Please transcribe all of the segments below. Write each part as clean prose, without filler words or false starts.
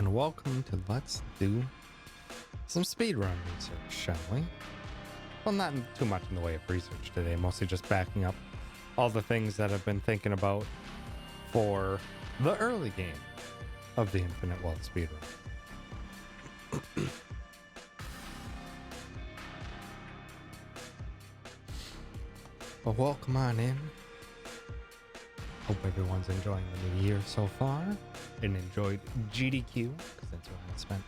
and welcome to Let's Do some Speedrun research, shall we? Well, not too much in the way of research today, mostly just backing up all the things that I've been thinking about for the early game of the Infinite World Speedrun. Well, welcome on in. Hope everyone's enjoying the new year so far and enjoyed GDQ, because that's where I spent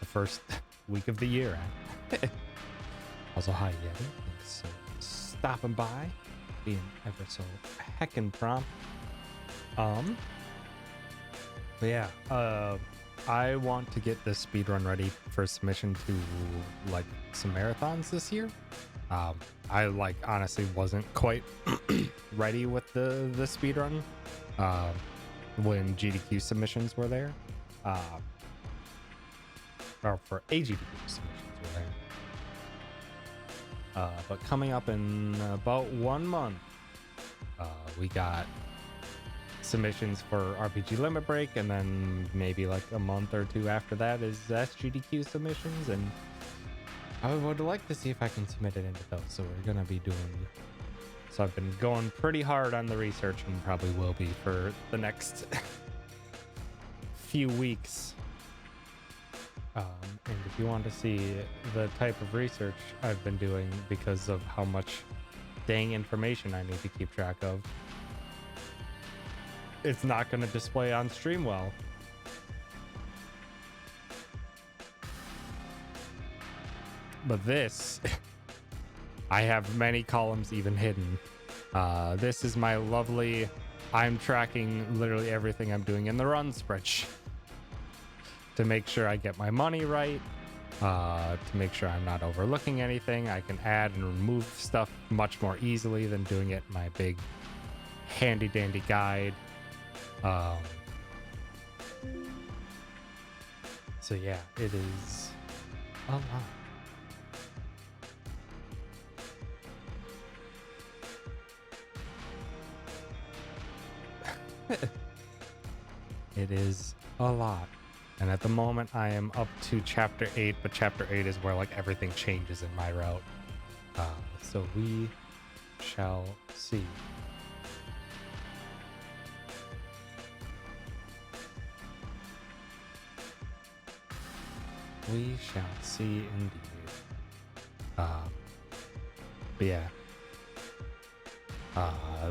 the first week of the year at. Also, hi Yeti, thanks for stopping by, being ever so heckin' prompt. But yeah, I want to get this speedrun ready for submission to like some marathons this year. I honestly wasn't quite ready with the speedrun when GDQ submissions were there. Or for AGDQ submissions were there. But coming up in about 1 month, we got submissions for RPG Limit Break, and then maybe like a month or two after that is SGDQ submissions, and I would like to see if I can submit it into those. So we're gonna be doing. So I've been going pretty hard on the research, and probably will be for the next few weeks. And if you want to see the type of research I've been doing because of how much dang information I need to keep track of, it's not going to display on stream well. But this, I have many columns even hidden. This is my lovely, I'm tracking literally everything I'm doing in the run spreadsheet to make sure I get my money right, to make sure I'm not overlooking anything. I can add and remove stuff much more easily than doing it in my big handy dandy guide. So yeah, it is a lot. It is a lot. And at the moment I am up to chapter 8, but chapter 8 is where like everything changes in my route. So we shall see. We shall see indeed. But yeah.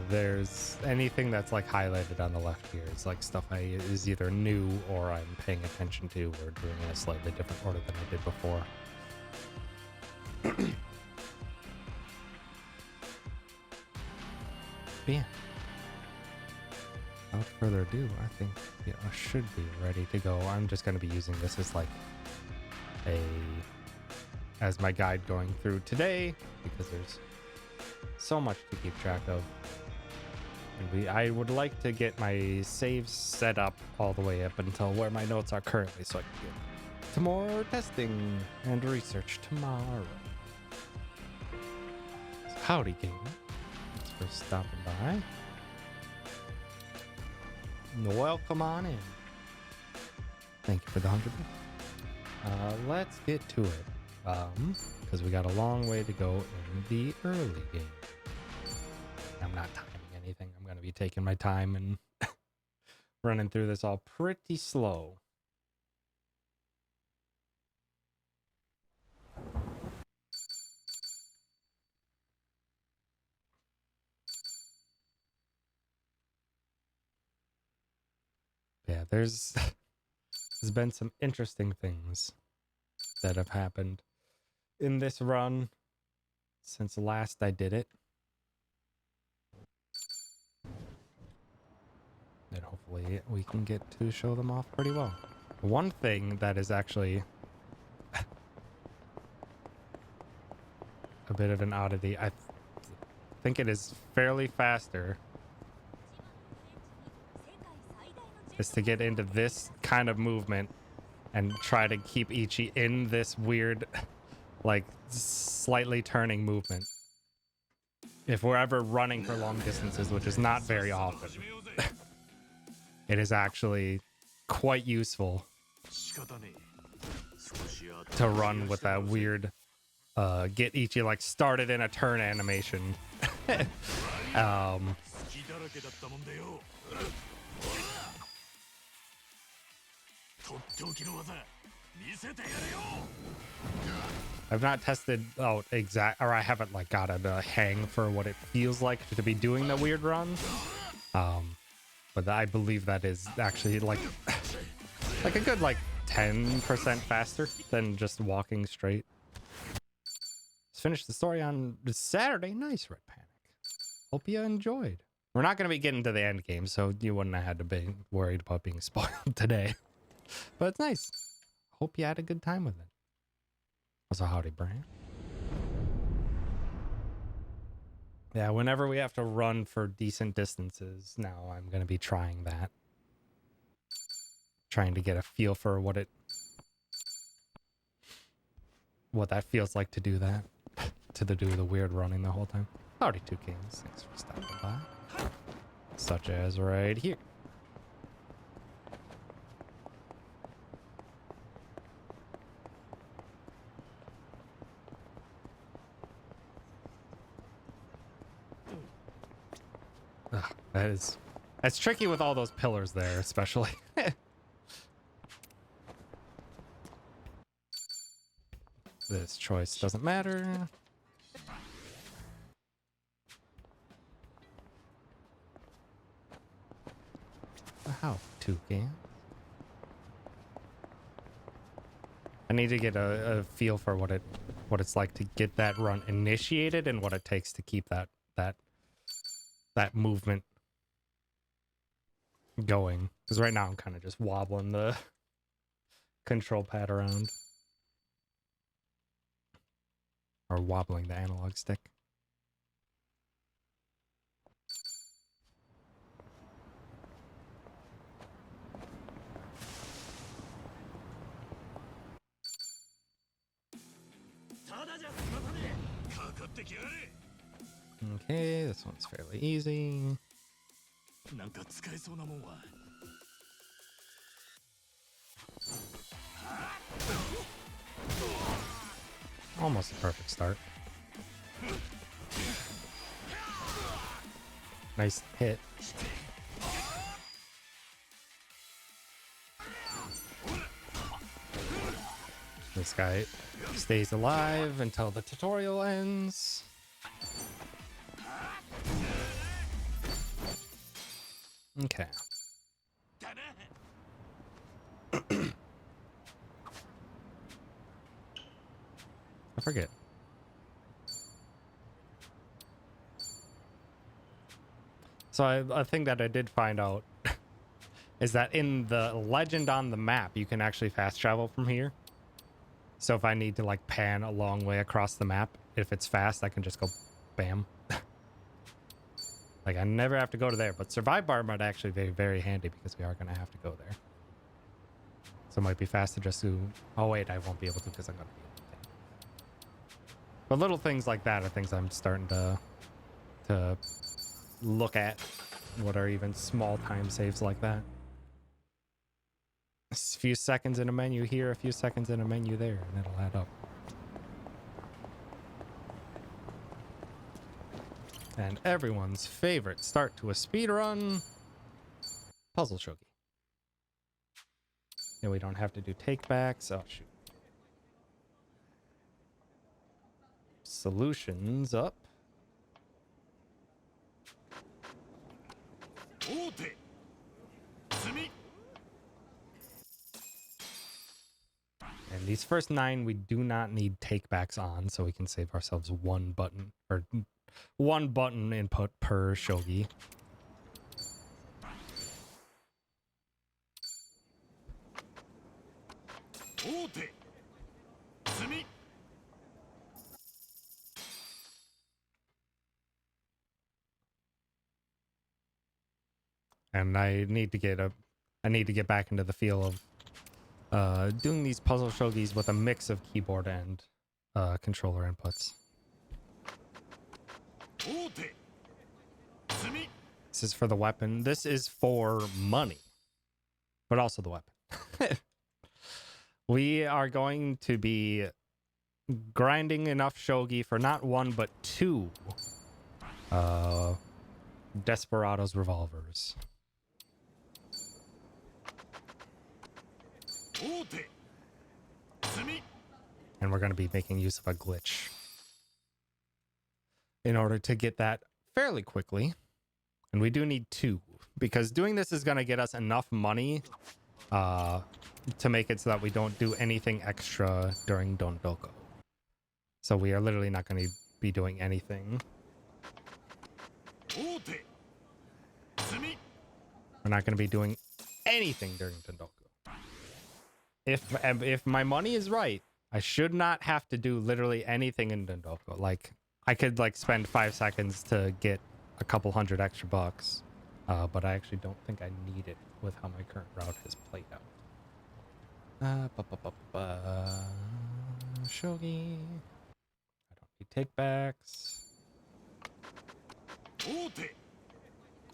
There's anything that's like highlighted on the left here is like stuff is either new or I'm paying attention to or doing in a slightly different order than I did before. But yeah. Without further ado, I think I should be ready to go. I'm just going to be using this as like as my guide going through today, because there's so much to keep track of. And I would like to get my saves set up all the way up until where my notes are currently, so I can get to more testing and research tomorrow. So howdy, gamer. Thanks for stopping by. Welcome on in. Thank you for the 100. Let's get to it. Because we got a long way to go in the early game. I'm not timing anything. I'm going to be taking my time and running through this all pretty slow. Yeah, there's been some interesting things that have happened in this run since last I did it. And hopefully we can get to show them off pretty well. One thing that is actually a bit of an oddity, I think it is fairly faster, is to get into this kind of movement and try to keep Ichi in this weird, like, slightly turning movement. If we're ever running for long distances, which is not very often, it is actually quite useful to run with that weird get Ichi like started in a turn animation. I've not tested out or I haven't like gotten a hang for what it feels like to be doing the weird run. But I believe that is actually like a good like 10% faster than just walking straight. Let's finish the story on Saturday. Nice, Red Panic. Hope you enjoyed. We're not going to be getting to the end game, so you wouldn't have had to be worried about being spoiled today. But it's nice. Hope you had a good time with it. Also, howdy, Brian. Yeah, whenever we have to run for decent distances, now I'm going to be trying that. Trying to get a feel for what that feels like to do that. To do the weird running the whole time. Howdy, Two Kings. Thanks for stopping by. Such as right here. Ugh, that's tricky with all those pillars there, especially. This choice doesn't matter. How? Toucan. I need to get a feel for what it's like to get that run initiated and what it takes to keep that movement going. Because right now I'm kind of just wobbling the control pad around. Or wobbling the analog stick. Okay, this one's fairly easy. Almost a perfect start. Nice hit. This guy stays alive until the tutorial ends. Okay. I forget. So I think that I did find out is that in the legend on the map, you can actually fast travel from here. So if I need to like pan a long way across the map, if it's fast, I can just go bam. Like I never have to go to there, but survive bar might actually be very handy because we are going to have to go there. So it might be fast to just do, oh wait, I won't be able to because I'm going to be able to. But little things like that are things I'm starting to look at. What are even small time saves like that? A few seconds in a menu here, a few seconds in a menu there, and it'll add up. And everyone's favorite start to a speedrun, puzzle shogi. And we don't have to do takebacks. Oh shoot. Solutions up. And these first 9 we do not need takebacks on, so we can save ourselves one button input per shogi. And I need to get back into the feel of doing these puzzle shogis with a mix of keyboard and controller inputs. This is for the weapon. This is for money, but also the weapon. We are going to be grinding enough shogi for not one but two Desperados revolvers. And we're going to be making use of a glitch in order to get that fairly quickly. And we do need two, because doing this is going to get us enough money to make it so that we don't do anything extra during Dondoko. So we are literally not going to be doing anything. We're not going to be doing anything during Dondoko. If my money is right, I should not have to do literally anything in Dondoko. Like, I could like spend 5 seconds to get a couple hundred extra bucks, but I actually don't think I need it with how my current route has played out. Shogi. I don't need takebacks.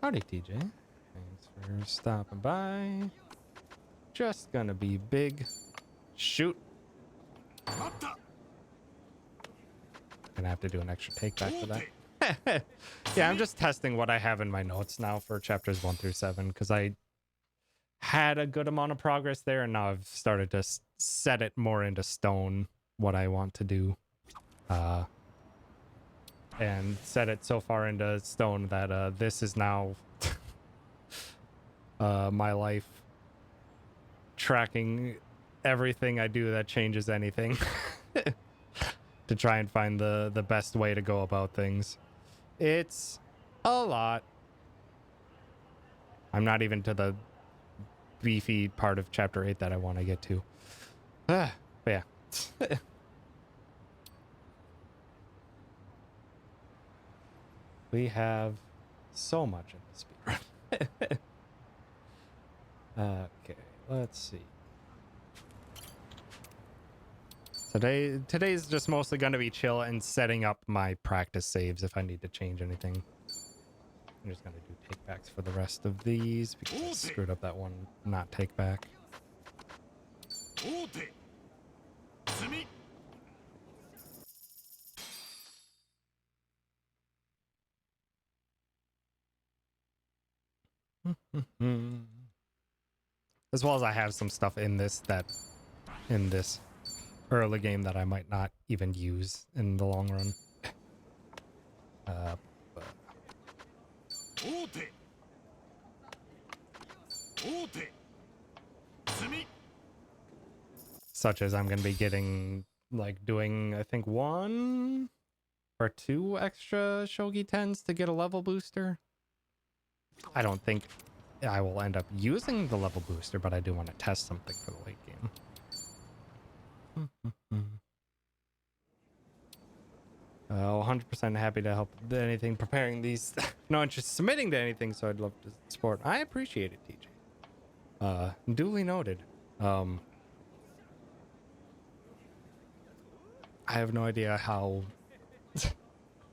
Howdy, TJ. Thanks for stopping by. Just gonna be big. Shoot. Gonna have to do an extra takeback for that. Yeah, I'm just testing what I have in my notes now for chapters 1 through 7, because I had a good amount of progress there, and now I've started to set it more into stone what I want to do. And set it so far into stone that this is now my life, tracking everything I do that changes anything to try and find the best way to go about things. It's a lot. I'm not even to the beefy part of chapter 8 that I want to get to. But yeah. We have so much in the speedrun. Okay, let's see. Today's just mostly going to be chill and setting up my practice saves if I need to change anything. I'm just going to do takebacks for the rest of these because I screwed up that one not take back. As well as I have some stuff in this early game that I might not even use in the long run. Such as I'm going to be getting, like, doing, I think, 1 or 2 extra Shogi 10s to get a level booster. I don't think I will end up using the level booster, but I do want to test something for the late game. 100% happy to help with anything preparing these. No interest submitting to anything, so I'd love to support. I appreciate it, TJ. Duly noted. I have no idea how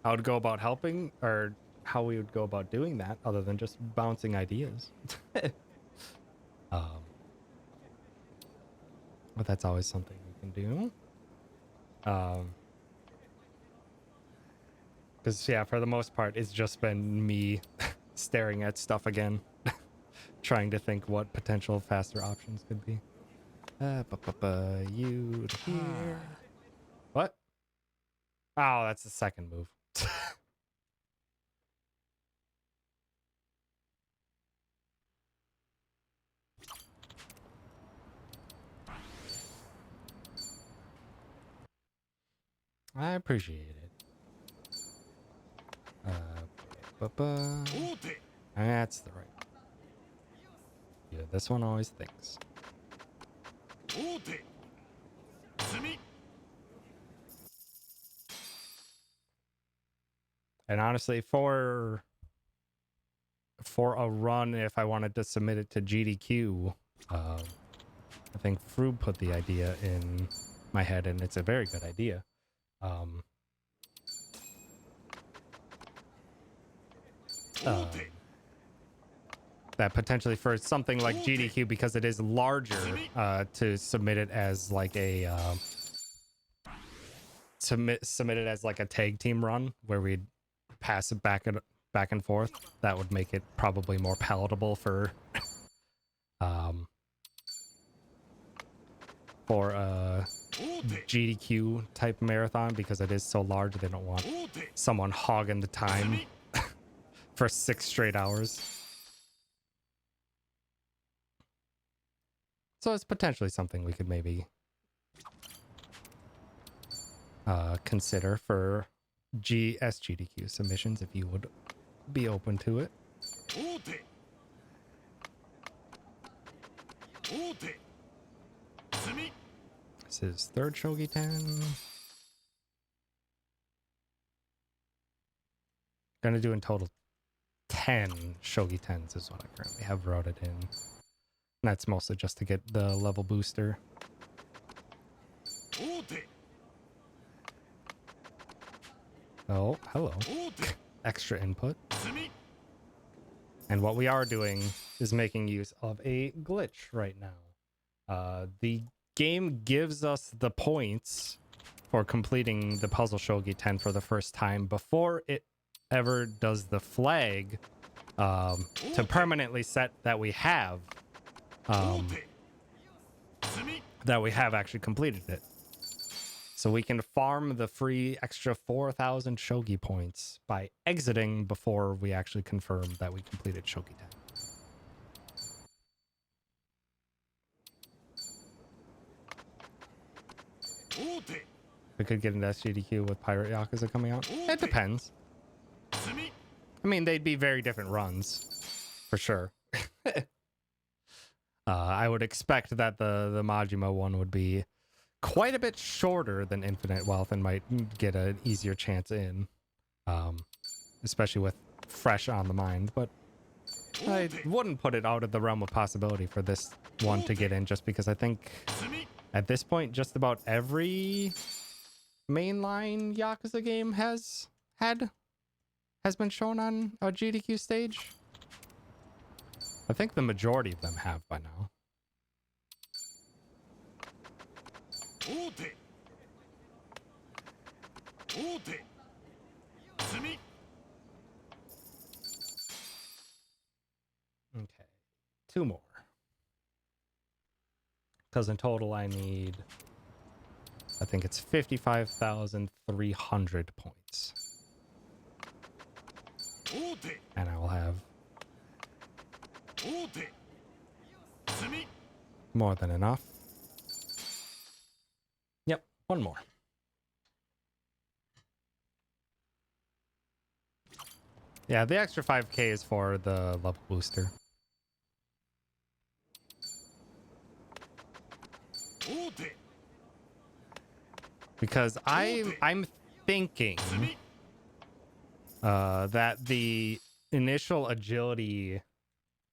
I would go about helping, or how we would go about doing that, other than just bouncing ideas. But that's always something we can do. Because, yeah, for the most part, it's just been me staring at stuff again, trying to think what potential faster options could be. You here. What? Oh, that's the second move. I appreciate it. That's the right. Yeah, this one always thinks. And honestly, for a run, if I wanted to submit it to GDQ, I think Frube put the idea in my head, and it's a very good idea. that potentially for something like GDQ, because it is larger, to submit it as like a submit it as like a tag team run where we'd pass it back and forth. That would make it probably more palatable for GDQ type marathon, because it is so large. They don't want someone hogging the time for 6 straight hours. So it's potentially something we could maybe consider for SGDQ submissions, if you would be open to it. This is 3rd Shogi 10. Gonna do in total 10 Shogi 10s is what I currently have wrote it in. And that's mostly just to get the level booster. Oh, hello. Extra input. And what we are doing is making use of a glitch right now. The game gives us the points for completing the Puzzle Shogi 10 for the first time before it ever does the flag to permanently set that we have actually completed it. So we can farm the free extra 4,000 Shogi points by exiting before we actually confirm that we completed Shogi 10. We could get into SGDQ with Pirate Yakuza coming out. It depends. I mean, they'd be very different runs, for sure. I would expect that the Majima one would be quite a bit shorter than Infinite Wealth and might get an easier chance in, especially with fresh on the mind. But I wouldn't put it out of the realm of possibility for this one to get in, just because I think at this point just about every mainline Yakuza game has been shown on a GDQ stage. I think the majority of them have by now. Okay, 2 more. Because in total I need, I think it's 55,300 points. And I will have more than enough. Yep, 1 more. Yeah, the extra 5k is for the level booster. Because I'm thinking that the initial agility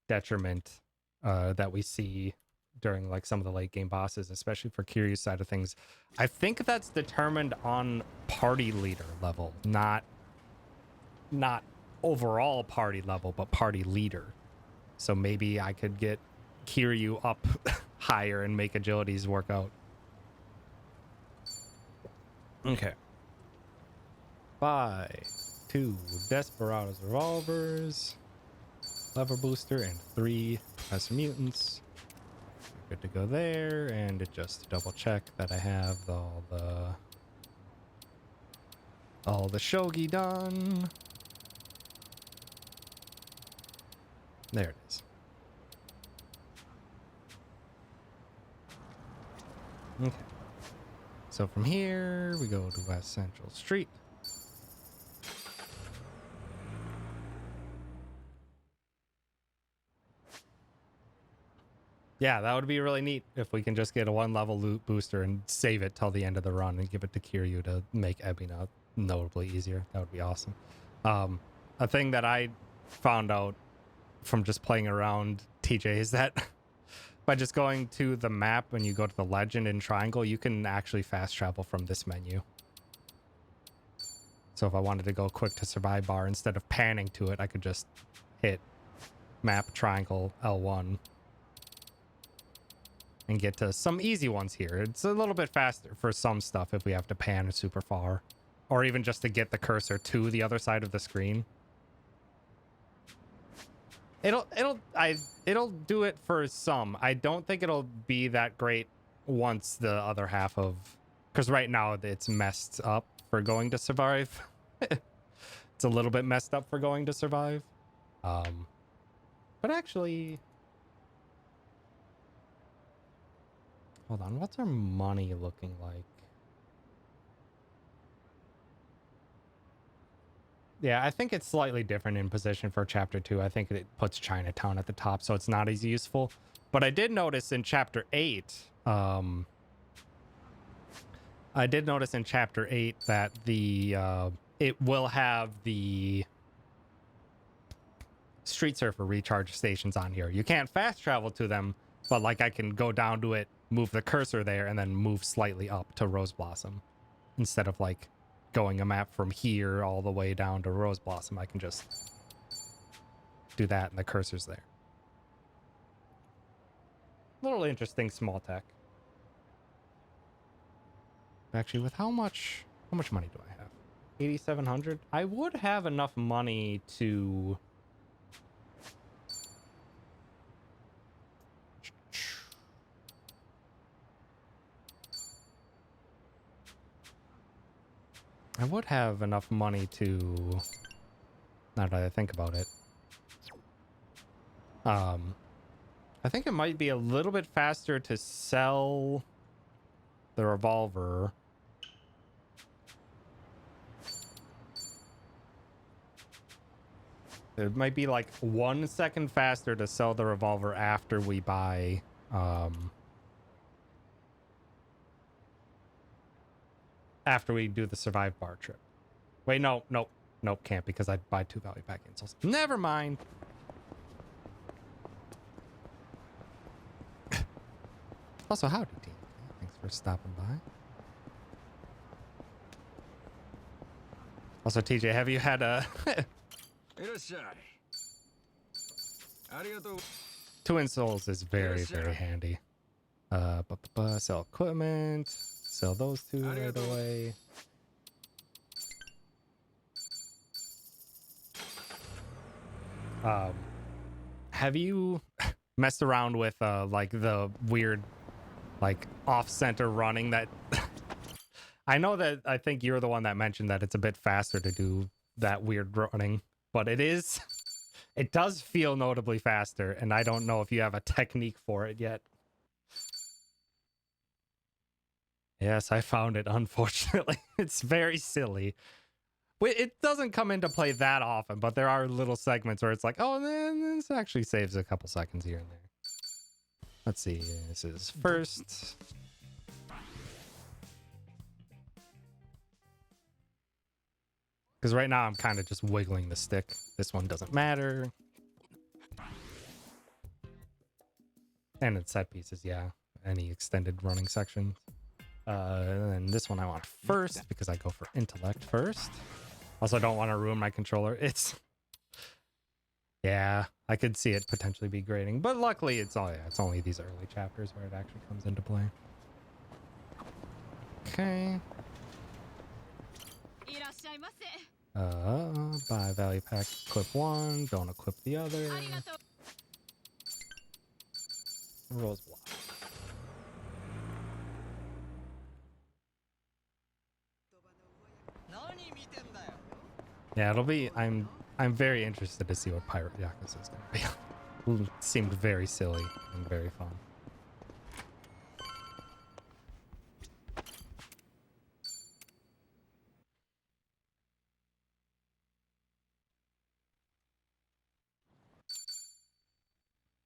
detriment that we see during like some of the late game bosses, especially for Kiryu's side of things, I think that's determined on party leader level, not overall party level, but party leader. So maybe I could get Kiryu up higher and make agilities work out. Okay. 5, 2 Desperados revolvers, lever booster, and 3 Professor Mutants. Good to go there, and just to double check that I have all the shogi done. There it is. Okay. So from here, we go to West Central Street. Yeah, that would be really neat if we can just get a 1 level loot booster and save it till the end of the run and give it to Kiryu to make Ebina notably easier. That would be awesome. A thing that I found out from just playing around, TJ, is that by just going to the map when you go to the legend in triangle, you can actually fast travel from this menu. So if I wanted to go quick to survive bar, instead of panning to it, I could just hit map triangle L1 and get to some easy ones here. It's a little bit faster for some stuff if we have to pan super far, or even just to get the cursor to the other side of the screen. It'll do it for some. I don't think it'll be that great once the other half of, because right now it's messed up for going to survive. It's a little bit messed up for going to survive. But actually, hold on, what's our money looking like? Yeah, I think it's slightly different in position for chapter 2. I think it puts Chinatown at the top, so it's not as useful. But I did notice in chapter 8, that the it will have the Street Surfer recharge stations on here. You can't fast travel to them, but like I can go down to it, move the cursor there, and then move slightly up to Rose Blossom instead of like going a map from here all the way down to Rose Blossom. I can just do that and the cursor's there. Little interesting small tech. Actually, with how much money do I have? 8,700. I would have enough money to now that I think about it. I think it might be a little bit faster to sell the revolver. It might be like 1 second faster to sell the revolver after we buy after we do the survive bar trip. Wait, nope, can't, because I'd buy 2 value pack insoles. Never mind. Also, howdy, team. Thanks for stopping by. Also, TJ, have you had a 2 insoles is very, very handy. Sell equipment. Sell those 2 right away. Have you messed around with like the weird like off-center running that I know that I think you're the one that mentioned that it's a bit faster to do that weird running, but it does feel notably faster, and I don't know if you have a technique for it yet. Yes, I found it, unfortunately. It's very silly. It doesn't come into play that often, but there are little segments where it's like, oh, then this actually saves a couple seconds here and there. Let's see. This is first. Because right now I'm kind of just wiggling the stick. This one doesn't matter. And it's set pieces, yeah. Any extended running sections. And then this one I want first because I go for intellect first. Also, I don't want to ruin my controller. Yeah, I could see it potentially be grading, but luckily it's only these early chapters where it actually comes into play. Okay. Buy value pack, equip 1, don't equip the other. Rose block. Yeah, it'll be. I'm very interested to see what Pirate Yakuza is going to be. It seemed very silly and very fun.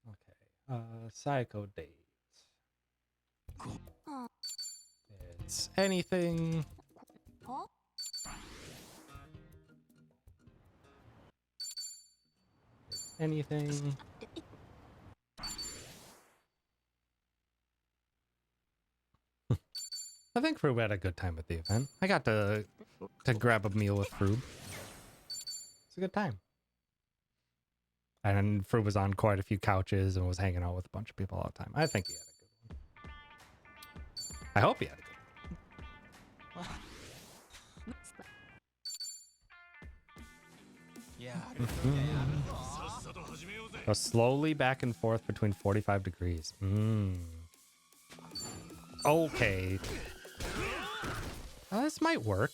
Okay. Psycho date. It's anything. Anything. I think Froob had a good time at the event. I got to grab a meal with Froob. It's a good time. And Fruit was on quite a few couches and was hanging out with a bunch of people all the time. I think he had a good one. I hope he had a good one. Go slowly back and forth between 45 degrees. Okay. This might work.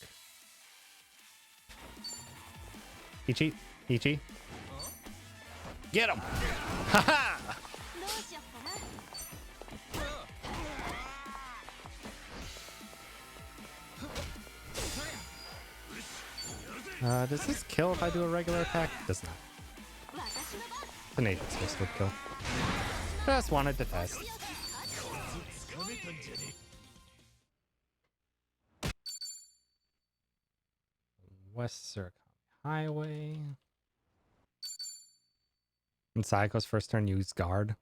Ichi. Ichi. Get him! Haha! Does this kill if I do a regular attack? Does not. Tenacious Fist would kill. Just wanted to test. West Surakami Highway. And Saiko's first turn used guard.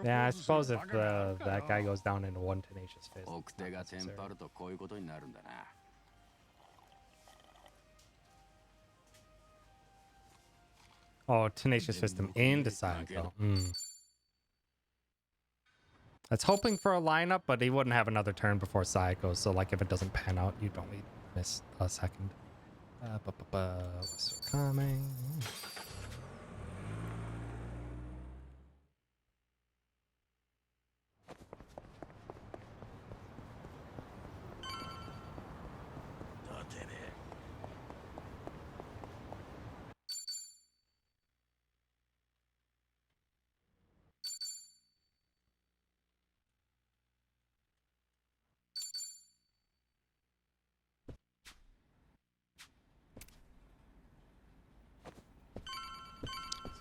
Yeah, I suppose if that guy goes down into one Tenacious Fist. Oh, Tenacious Fist him into Saiko. That's hoping for a lineup, but he wouldn't have another turn before Saiko, so like if it doesn't pan out, you'd only miss a second. What's coming?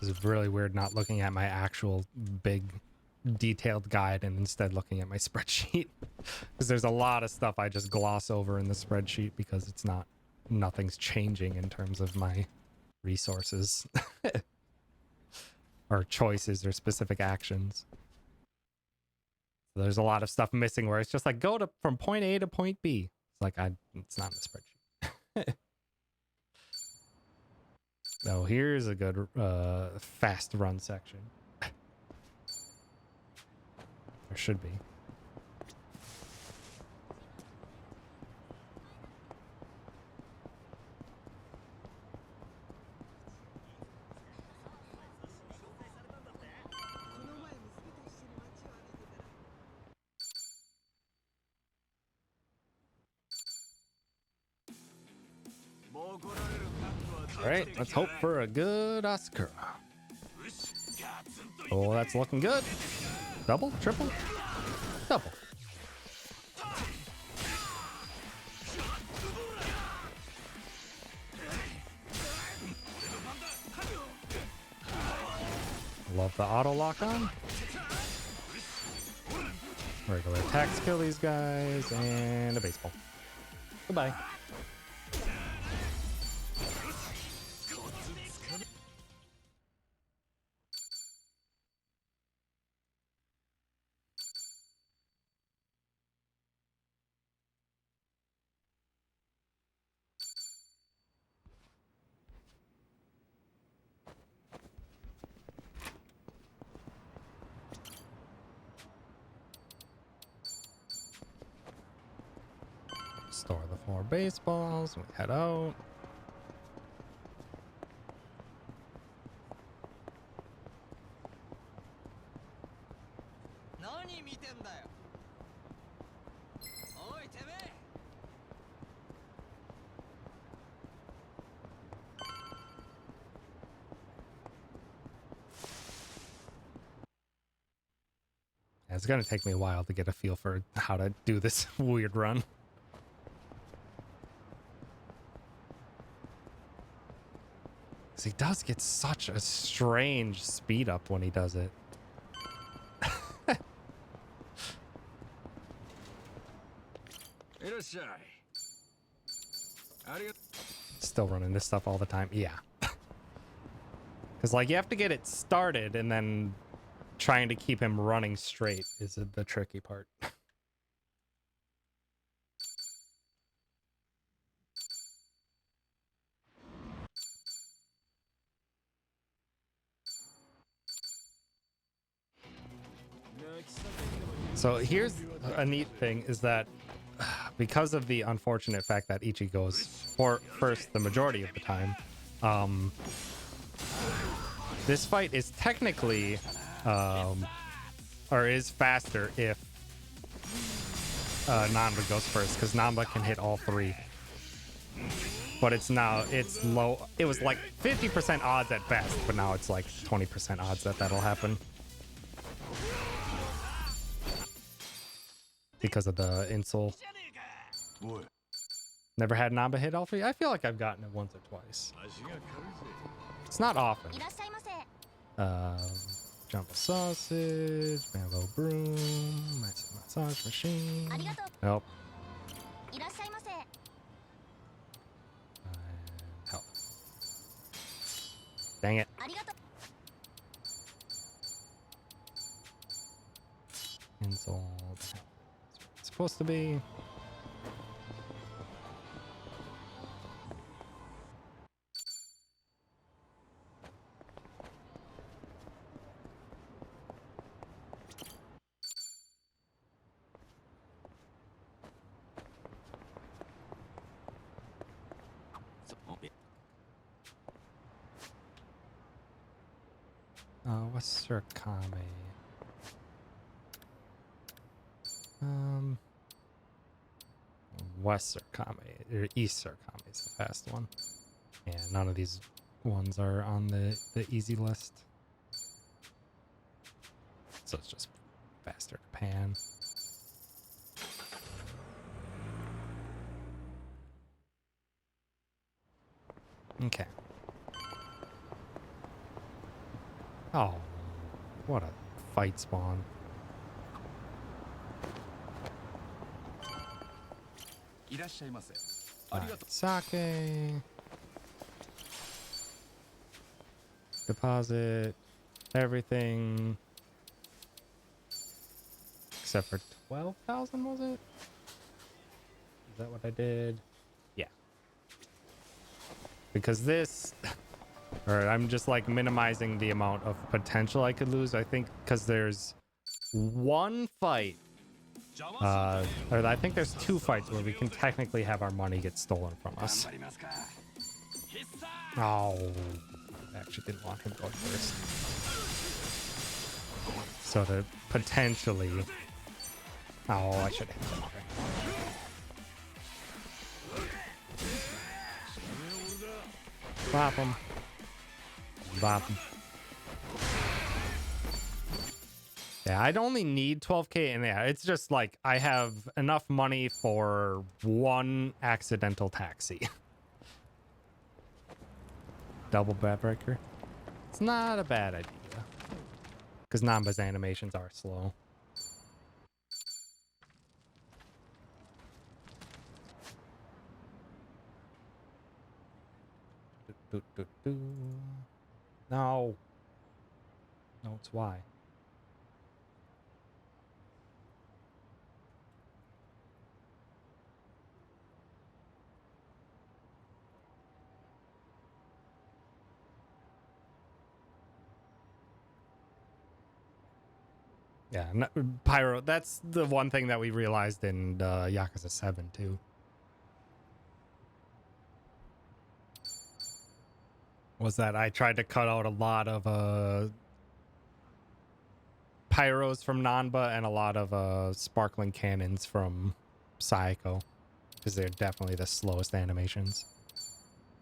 This is really weird not looking at my actual big detailed guide and instead looking at my spreadsheet, because there's a lot of stuff I just gloss over in the spreadsheet because it's not, nothing's changing in terms of my resources or choices or specific actions. So there's a lot of stuff missing where it's just like go to from point A to point B. It's like it's not in the spreadsheet. Oh, here's a good fast run section. There should be. All right, let's hope for a good Asakura. Oh, that's looking good. Double, triple, double. Love the auto lock on. Regular attacks kill these guys, and a baseball. Goodbye. Store the 4 baseballs. We head out. It's gonna take me a while to get a feel for how to do this weird run. Because he does get such a strange speed up when he does it. Still running this stuff all the time. Yeah. Because like you have to get it started and then trying to keep him running straight is the tricky part. So here's a neat thing is that because of the unfortunate fact that Ichi goes for first the majority of the time, this fight is technically or is faster if Namba goes first, because Namba can hit all three. But it's low. It was like 50% odds at best, but now it's like 20% odds that that'll happen. Because of the insole. Never had Namba hit all three? I feel like I've gotten it once or twice. It's not often. Jumbo sausage, bamboo broom, massage machine. Nope. Help. Dang it. Insole. It's supposed to be. What's Surkame? West Surkame or East Surkame is the fast one. Yeah, none of these ones are on the easy list. So it's just faster to pan. Okay. Oh, what a fight spawn. Sake. Deposit. Everything. Except for 12,000, was it? Is that what I did? Yeah. Because this... Or I'm just like minimizing the amount of potential I could lose. I think because there's one fight, or I think there's two fights where we can technically have our money get stolen from us. Oh, I actually didn't want him going first. So to potentially, oh, I should have hit that. Bop him. Bop him. Yeah, I'd only need 12k, and yeah, it's just like I have enough money for one accidental taxi. Double backbreaker. It's not a bad idea. Because Namba's animations are slow. No. No, it's why. Yeah, Pyro, that's the one thing that we realized in Yakuza 7 too. Was that I tried to cut out a lot of pyros from Nanba and a lot of sparkling cannons from Saiko, because they're definitely the slowest animations.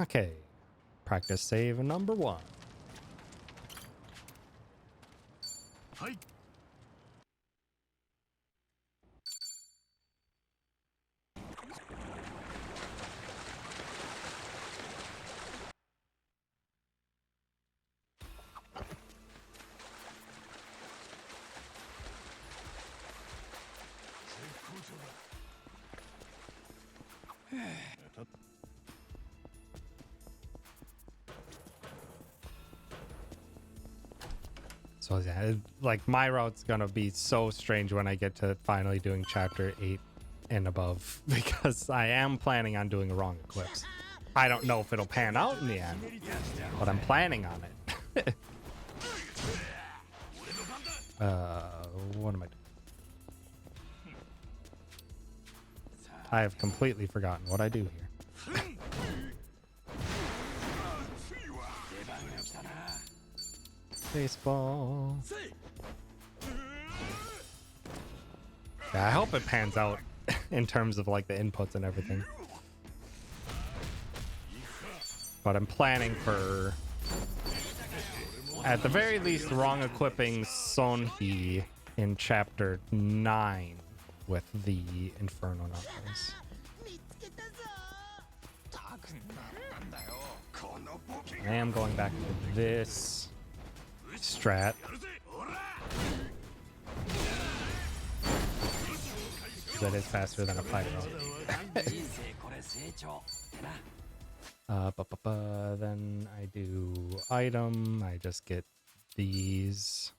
Okay, practice save number 1. Hi. So yeah, like my route's gonna be so strange when I get to finally doing chapter 8 and above, because I am planning on doing wrong equips. I don't know if it'll pan out in the end, but I'm planning on it. What am I doing? I have completely forgotten what I do here. Baseball. Yeah, I hope it pans out in terms of like the inputs and everything. But I'm planning for, at the very least, wrong equipping Sonhi in chapter 9 with the Inferno Knuckles. I am going back to this strat. That is faster than a fighter. Then I do item. I just get these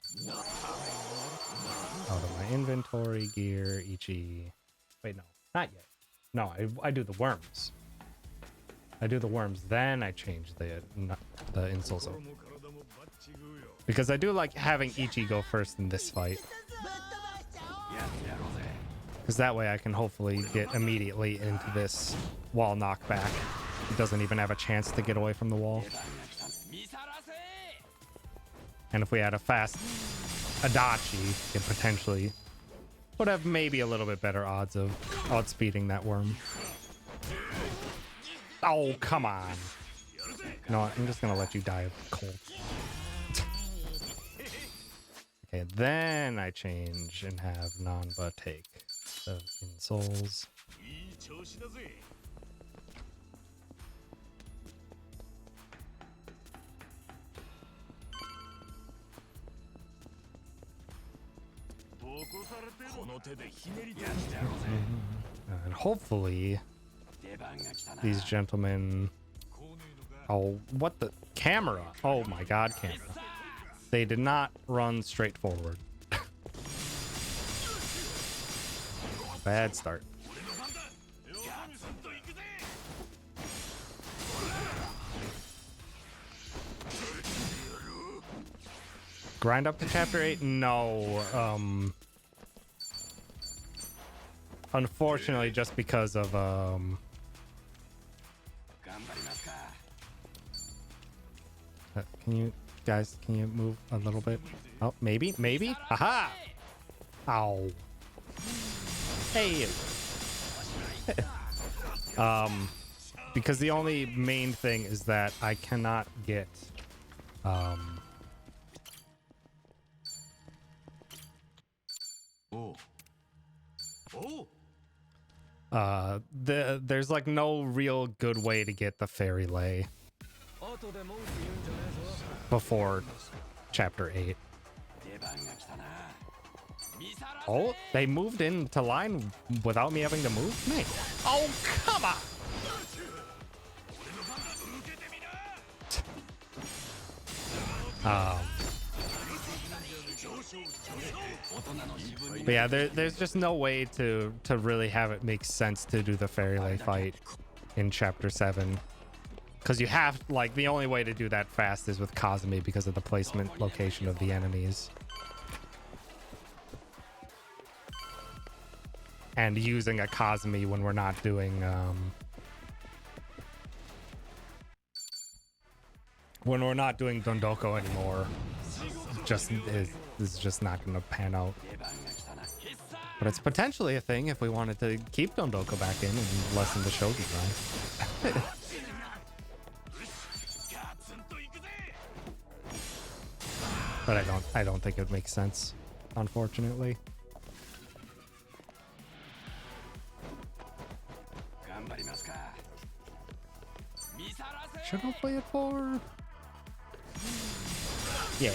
out of my inventory. Gear, Ichi. Wait, no, not yet. No, I do the worms. I do the worms, then I change the insoles. Because I do like having Ichi go first in this fight. Because that way I can hopefully get immediately into this wall knockback. He doesn't even have a chance to get away from the wall. And if we had a fast Adachi, it potentially would have maybe a little bit better odds of outspeeding that worm. Oh, come on. No, I'm just going to let you die of cold. Okay, then I change and have Nanba take the insoles. And hopefully these gentlemen... Oh, what the... Camera! Oh my god, camera. They did not run straight forward. Bad start. Grind up to chapter 8? No. Unfortunately, just because of can you guys, can you move a little bit? Oh, maybe. Aha! Ow. Hey. Because the only main thing is that I cannot get there's like no real good way to get the fairy lay before chapter 8. Oh, they moved into line without me having to move? Man. Oh, come on! But yeah, there's just no way to really have it make sense to do the fairy lay fight in chapter 7. Because you have, like, the only way to do that fast is with Kazumi because of the placement location of the enemies. And using a Kazumi when we're not doing, when we're not doing Dondoko anymore, just is just not going to pan out. But it's potentially a thing if we wanted to keep Dondoko back in and lessen the Shogi grind. But I don't think it makes sense, unfortunately. Should I play it for? Yeah.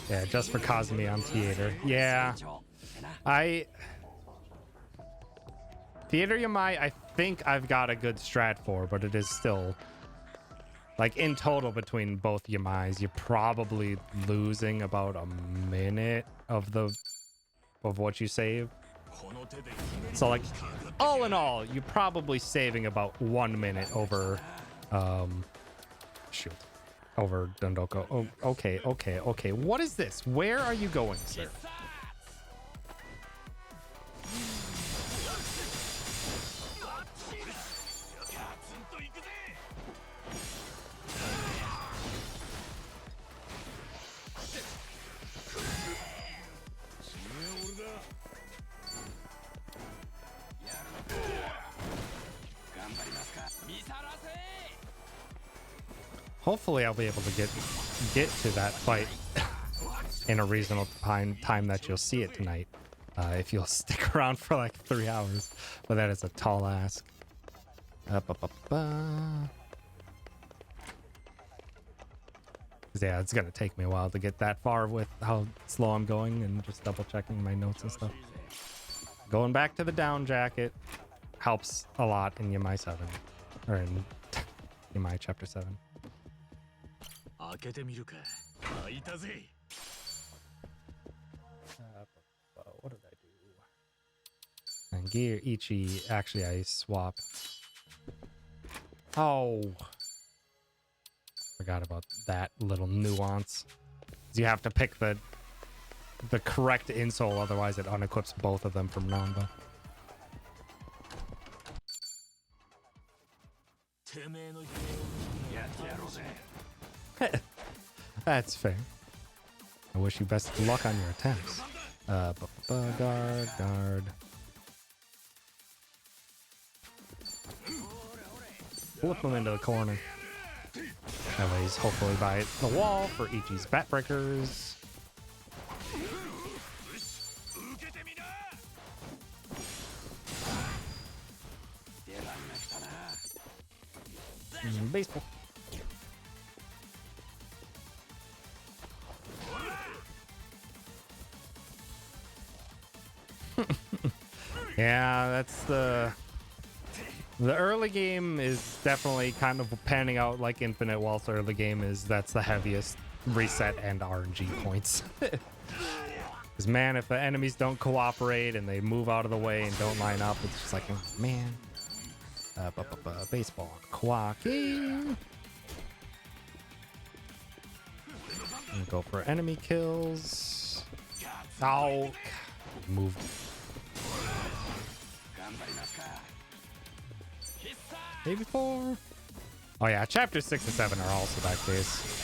Yeah, just for Kazumi on theater. Yeah. Theater Yamai, I think I've got a good strat for, but it is still like in total between both Yamais, you're probably losing about a minute of what you save. So like all in all, you're probably saving about 1 minute over shoot. Over Dondoko. Oh, okay. What is this? Where are you going, sir? Hopefully I'll be able to get to that fight in a reasonable time that you'll see it tonight. If you'll stick around for like 3 hours. But that is a tall ask. Yeah, it's gonna take me a while to get that far with how slow I'm going and just double checking my notes and stuff. Going back to the down jacket helps a lot in Yamai 7. Or in Yamai chapter 7. What did I do? And gear Ichi. Actually, I swap. Oh, forgot about that little nuance. You have to pick the correct insole, otherwise it unequips both of them from Namba. That's fair. I wish you best of luck on your attempts. Guard. Flip him into the corner. That way he's hopefully by the wall for Ichi's bat breakers. Baseball. Yeah, that's the early game is definitely kind of panning out like Infinite, whilst early game that's the heaviest reset and RNG points. Because man, if the enemies don't cooperate and they move out of the way and don't line up, it's just like, oh, man. Baseball. Quacky. Go for enemy kills. Oh, moved. Maybe 4. Oh yeah, chapter 6 and 7 are also that case.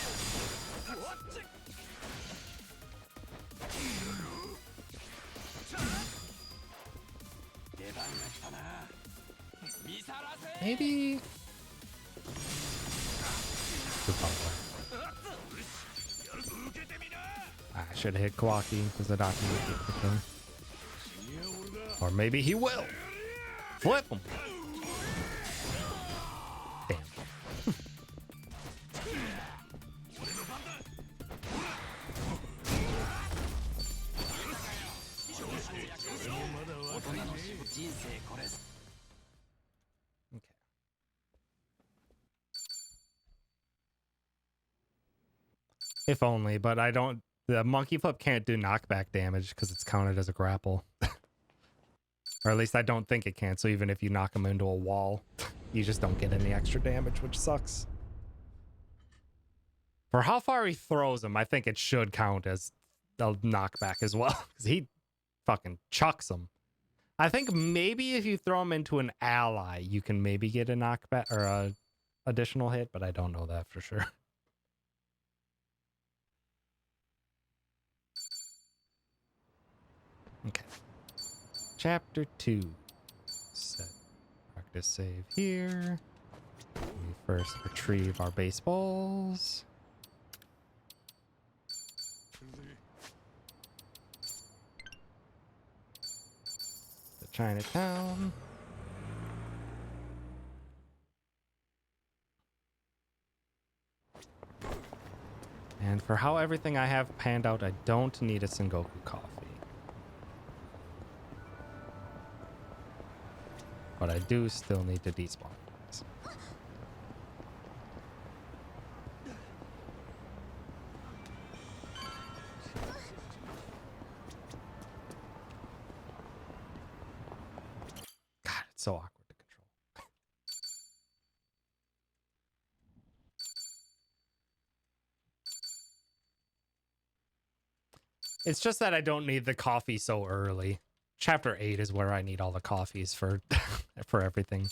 Maybe. I should have hit Kawaki because the doctor would get the kill. Or maybe he will. Flip him. Damn. Okay. If only, but I don't. The monkey flip can't do knockback damage because it's counted as a grapple. Or at least I don't think it can. So even if you knock him into a wall, you just don't get any extra damage, which sucks. For how far he throws him, I think it should count as a knockback as well. Because he fucking chucks him. I think maybe if you throw him into an ally, you can maybe get a knockback or a additional hit, but I don't know that for sure. Okay. Chapter 2. Set. Practice save here. We first retrieve our baseballs. The Chinatown. And for how everything I have panned out, I don't need a Sengoku coffee. but I do still need to despawn. God, it's so awkward to control. It's just that I don't need the coffee so early. Chapter 8 is where I need all the coffees for for everything.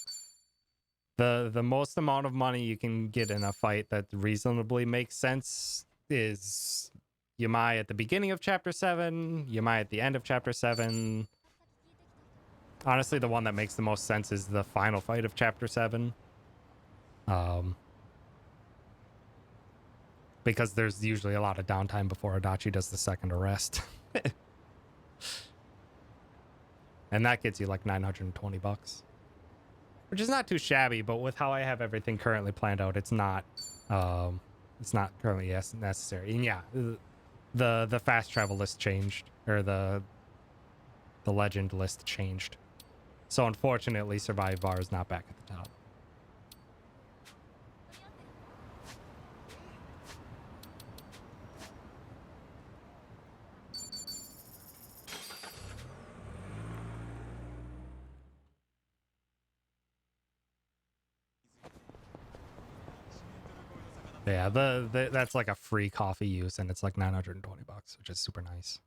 The most amount of money you can get in a fight that reasonably makes sense is Yamai at the beginning of chapter 7, Yamai at the end of chapter 7. Honestly, the one that makes the most sense is the final fight of chapter 7. Because there's usually a lot of downtime before Adachi does the second arrest. And that gets you like 920 bucks. Which is not too shabby, but with how I have everything currently planned out, it's not currently necessary. And yeah, the fast travel list changed, or the legend list changed. So unfortunately, Survive Bar is not back at the top. Yeah, that's like a free coffee use, and it's like 920 bucks, which is super nice.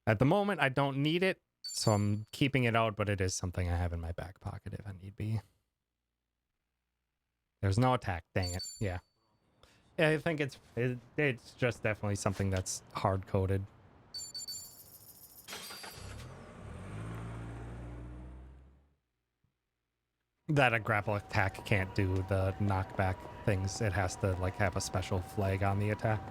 At the moment, I don't need it, so I'm keeping it out, but it is something I have in my back pocket if I need be. There's no attack, dang it. Yeah. Yeah, I think it's just definitely something that's hard-coded. That a grapple attack can't do the knockback things. It has to like have a special flag on the attack.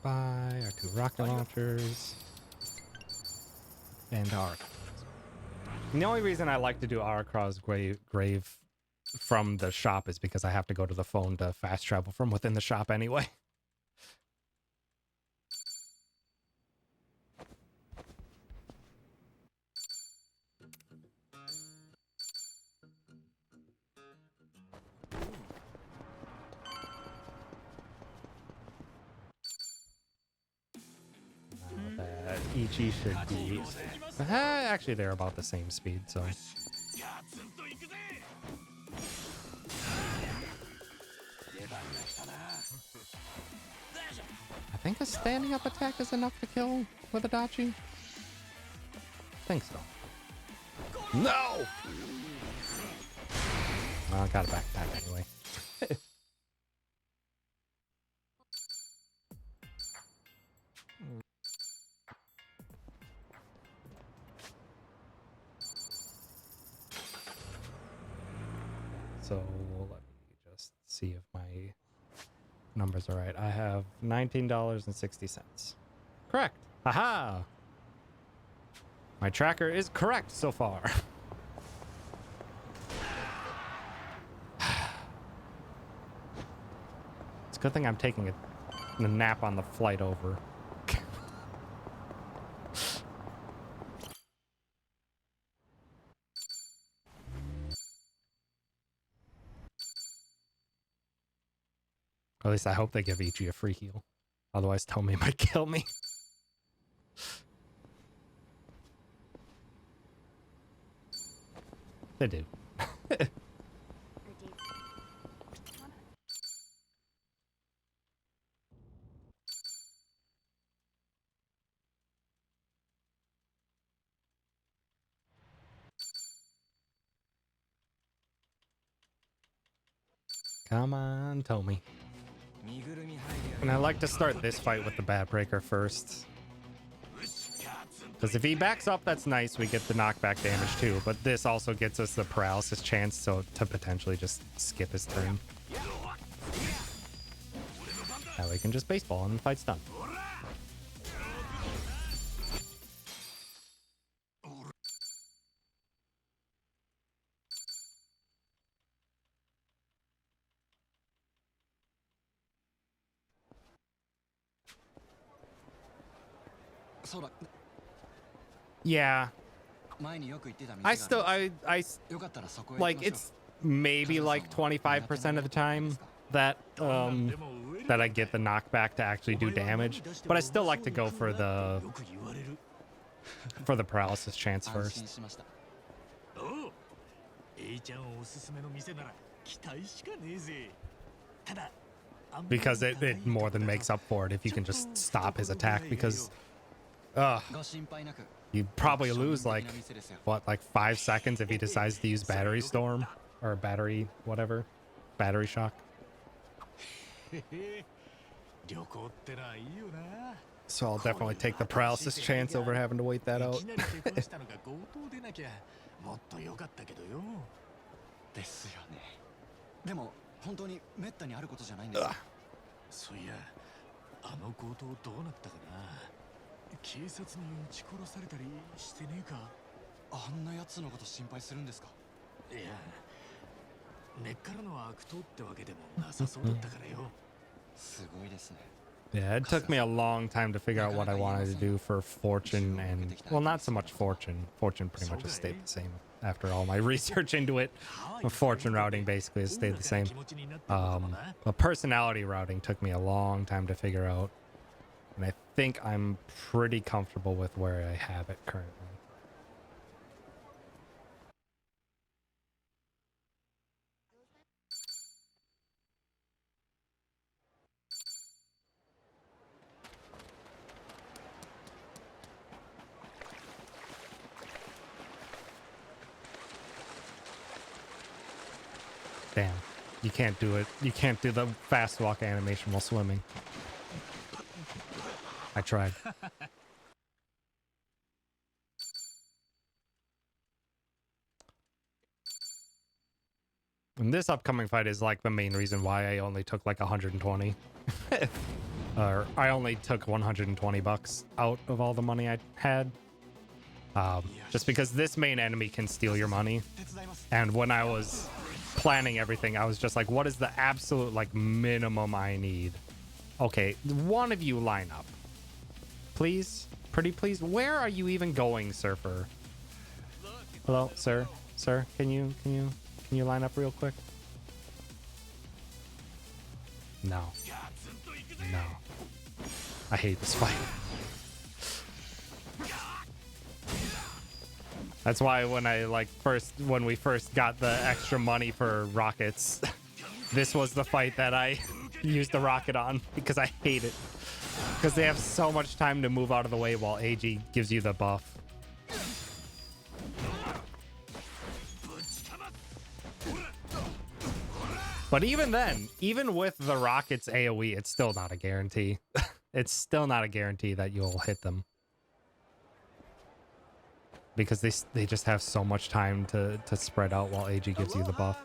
Buy our 2 rocket launchers and our. And the only reason I like to do Arakra's grave from the shop is because I have to go to the phone to fast travel from within the shop anyway. That Ichi should be. Actually, they're about the same speed, so. I think a standing up attack is enough to kill with Adachi. I think so. No! Well, I got a backpack anyway. So let me just see if my numbers are right. I have $19.60. Correct. Haha! My tracker is correct so far. It's a good thing I'm taking a nap on the flight over. At least I hope they give Ichi a free heal. Otherwise, Tomei might kill me. They do. Come on, Tomei. And I like to start this fight with the Bat Breaker first. Because if he backs up, that's nice. We get the knockback damage too. But this also gets us the paralysis chance so to potentially just skip his turn. That way we can just baseball and the fight's done. Yeah. I like, it's maybe like 25% of the time that that I get the knockback to actually do damage, but I still like to go for the paralysis chance first. Because it more than makes up for it if you can just stop his attack, because you probably lose like, what, like 5 seconds if he decides to use battery storm or battery whatever, battery shock. So I'll definitely take the paralysis chance over having to wait that out. Yeah, it took me a long time to figure out what I wanted to do for fortune, and well, not so much fortune. Fortune pretty much has stayed the same after all my research into it. Fortune routing basically has stayed the same. But personality routing took me a long time to figure out, and I think I'm pretty comfortable with where I have it currently. Damn, you can't do it. You can't do the fast walk animation while swimming. I tried. And this upcoming fight is like the main reason why I only took like 120. Or I only took 120 bucks out of all the money I had. Just because this main enemy can steal your money. And when I was planning everything, I was just like, what is the absolute like minimum I need? Okay, one of you line up. Please? Pretty please? Where are you even going, Surfer? Hello, sir? Sir, can you line up real quick? No. No. I hate this fight. That's why when when we first got the extra money for rockets, this was the fight that I used the rocket on, because I hate it. Because they have so much time to move out of the way while AG gives you the buff. But even then, even with the rockets AoE, it's still not a guarantee. It's still not a guarantee that you'll hit them. Because they just have so much time to spread out while AG gives you the buff.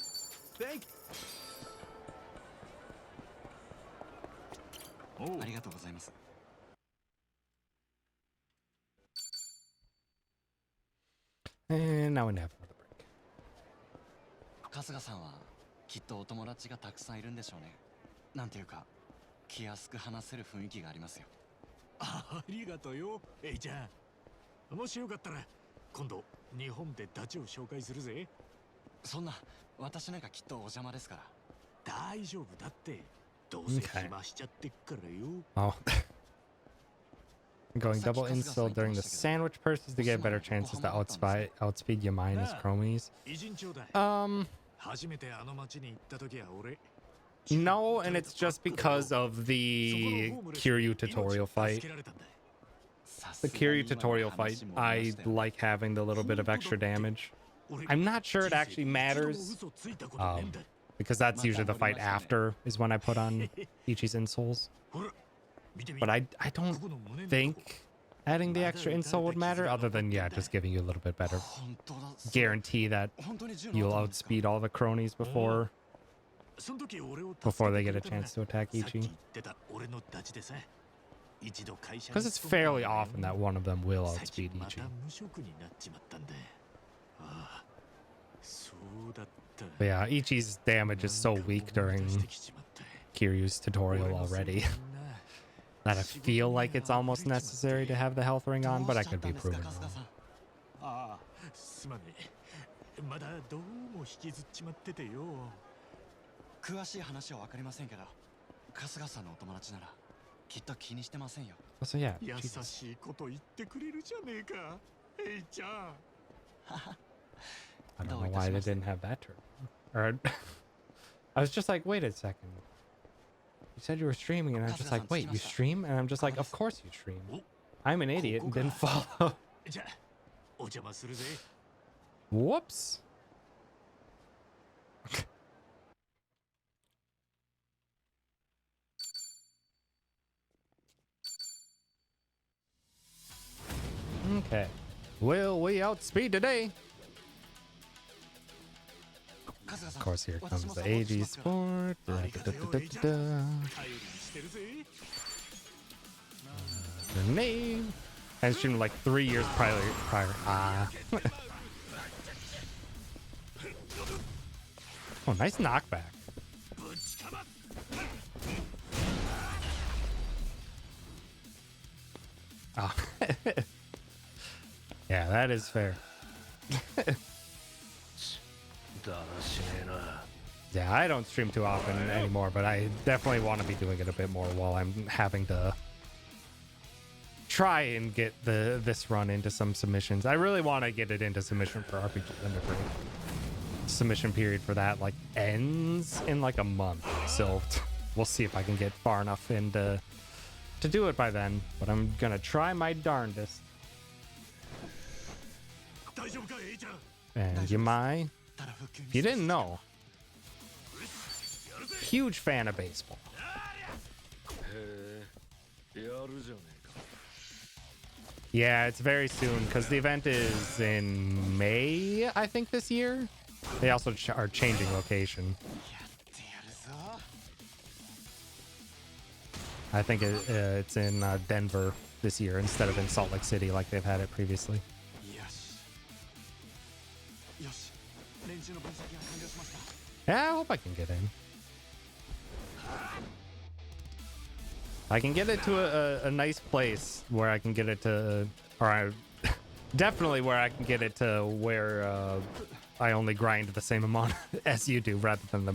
And now we have another break. 春日さんはきっとお友達がたくさんいるんでしょうね。なんていうか気安く話せる雰囲気がありますよ。ありがとうよ、エイちゃん。もしよかったら今度日本でダチを紹介するぜ。そんな私なんかきっとお邪魔ですから。大丈夫だって。どうせ暇しちゃってっからよ。Oh. Going double install during the sandwich purses to get better chances to outspeed Yamai's chromies. No, and it's just because of the Kiryu tutorial fight. The Kiryu tutorial fight, I like having the little bit of extra damage. I'm not sure it actually matters, because that's usually the fight after is when I put on Ichi's insoles. But I don't think adding the extra insole would matter, other than, yeah, just giving you a little bit better guarantee that you'll outspeed all the cronies before they get a chance to attack Ichi. Because it's fairly often that one of them will outspeed Ichi. But yeah, Ichi's damage is so weak during Kiryu's tutorial already. that I feel like it's almost necessary to have the health ring on, but I could be proven wrong. ああ、すまねえ。まだどうも引きずっちまっててよ。詳しい話はわかりませんけど、春日さんのお友達ならきっと気にしてませんよ。So yeah, 優 Jesus. しいこと言ってくれるじゃねえか、エイちゃん。I don't know why they didn't have that turn. Or I was just like, wait a second. You said you were streaming, and I'm just like, wait, you stream? And I'm just like, of course you stream. I'm an idiot and didn't follow. じゃあ、お邪魔するぜ。Whoops. Okay. Will we outspeed today? Of course, here comes the AG Sport. Grenade. I streamed like 3 years prior. Ah. Oh, nice knockback. Oh. Yeah, that is fair. Yeah, I don't stream too often anymore, but I definitely want to be doing it a bit more while I'm having to try and get this run into some submissions. I really want to get it into submission for RPG Limit Break. Submission period for that like ends in like a month, so we'll see if I can get far enough in to do it by then, but I'm gonna try my darndest. And Yamai, if you didn't know, huge fan of baseball. Yeah, it's very soon because the event is in May, I think, this year. They also are changing location. I think it's in Denver this year instead of in Salt Lake City like they've had it previously. Yeah, I hope I can get in. I can get it to a nice place where I can get it to, definitely where I can get it to where I only grind the same amount as you do rather than the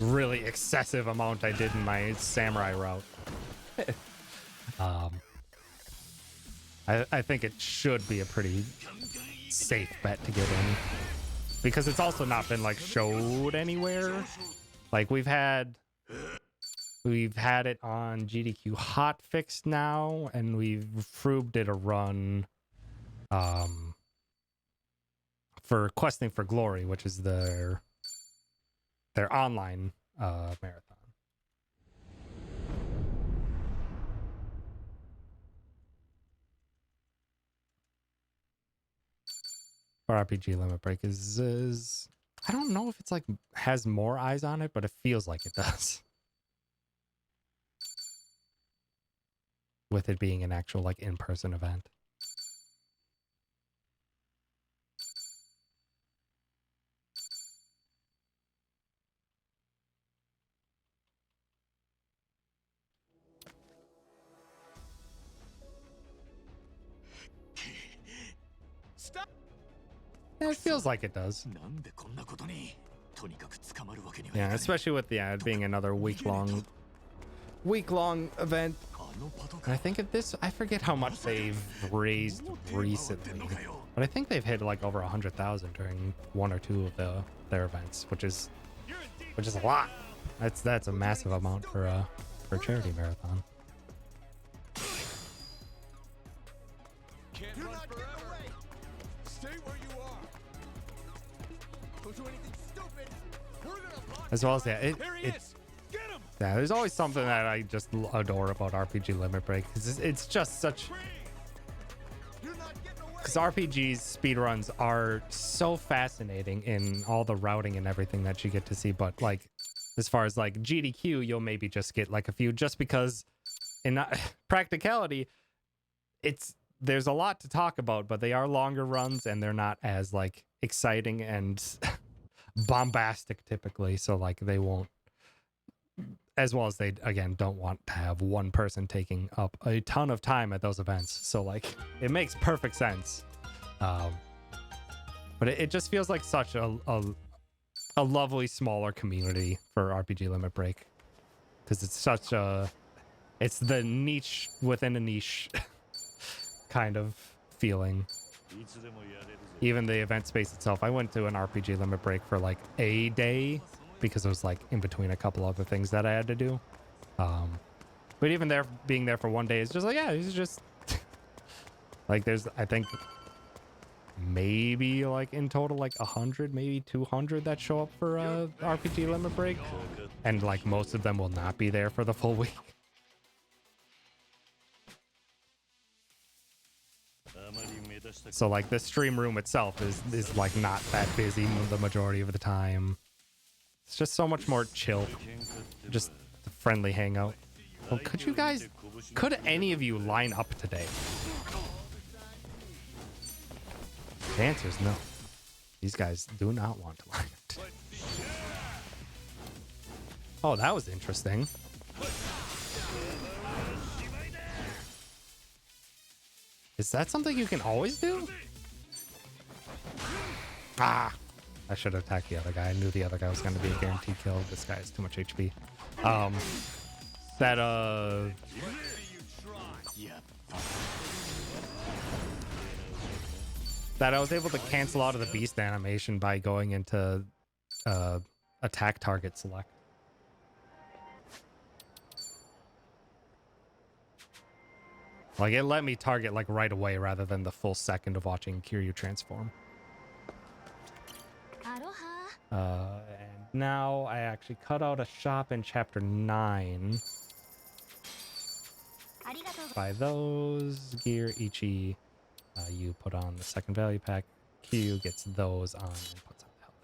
really excessive amount I did in my samurai route. I think it should be a pretty safe bet to get in because it's also not been like showed anywhere. Like we've had it on GDQ hotfix now, and Froob did a run for Questing for Glory, which is their online marathon. For RPG Limit Break is I don't know if it's like has more eyes on it, but it feels like it does. With it being an actual like in-person event. Stop. Yeah, it feels like it does. Yeah, especially with it being another week-long event. And I think at this, I forget how much they've raised recently, but I think they've hit like over 100,000 during one or two of their events, which is a lot. That's a massive amount for a charity marathon. You're not getting away. Stay where you are. Don't do anything stupid. We're gonna block. As well as yeah, there's always something that I just adore about RPG Limit Break because it's just such. Because RPGs speedruns are so fascinating in all the routing and everything that you get to see, but like as far as like GDQ, you'll maybe just get like a few just because in practicality, there's a lot to talk about, but they are longer runs and they're not as like exciting and bombastic typically, so like they won't as well as they, again, don't want to have one person taking up a ton of time at those events. So, like, it makes perfect sense. But it just feels like such a lovely smaller community for RPG Limit Break, because it's such a, it's the niche within a niche kind of feeling. Even the event space itself, I went to an RPG Limit Break for like a day because it was like in between a couple other things that I had to do. But even there, being there for one day is just like, yeah, it's just like, there's, I think maybe like in total like 100, maybe 200 that show up for RPG Limit Break, and like most of them will not be there for the full week. So like the stream room itself is like not that busy the majority of the time. It's just so much more chill, just a friendly hangout. Well, could any of you line up today? The answer is no. These guys do not want to line up today. Oh, that was interesting. Is that something you can always do? Ah, I should have attacked the other guy. I knew the other guy was going to be a guaranteed kill. This guy has too much HP. That I was able to cancel out of the beast animation by going into attack target select. Like, it let me target like right away rather than the full second of watching Kiryu transform. And now I actually cut out a shop in chapter 9. Buy those. Gear Ichi. You put on the second value pack. Q gets those on and puts on the health.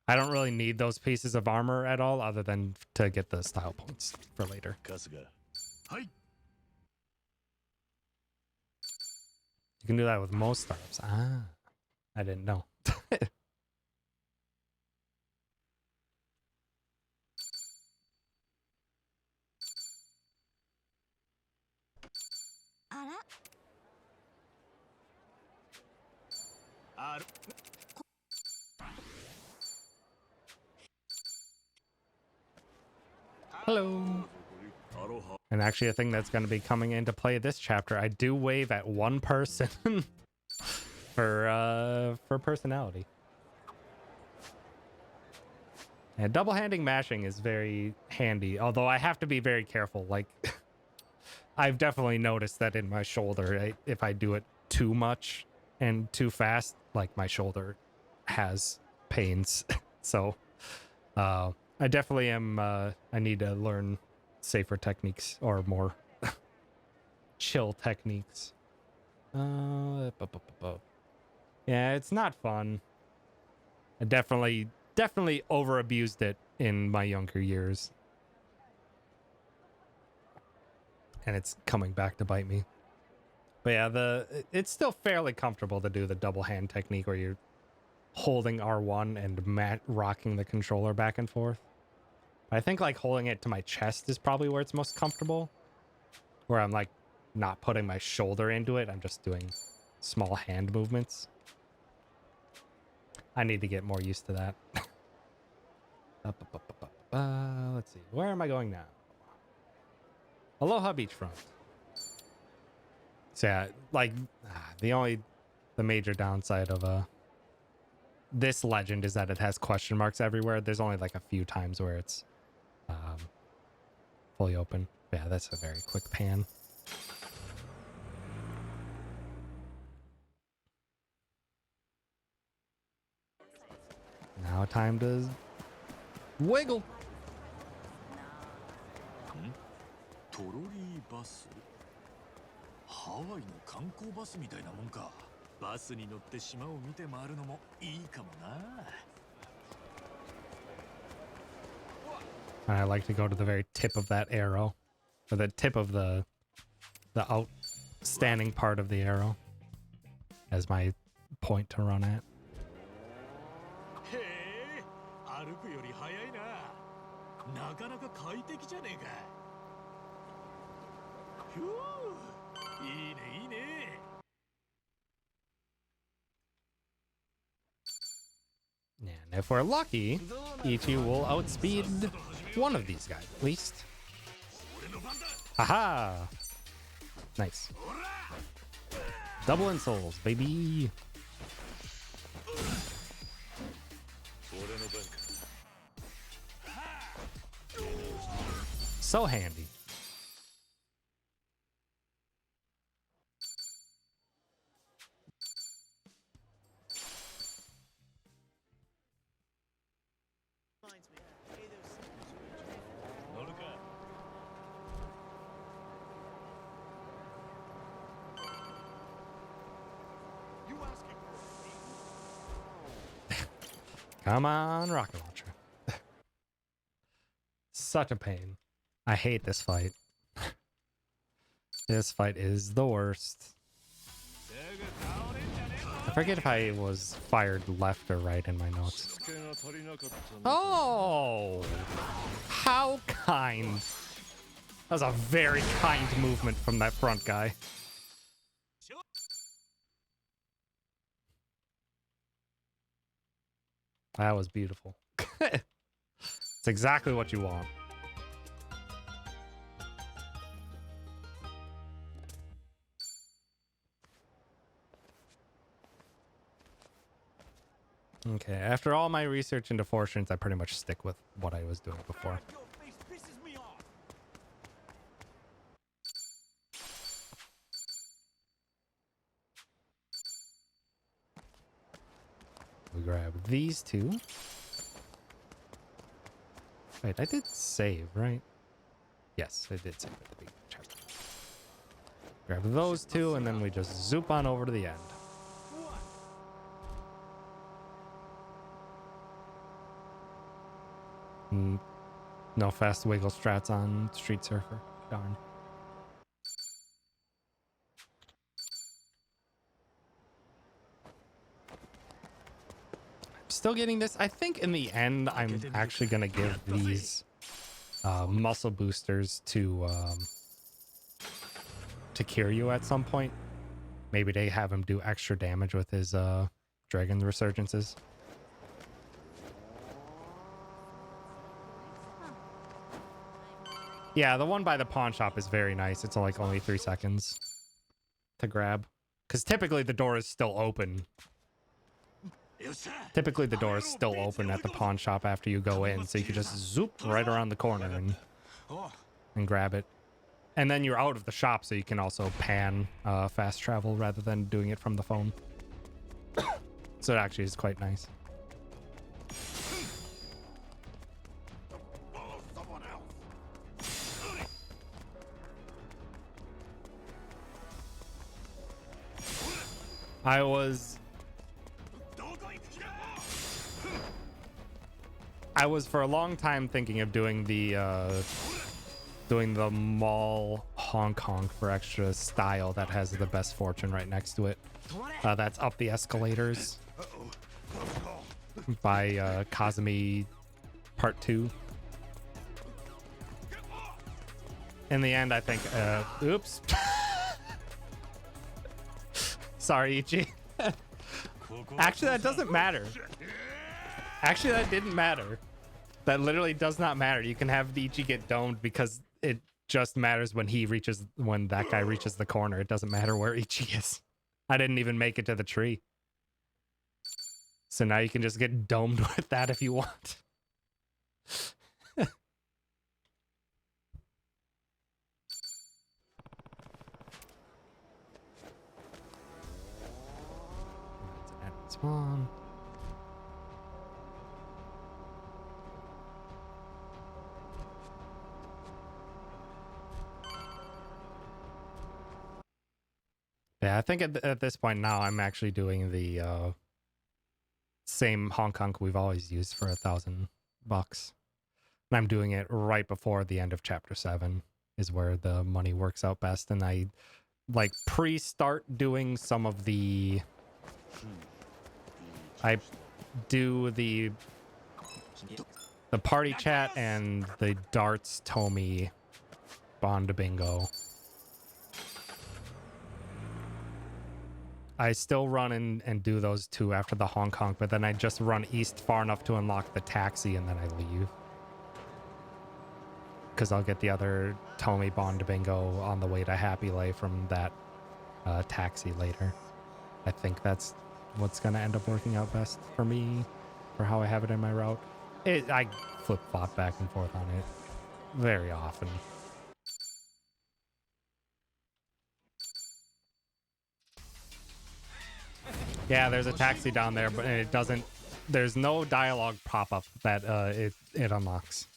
I don't really need those pieces of armor at all, other than to get the style points for later. You can do that with most startups. Ah, I didn't know. Hello. And actually, a thing that's going to be coming into play this chapter, I do wave at one person for personality. And double-handing mashing is very handy, although I have to be very careful. Like, I've definitely noticed that in my shoulder, if I do it too much and too fast, like my shoulder has pains. So I definitely am, I need to learn safer techniques or more chill techniques. Yeah, it's not fun. I definitely over abused it in my younger years. And it's coming back to bite me. But yeah, it's still fairly comfortable to do the double hand technique where you're holding R1 and rocking the controller back and forth. I think like holding it to my chest is probably where it's most comfortable. Where I'm like not putting my shoulder into it. I'm just doing small hand movements. I need to get more used to that. Let's see. Where am I going now? Aloha Beachfront. So yeah, like the major downside of this legend is that it has question marks everywhere. There's only like a few times where it's fully open. Yeah, that's a very quick pan. Now time to wiggle. トロリーバスハワイの観光バスみたいなもんかバスに乗って島を見て回るのもいいかもな I like to go to the very tip of that arrow, or the tip of the outstanding part of the arrow as my point to run at. へえ歩くより早いな。なかなか快適じゃねえか。ふう、いいねいいね。And if we're lucky, Ichi will outspeed one of these guys at least. Haha! Nice. Double in souls, baby. So handy. Come on, rocket launcher. Such a pain. I hate this fight. This fight is the worst. I forget if I was fired left or right in my notes. Oh! How kind. That was a very kind movement from that front guy. That was beautiful. It's exactly what you want. Okay, after all my research into fortunes, I pretty much stick with what I was doing before. We grab these two. Wait, I did save, right? Yes, I did save at the beginning of the chapter. Grab those two, and then we just zoop on over to the end. No fast wiggle strats on Street Surfer. Darn. Still getting this. I think in the end, I'm actually going to give these muscle boosters to Kiryu at some point. Maybe they have him do extra damage with his dragon resurgences. Yeah, the one by the pawn shop is very nice. It's like only 3 seconds to grab. Because typically the door is still open. Typically the door is still open at the pawn shop after you go in. So you can just zoop right around the corner and grab it. And then you're out of the shop, so you can also pan fast travel rather than doing it from the phone. So it actually is quite nice. I was for a long time thinking of doing the mall honk honk for extra style that has the best fortune right next to it. That's up the escalators by Kazumi Part 2. In the end, I think, oops. Sorry, Ichi. Actually, that doesn't matter. Actually, that didn't matter. That literally does not matter. You can have Ichi get domed because it just matters when that guy reaches the corner. It doesn't matter where Ichi is. I didn't even make it to the tree. So now you can just get domed with that if you want. Spawn. Yeah, I think at this point now I'm actually doing the same Hong Kong we've always used for $1,000. And I'm doing it right before the end of chapter 7 is where the money works out best. And I like pre-start doing some of the... I do the The party chat and the darts Tomy Bond bingo. I still run and do those two after the Hong Kong, but then I just run east far enough to unlock the taxi and then I leave. Because I'll get the other Tomy Bond bingo on the way to Happy Life from that taxi later. I think that's what's going to end up working out best for me, for how I have it in my route. I flip-flop back and forth on it very often. Yeah, there's a taxi down there, but it doesn't... There's no dialogue pop-up that it unlocks.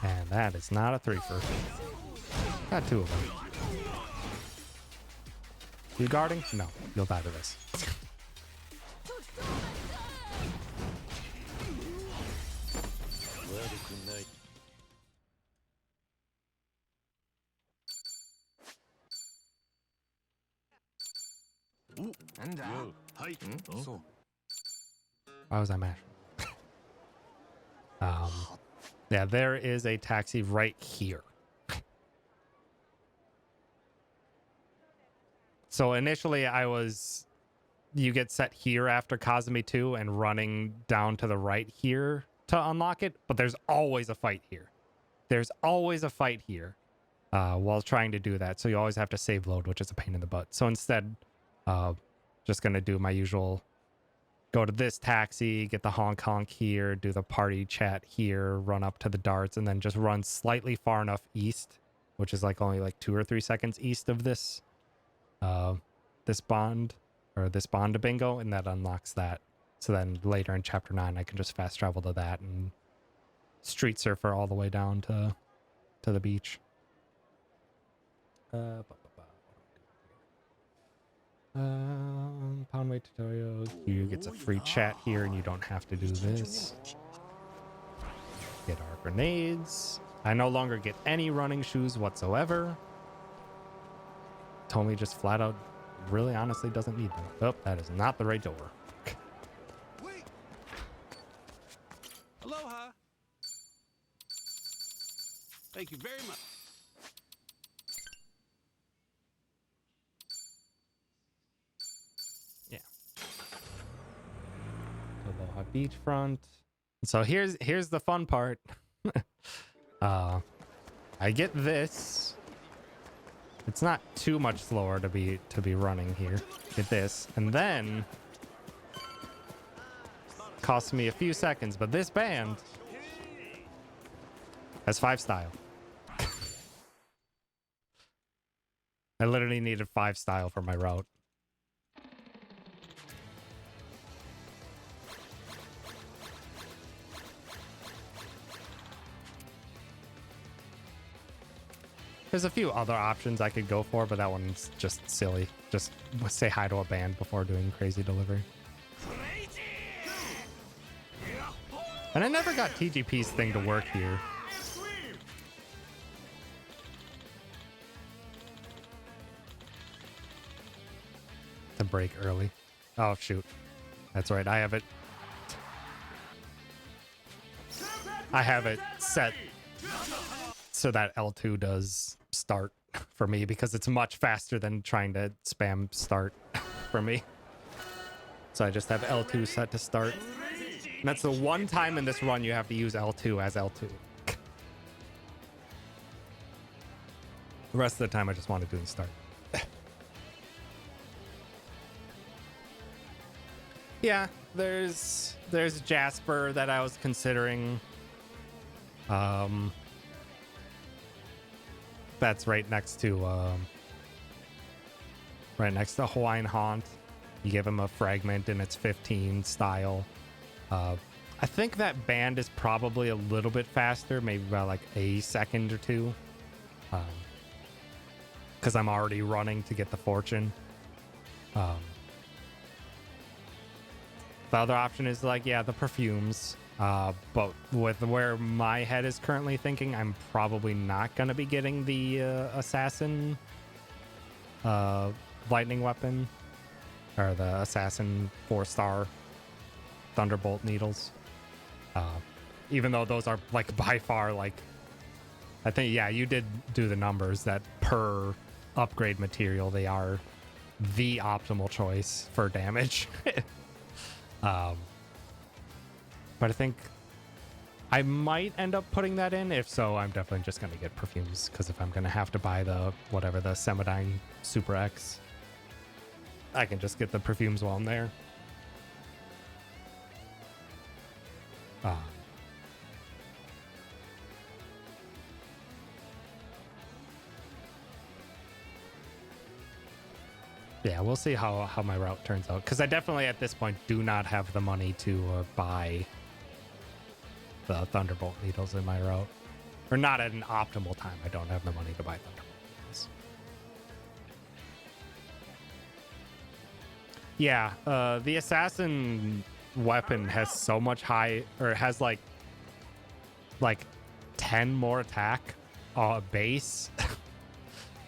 And that is not a threefer. Got two of them. You guarding? No, you'll die to this. Why was I mashing? Yeah, there is a taxi right here. So initially you get set here after Kazumi 2 and running down to the right here to unlock it, but there's always a fight here. There's always a fight here while trying to do that. So you always have to save load, which is a pain in the butt. So instead, just going to do my usual, go to this taxi, get the Hong Kong here, do the party chat here, run up to the darts, and then just run slightly far enough east, which is like only like 2 or 3 seconds east of this this bond bingo, and that unlocks that. So then later in chapter 9 I can just fast travel to that and street surfer all the way down to the beach. Poundway tutorial. You gets a free chat here and you don't have to do this. Get our grenades. I no longer get any running shoes whatsoever. Tomy just flat out really honestly doesn't need them. Oh, that is not the right door. Wait. Aloha. Thank you very much. Yeah. Aloha beachfront. So here's the fun part. I get this. It's not too much slower to be running here. Get this, and then costs me a few seconds, but this band has 5 style. I literally needed 5 style for my route. There's a few other options I could go for, but that one's just silly. Just say hi to a band before doing crazy delivery. And I never got TGP's thing to work here. To break early. Oh, shoot. That's right. I have it set so that L2 does start for me because it's much faster than trying to spam start for me. So I just have L2 set to start. And that's the one time in this run you have to use L2 as L2. The rest of the time I just want to do the start. Yeah, there's Jasper that I was considering. That's right next to Hawaiian Haunt. You give him a fragment and it's 15 style. I think that band is probably a little bit faster, maybe about like a second or two. Because I'm already running to get the fortune. The other option is like, yeah, the perfumes. But with where my head is currently thinking, I'm probably not going to be getting the assassin lightning weapon, or the assassin 4-star thunderbolt needles. Even though those are like by far like, I think, yeah, you did do the numbers that per upgrade material, they are the optimal choice for damage. But I think I might end up putting that in. If so, I'm definitely just going to get perfumes, because if I'm going to have to buy the whatever, the Semidyne Super X, I can just get the perfumes while I'm there. Yeah, we'll see how my route turns out, because I definitely at this point do not have the money to buy the Thunderbolt needles in my route. Or not at an optimal time. I don't have the money to buy Thunderbolt needles. Yeah, the assassin weapon has so much has like 10 more attack base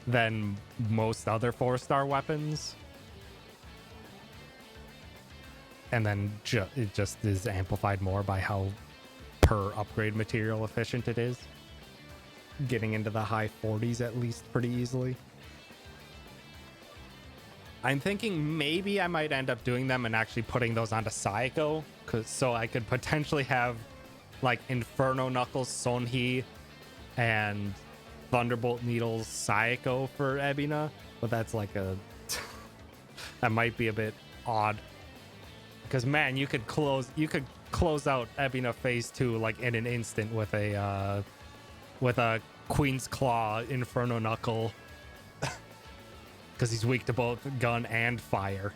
than most other 4-star weapons. And then it just is amplified more by how per upgrade material efficient it is. Getting into the high 40s at least pretty easily. I'm thinking maybe I might end up doing them and actually putting those onto Saeko, so I could potentially have like Inferno Knuckles Sonhi and Thunderbolt Needles Saeko for Ebina, but that's like that might be a bit odd, because man, you could close out Ebina phase 2 like in an instant with a Queen's Claw Inferno Knuckle, because he's weak to both gun and fire.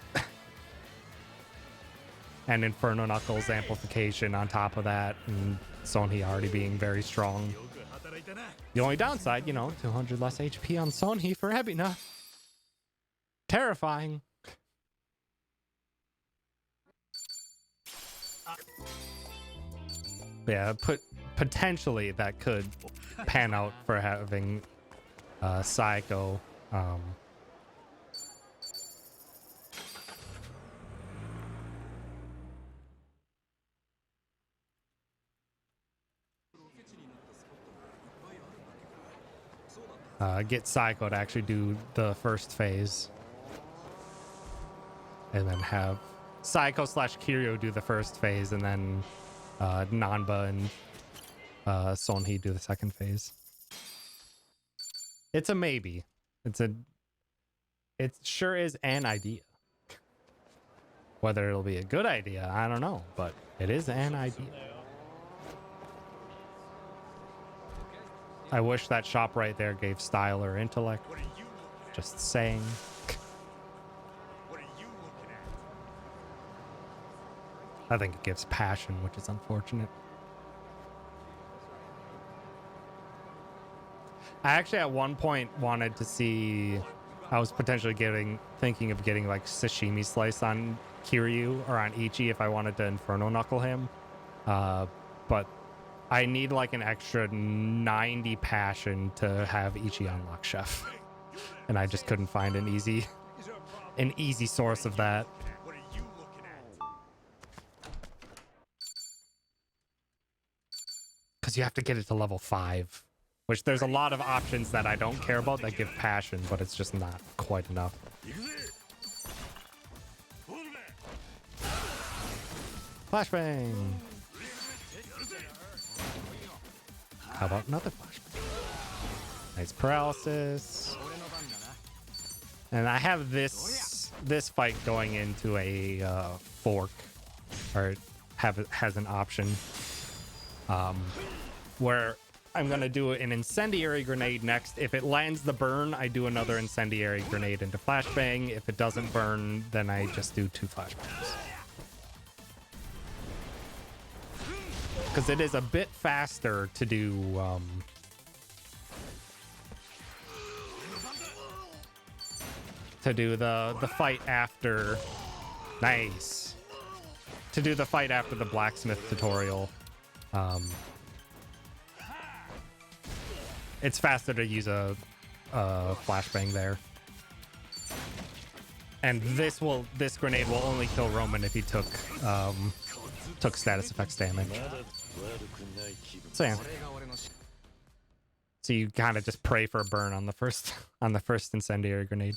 And Inferno Knuckles amplification on top of that, and Sonhi already being very strong. The only downside, 200 less HP on Sonhi for Ebina. Terrifying. Yeah, potentially that could pan out for having Saeko. Get Saeko to actually do the first phase, and then have Saeko / Kiryu do the first phase, and then Nanba and Sonhi do the second phase. It's a maybe. It sure is an idea. Whether it'll be a good idea, I don't know, but it is an idea. I wish that shop right there gave style or intellect. Just saying. I think it gives passion, which is unfortunate. I actually at one point wanted to see, I was potentially thinking of getting like sashimi slice on Kiryu or on Ichi if I wanted to Inferno Knuckle him. But I need like an extra 90 passion to have Ichi unlock Chef. And I just couldn't find an easy source of that. Because you have to get it to level 5. Which there's a lot of options that I don't care about that give passion, but it's just not quite enough. Flashbang! How about another flashbang? Nice paralysis. And I have this fight going into a fork, or has an option where I'm gonna do an incendiary grenade next. If it lands the burn, I do another incendiary grenade into flashbang. If it doesn't burn, then I just do 2 flashbangs. Because it is a bit faster to do the fight after. Nice. To do the fight after the blacksmith tutorial. It's faster to use a flashbang there. And this grenade will only kill Roman if he took status effects damage. So yeah. So you kind of just pray for a burn on the first incendiary grenade.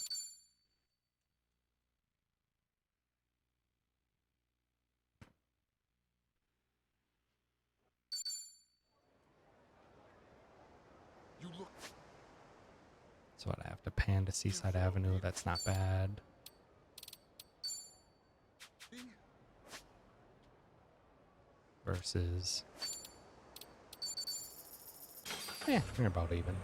So what, I have to pan to Seaside Avenue. That's not bad. Versus, yeah, they're about even.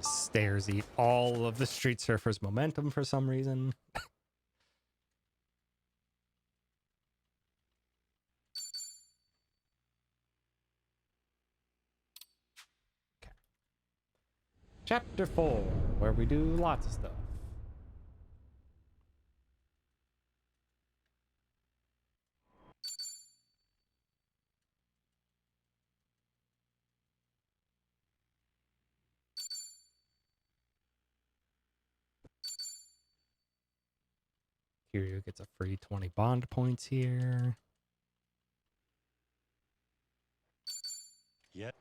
Stairs eat all of the Street Surfer's momentum for some reason. Okay. Chapter 4, where we do lots of stuff. Kiryu gets a free 20 bond points here. Yeah.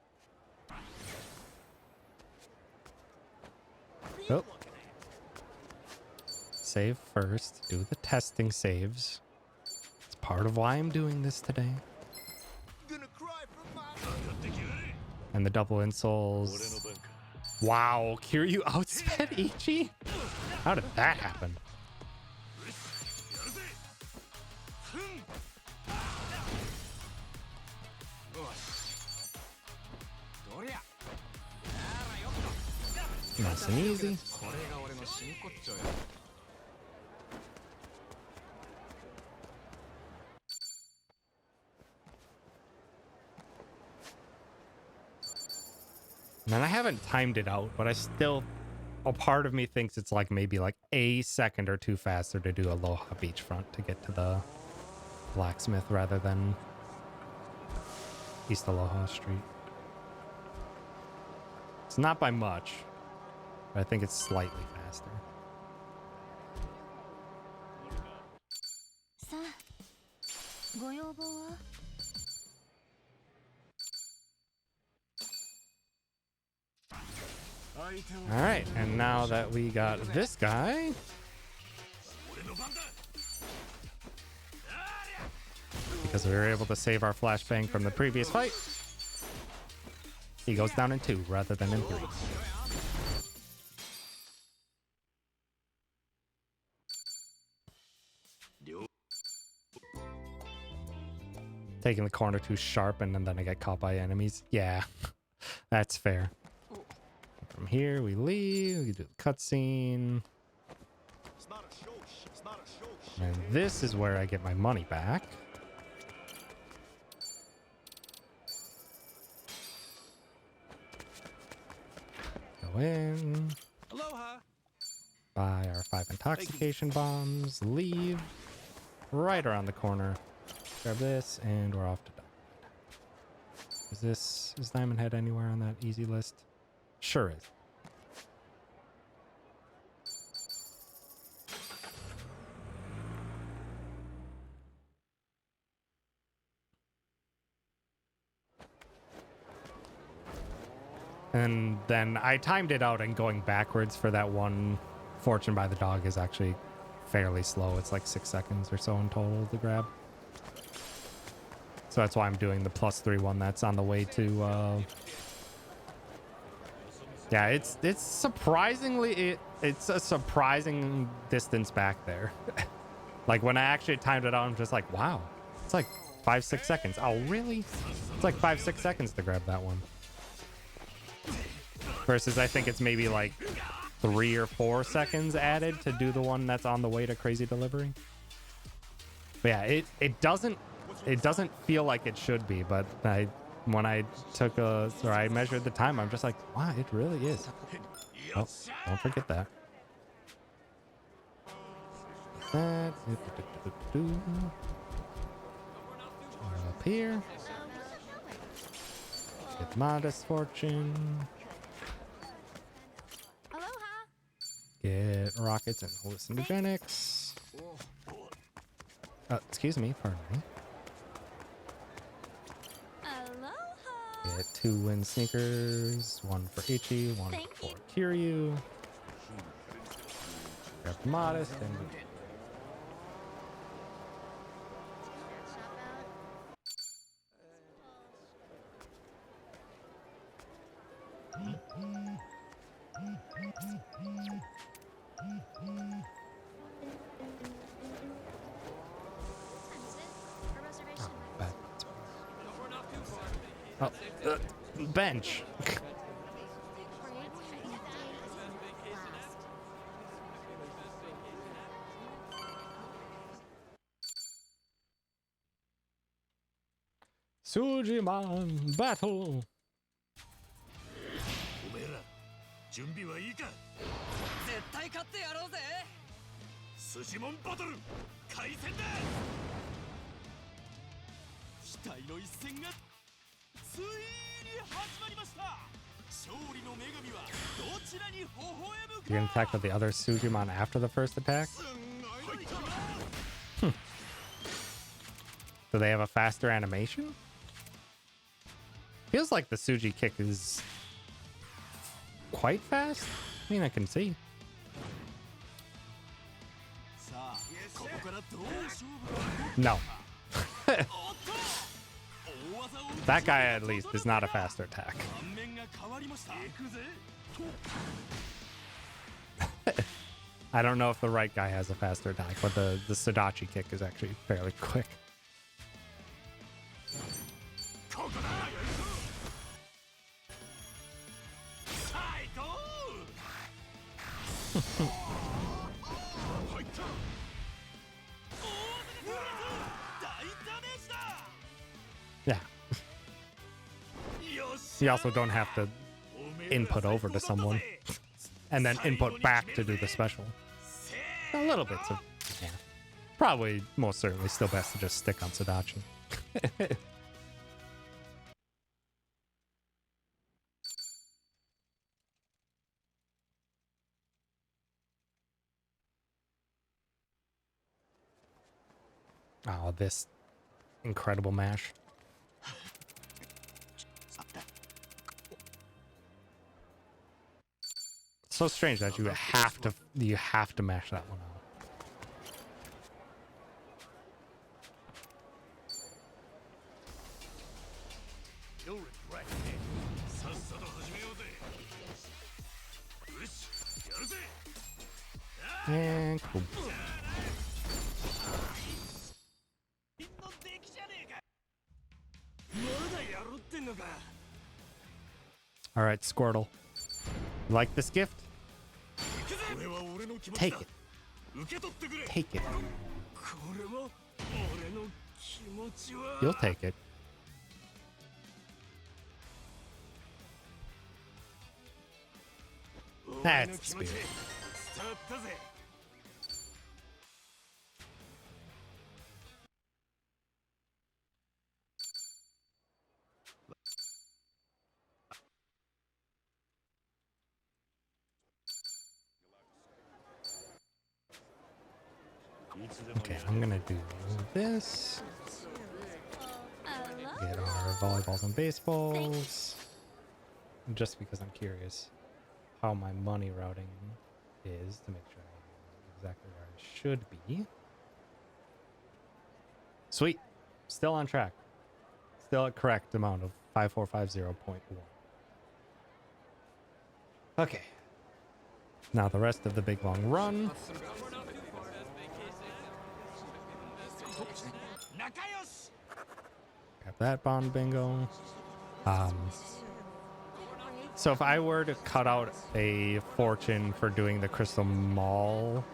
Oh. Save first. Do the testing saves. It's part of why I'm doing this today. And the double insoles. Wow, Kiryu outsped Ichi? How did that happen? Nice and easy. And I haven't timed it out, but I still, a part of me thinks it's like maybe like a second or two faster to do Aloha Beachfront to get to the blacksmith rather than East Aloha Street. It's not by much, but I think it's slightly faster. All right, and now that we got this guy, because we were able to save our flashbang from the previous fight, he goes down in 2 rather than in 3. Taking the corner too sharp and then I get caught by enemies. Yeah, that's fair. From here we leave, we do the cutscene. And this is where I get my money back. Go in. Aloha. Buy our 5 intoxication bombs. Leave. Right around the corner. Grab this, and we're off to Diamond Head. Is Diamond Head anywhere on that easy list? Sure is. And then I timed it out, and going backwards for that one Fortune by the Dog is actually fairly slow. It's like 6 seconds or so in total to grab. So that's why I'm doing the +3 one that's on the way to... Yeah, it's surprisingly... It's a surprising distance back there. Like, when I actually timed it out, I'm just like, wow. It's like 5-6 seconds. Oh, really? It's like 5-6 seconds to grab that one. Versus I think it's maybe like 3 or 4 seconds added to do the one that's on the way to Crazy Delivery. But yeah, it doesn't feel like it should be, but when I measured the time, I'm just like, wow, it really is. Oh, don't forget that. that. Up here. Get modest fortune. Aloha. Get rockets and hallucinogenics. Excuse me, pardon me. Aloha. Get 2 wind sneakers, 1 for Ichi, 1 Thank for you. Kiryu. Grab modest and back. Oh, bench. Sujiman battle. おめえら準備はいいか。絶対勝ってやろうぜ。寿司モンバトル開戦だ。期待の一戦がついに始まりました。勝利の女神はどちらに微笑むか。 You're gonna attack with the other Sujimon after the first attack? Do they have a faster animation? Feels like the Suji kick is quite fast. I mean, I can see. さあここからどう勝負が No. That guy at least is not a faster attack. 盤面が変わりました。行くぜ。 I don't know if the right guy has a faster attack, but the Sadachi kick is actually fairly quick. ここだ。最高。入った。大ダメージだ。 Yeah. You also don't have to input over to someone and then input back to do the special. A little bit of, yeah. Probably, most certainly, still best to just stick on Sadachi. Oh, this incredible mash. It's so strange that you have to mash that one out. You'll regret it. さっさと始めようぜ。よし、やるぜ。 And cool. の出来じゃねえか。まだやろってんのか。 All right, Squirtle. You like this gift? これは俺の気持ち Take だ。 it. 受け取ってくれ。 Take it. これは俺の気持ちは。 You'll take it. That's the spirit. 伝わったぜ。 Okay, I'm gonna do this. Get our volleyballs and baseballs. Just because I'm curious how my money routing is to make sure I'm exactly where I should be. Sweet. Still on track. Still at correct amount of 5450.1. Okay. Now the rest of the big long run. Grab that bond bingo. So if I were to cut out a fortune for doing the Crystal Mall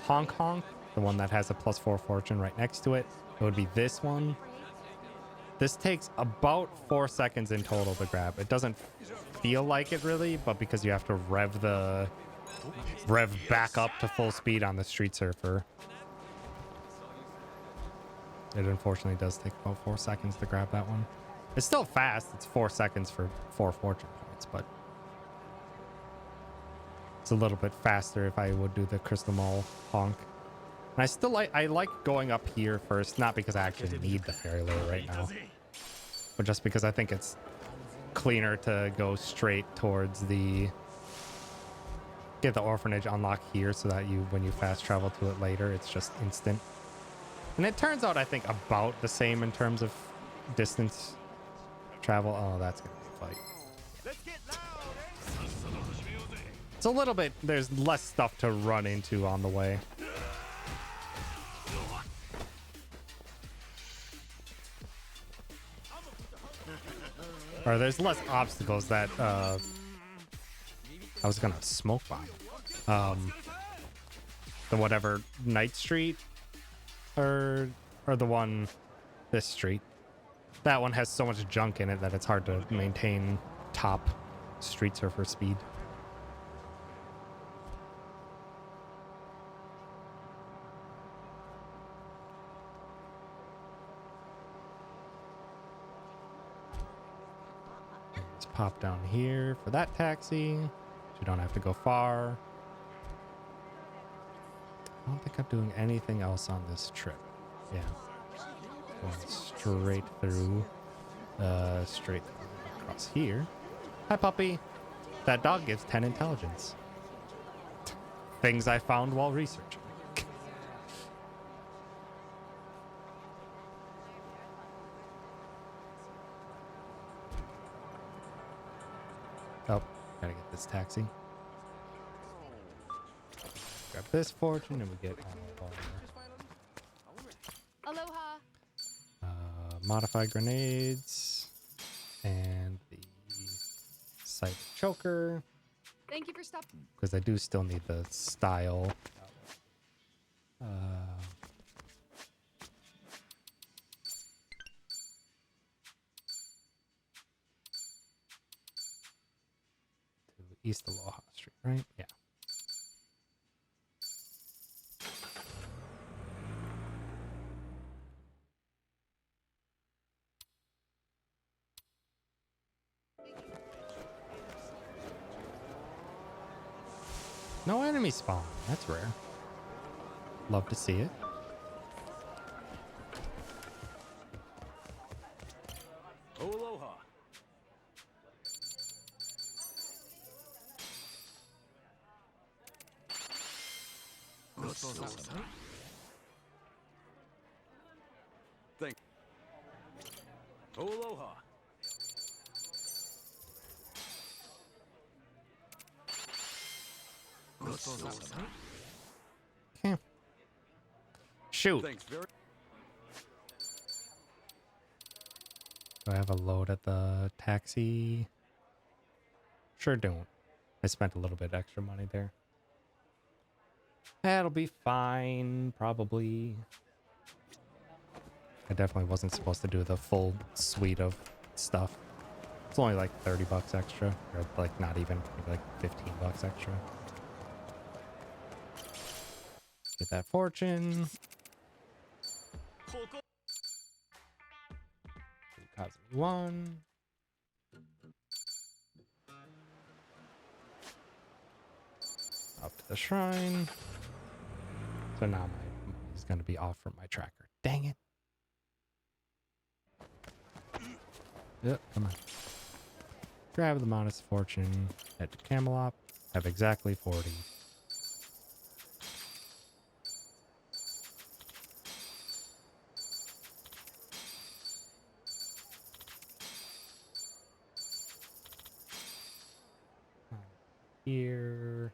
honk honk, the one that has a +4 fortune right next to it, it would be this one. This takes about 4 seconds in total to grab. It doesn't feel like it really, but because you have to rev back up to full speed on the Street Surfer, it unfortunately does take about 4 seconds to grab that one. It's still fast. It's 4 seconds for 4 fortune points, but it's a little bit faster if I would do the crystal mall honk. And I like going up here first, not because I actually need the fairy lure right now, but just because I think it's cleaner to go straight towards get the orphanage unlock here, so that when you fast travel to it later, it's just instant. And it turns out, I think, about the same in terms of distance travel. Oh, that's gonna be a fight. Let's get loud, eh? It's a little bit, there's less stuff to run into on the way. Or there's less obstacles that I was gonna smoke bomb. The whatever Night Street or the one this street. That one has so much junk in it that it's hard to maintain top street surfer speed. Let's pop down here for that taxi. You don't have to go far. I don't think I'm doing anything else on this trip. Yeah. Going straight through. Straight across here. Hi, puppy. That dog gives 10 intelligence. Things I found while researching. Oh, gotta get this taxi. Grab this fortune and we get all of Aloha. our modified grenades and the sight choker, Thank you for stopping. because I do still need the style. To East Aloha Street, right? Yeah. No enemy spawn. That's rare. Love to see it. Aloha. Thank. Aloha. Okay. Shoot. Thanks very. Do I have a load at the taxi? Sure don't. I spent a little bit extra money there. That'll be fine, probably. I definitely wasn't supposed to do the full suite of stuff. It's only like 30 bucks extra, or like not even, maybe like 15 bucks extra. Get that fortune. Cosme 1. Up to the shrine. So now my money's gonna be off from my tracker. Dang it. Yep, come on. Grab the modest fortune. Head to Camelot. Have exactly 40. Here.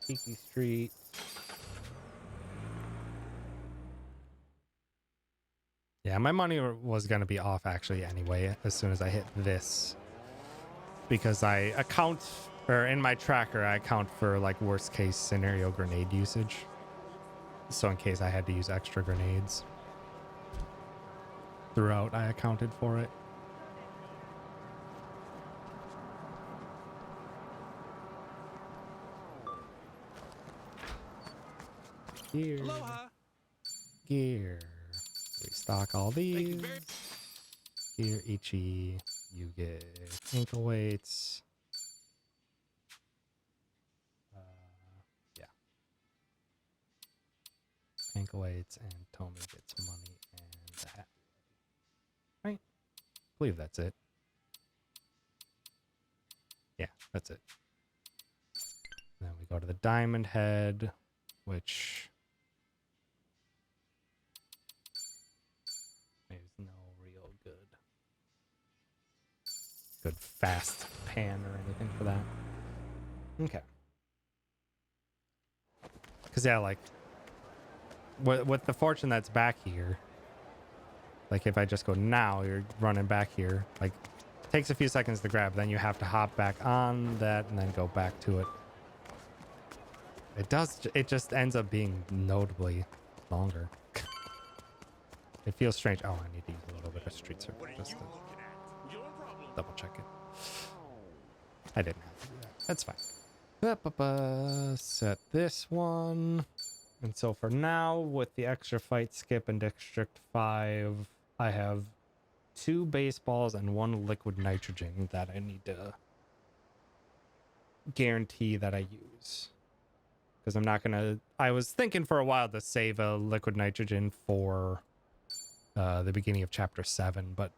Tiki Street. Yeah, my money was going to be off actually anyway as soon as I hit this. Because I account, or in my tracker, I account for like worst case scenario grenade usage. So in case I had to use extra grenades throughout, I accounted for it. gear. Aloha. Gear. Restock all Thank you these. very Gear Ichi. You get ankle weights. Yeah. Ankle weights, and Tommy gets money and a hat. Right? I believe that's it. Yeah, that's it. Then we go to the Diamond Head, which is no real good fast pan or anything for that. Okay. Because yeah, like with the fortune that's back here, like if I just go now, you're running back here. Like takes a few seconds to grab, then you have to hop back on that and then go back to it. It just ends up being notably longer. It feels strange. Oh, I need to use a little bit of street circle just to double check it. I didn't have to do that. That's fine. Set this one. And so for now, with the extra fight skip and District 5, I have 2 baseballs and 1 liquid nitrogen that I need to guarantee that I use. Because I'm not going to... I was thinking for a while to save a liquid nitrogen for the beginning of Chapter 7, but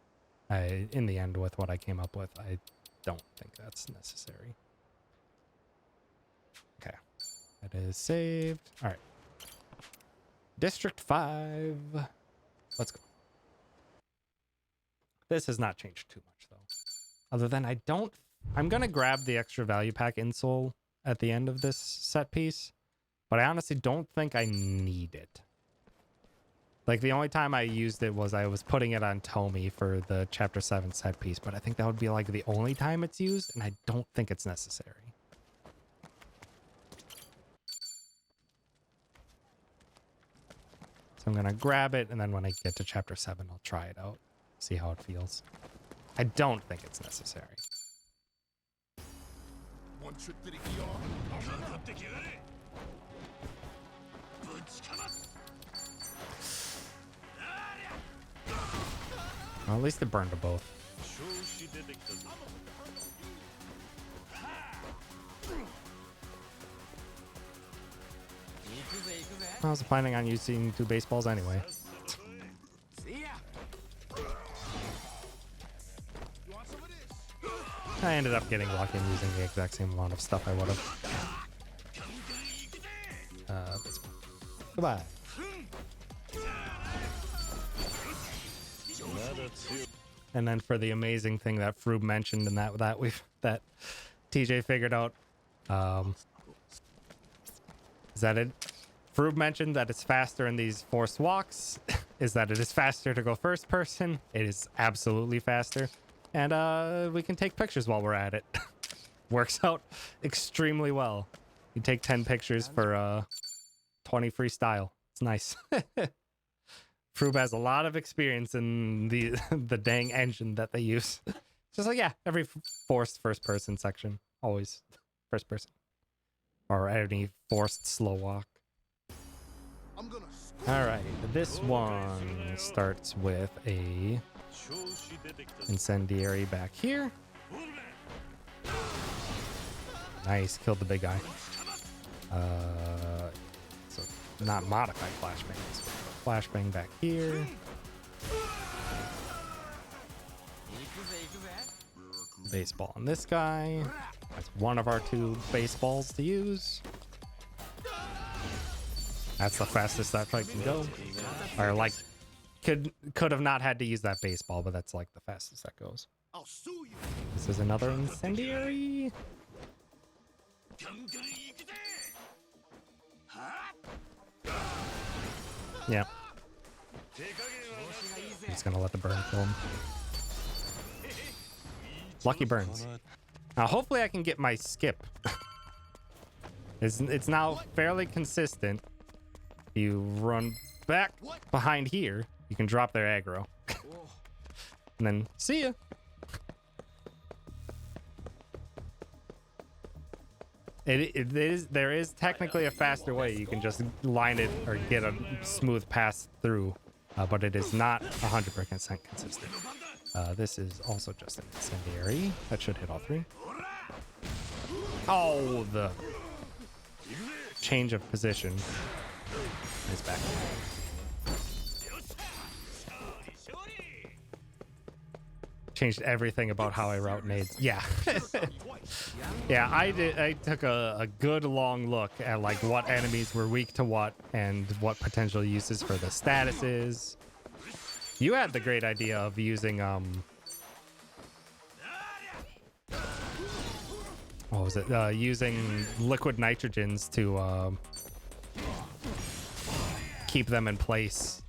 in the end, with what I came up with, I don't think that's necessary. Okay. That is saved. All right. District 5. Let's go. This has not changed too much, though. Other than I'm going to grab the extra value pack insole at the end of this set piece, but I honestly don't think I need it. Like, the only time I used it was I was putting it on Tommy for the Chapter 7 set piece, but I think that would be, like, the only time it's used, and I don't think it's necessary. So I'm going to grab it, and then when I get to Chapter 7, I'll try it out, see how it feels. I don't think it's necessary. one trip to the ER. Well, at least it burned to both. I was planning on using 2 baseballs anyway. I ended up getting lucky and using the exact same amount of stuff I would have. Goodbye. And then for the amazing thing that Froob mentioned and that TJ figured out, is that it? Froob mentioned that it's faster in these forced walks. Is that it is faster to go first person? It is absolutely faster, and we can take pictures while we're at it. Works out extremely well. You take 10 pictures for 20 freestyle. It's nice. Froob has a lot of experience in the dang engine that they use. Just like, yeah, every forced first person section, always first person. Or any forced slow walk. Alright, this one starts with a incendiary back here. Nice, killed the big guy. So not modified flashbangs. Flashbang back here. Baseball on this guy. That's one of our 2 baseballs to use. That's the fastest that fight can go. Or like, could have not had to use that baseball, but that's like the fastest that goes. This is another incendiary. Yeah. I'm just gonna let the burn kill him. Lucky burns. Now hopefully I can get my skip. It's now fairly consistent. You run back behind here, you can drop their aggro. And then see ya. There is technically a faster way. You can just line it or get a smooth pass through, but it is not 100% consistent. This is also just an incendiary. That should hit all three. Oh, the change of position is back. Changed everything about how I route nades. Yeah. Yeah, I took a good long look at like what enemies were weak to what and what potential uses for the statuses. You had the great idea of using what was it? Using liquid nitrogens to keep them in place.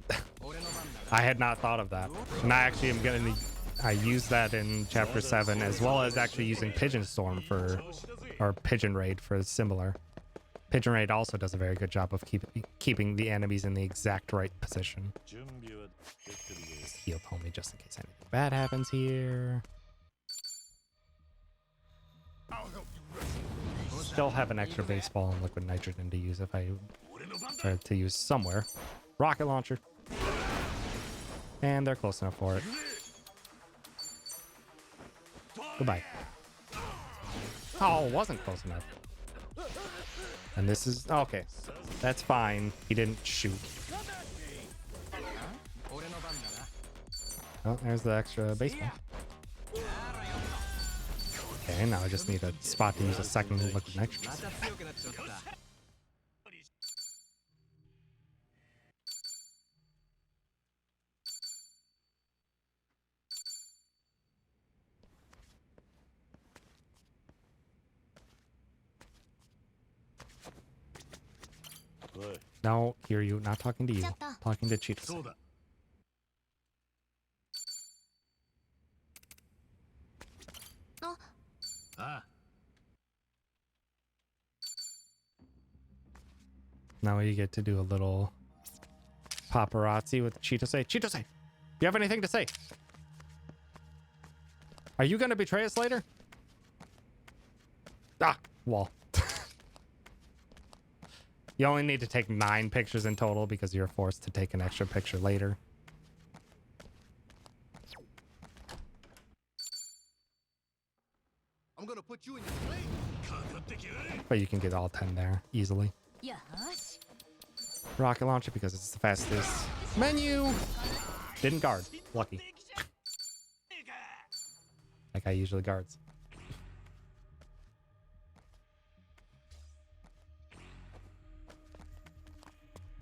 I had not thought of that. And I actually am gonna I use that in chapter 7, as well as actually using Pigeon Storm or Pigeon Raid for similar. Pigeon Raid also does a very good job of keeping the enemies in the exact right position. Just heal homie just in case anything bad happens here. Still have an extra baseball and liquid nitrogen to use if I try to use somewhere. Rocket launcher. And they're close enough for it. Goodbye. Oh, it wasn't close enough. And this is... Okay. That's fine. He didn't shoot. Oh, there's the extra baseball. Okay, now I just need a spot to use a second liquid nitrogen. No, hear you. Not talking to you. Talking to Cheetos. Now you get to do a little paparazzi with Cheetose. Cheetose, you have anything to say? Are you going to betray us later? Ah, wall. You only need to take 9 pictures in total because you're forced to take an extra picture later. I'm gonna put you in your place. But you can get all 10 there easily. Rocket launcher because it's the fastest. Menu! Didn't guard. Lucky. That guy usually guards.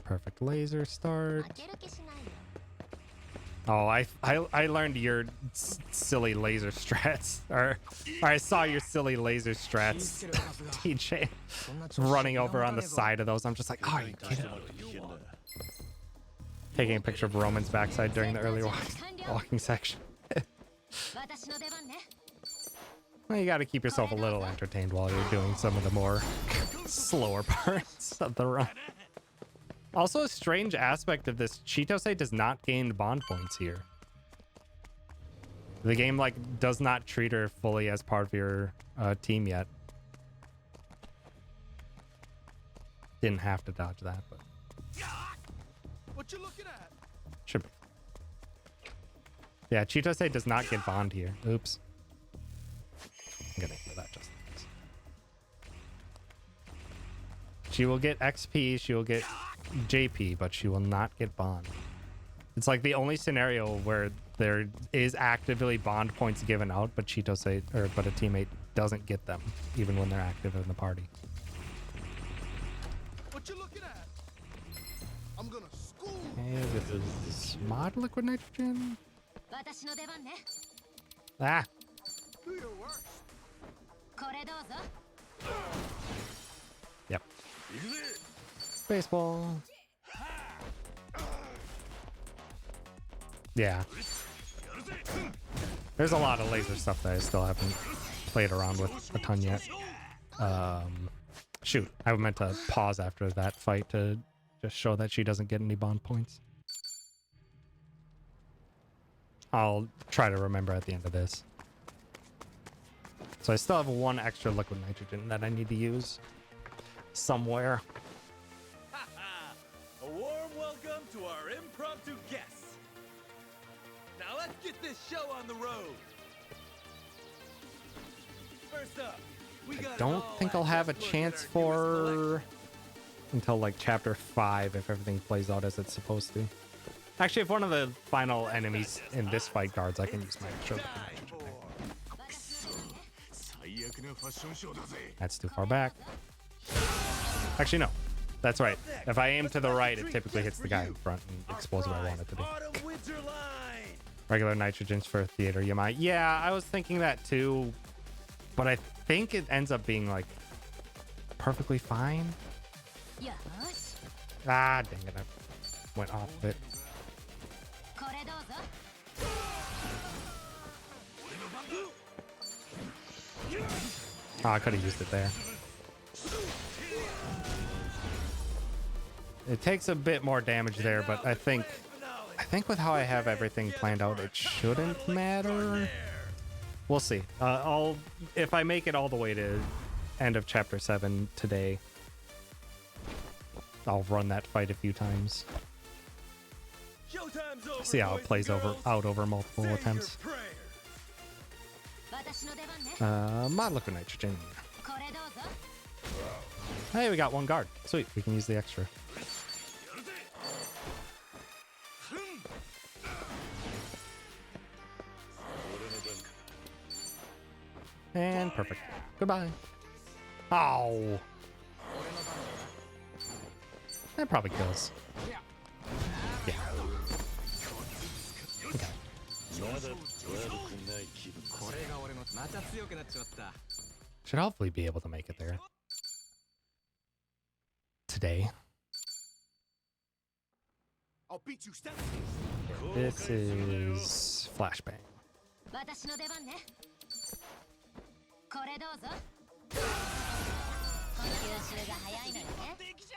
Perfect laser start. Oh, I learned your silly laser strats, or I saw your silly laser strats, TJ, running over on the side of those. I'm just like, oh, you kidding me? Taking a picture of Roman's backside during the early walking section. Well, you got to keep yourself a little entertained while you're doing some of the more slower parts of the run. Also, a strange aspect of this, Cheetose does not gain bond points here. The game, like, does not treat her fully as part of your team yet. Didn't have to dodge that, but... What you looking at? Should be. Yeah, Cheetose does not get bond here. Oops. I'm gonna ignore that just in case. She will get XP, she will get JP, but she will not get bond. It's like the only scenario where there is actively bond points given out, but but a teammate doesn't get them, even when they're active in the party. What you looking at? I'm gonna school. Okay, this is mod liquid nitrogen. Ah. Do your worst. Yep. Baseball. Yeah. There's a lot of laser stuff that I still haven't played around with a ton yet. Shoot, I meant to pause after that fight to just show that she doesn't get any bond points. I'll try to remember at the end of this. So I still have one extra liquid nitrogen that I need to use somewhere. A warm welcome to our impromptu guests. Now let's get this show on the road. First up, we got I don't think I'll have a chance for until like chapter 5 if everything plays out as it's supposed to. Actually, if one of the final enemies in this fight guards, I can use my extra liquid nitrogen. That's too far back. Actually, no. That's right. If I aim to the right, it typically hits the guy in front and explodes where I want it to be. Regular nitrogens for theater, you might. Yeah, I was thinking that too. But I think it ends up being like perfectly fine. Ah, dang it. I went off of it. Oh, I could have used it there. It takes a bit more damage there, but I think with how I have everything planned out, it shouldn't matter. We'll see. If I make it all the way to end of chapter 7 today, I'll run that fight a few times. See how it plays out over multiple attempts. Mod liquid nitrogen. Hey, we got one guard. Sweet, we can use the extra. And perfect. Goodbye. Oh. That probably kills. Yeah. Okay. Should hopefully be able to make it there today. I'll beat you step. This is flashbang.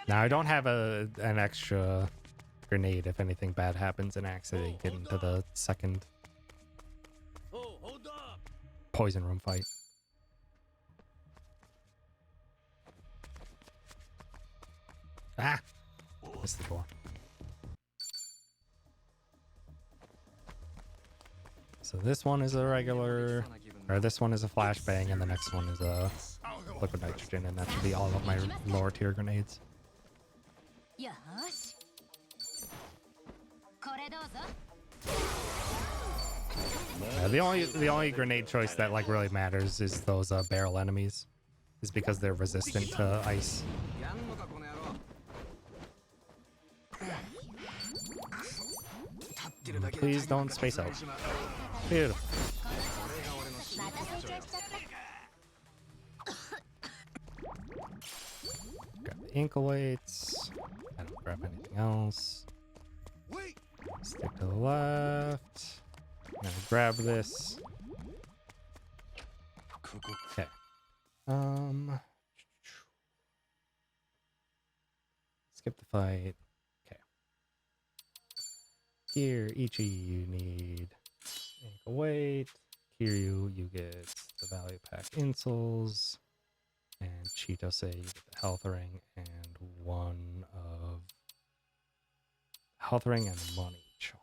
Now I don't have an extra grenade if anything bad happens and I accidentally get into the second poison room fight. Ah! Missed the door. So this one is a regular, or this one is a flashbang, and the next one is a liquid nitrogen, and that should be all of my lower tier grenades. Yeah, the only grenade choice that like really matters is those barrel enemies, is because they're resistant to ice. Please don't space out. Beautiful. Grab the ankle weights. I don't grab anything else. Stick to the left. I'm gonna grab this. Okay. Skip the fight. Okay. Here, each of you need ankle weight. Kiryu, you get the value pack insoles. And Chitose, you get the health ring and one of health ring and money charm.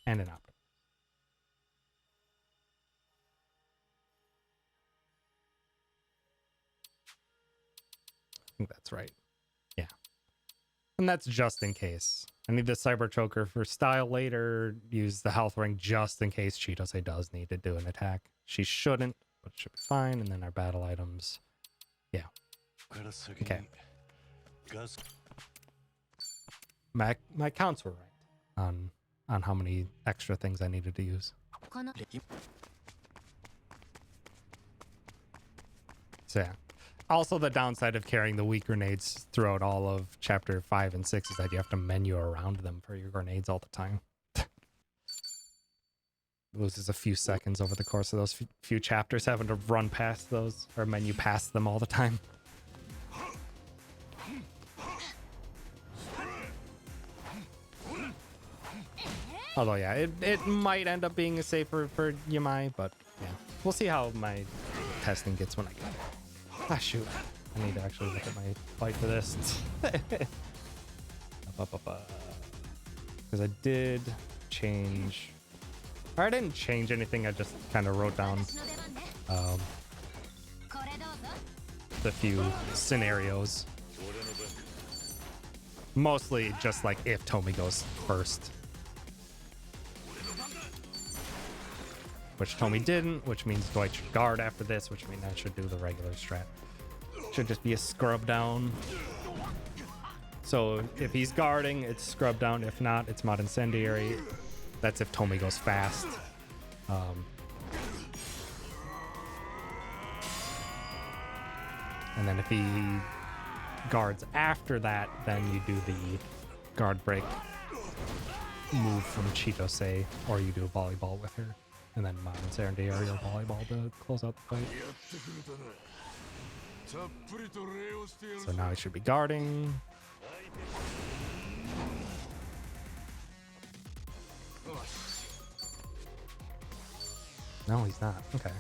And an optimus. I think that's right. Yeah. And that's just in case. I need the cyber choker for style later. Use the health ring just in case Chitose does need to do an attack. She shouldn't, but it should be fine. And then our battle items. Yeah. Okay. My counts were right on how many extra things I needed to use. So yeah. Also, the downside of carrying the weak grenades throughout all of chapter 5 and 6 is that you have to menu around them for your grenades all the time. Loses a few seconds over the course of those few chapters having to run past those or menu past them all the time. Although, yeah, it might end up being safer for Yamai, but yeah. We'll see how my testing gets when I get it. Ah, shoot. I need to actually look at my fight for this. Because I did change... Or I didn't change anything, I just kind of wrote down the few scenarios. Mostly just like if Tomi goes first. Which Tomi didn't, which means Dwight should guard after this, which means I should do the regular strat. Should just be a scrub down. So if he's guarding, it's scrub down. If not, it's mod incendiary. That's if Tomi goes fast. And then if he guards after that, then you do the guard break move from Chitose, or you do a volleyball with her. And then mod incendiary or volleyball to close out the fight. So now he should be guarding. No, he's not. Okay.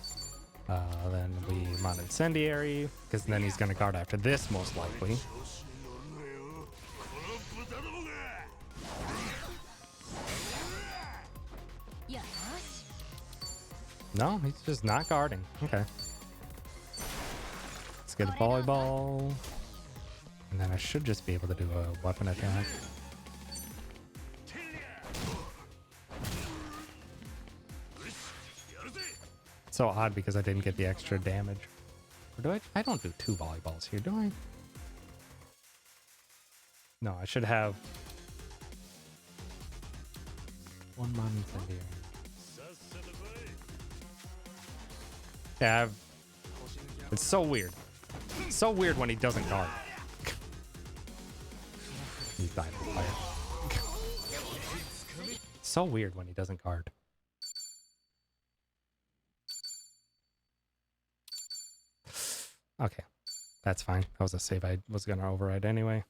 Then we mod incendiary, because then he's gonna guard after this most likely. No, he's just not guarding. Okay. Let's get a volleyball. And then I should just be able to do a weapon attack. It's so odd because I didn't get the extra damage. Or do I? I don't do 2 volleyballs here, do I? No, I should have 1 mod incendiary. Yeah, it's so weird. It's so weird when he doesn't guard. He's dying from fire. So weird when he doesn't guard. Okay, that's fine. That was a save I was gonna override anyway.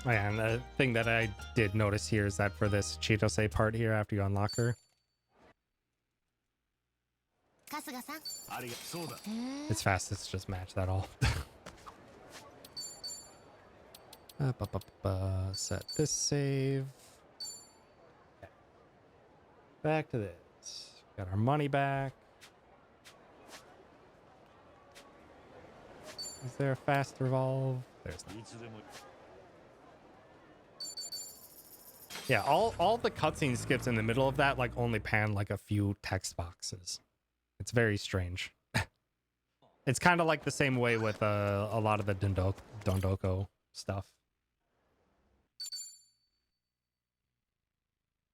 Oh yeah, and the thing that I did notice here is that for this Chitose part here, after you unlock her, it's fast. It's just match that all. Set this save. Back to this. Got our money back. Is there a fast revolve? There's not. Yeah, all the cutscene skips in the middle of that like only pan like a few text boxes. It's very strange. It's kind of like the same way with a lot of the Dondoko stuff.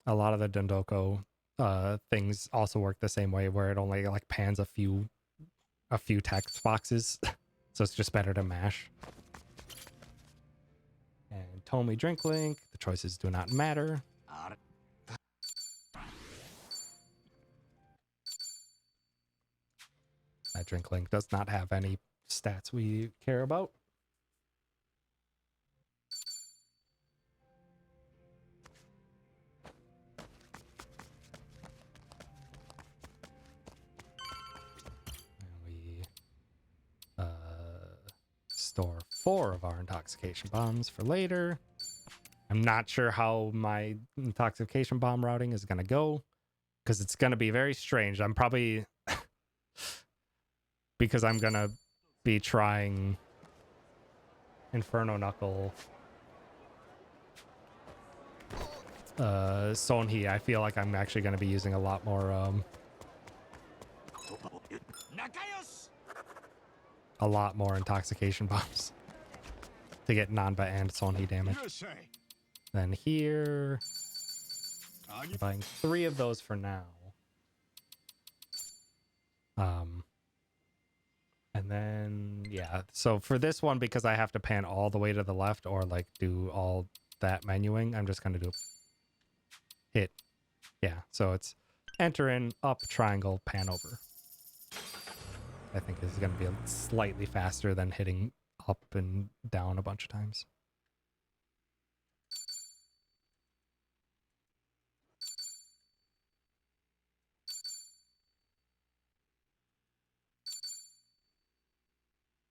A lot of the Dondoko things also work the same way, where it only like pans a few text boxes. So it's just better to mash. And Tomi drink link. The choices do not matter. That drink link does not have any stats we care about. Store 4 of our intoxication bombs for later. I'm not sure how my intoxication bomb routing is going to go, because it's going to be very strange. I'm probably because I'm going to be trying Inferno Knuckle Sonhi. I feel like I'm actually going to be using a lot more intoxication bombs to get Nanba and Sonhi damage. Then here, I'm buying 3 of those for now. And then, yeah. So for this one, because I have to pan all the way to the left or like do all that menuing, I'm just going to do hit. Yeah. So it's enter in, up, triangle, pan over. I think is going to be slightly faster than hitting up and down a bunch of times.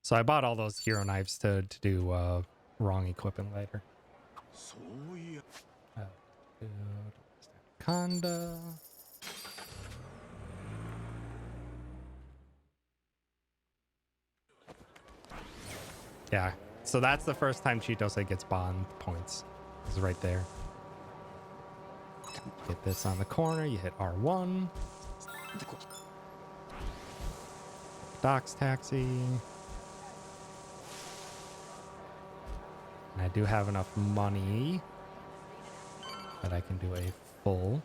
So I bought all those hero knives to do wrong equipping later. そういや Conda. Yeah, so that's the first time Chitose gets bond points. It's right there. Get this on the corner, you hit R1. Doc's taxi. And I do have enough money that I can do a full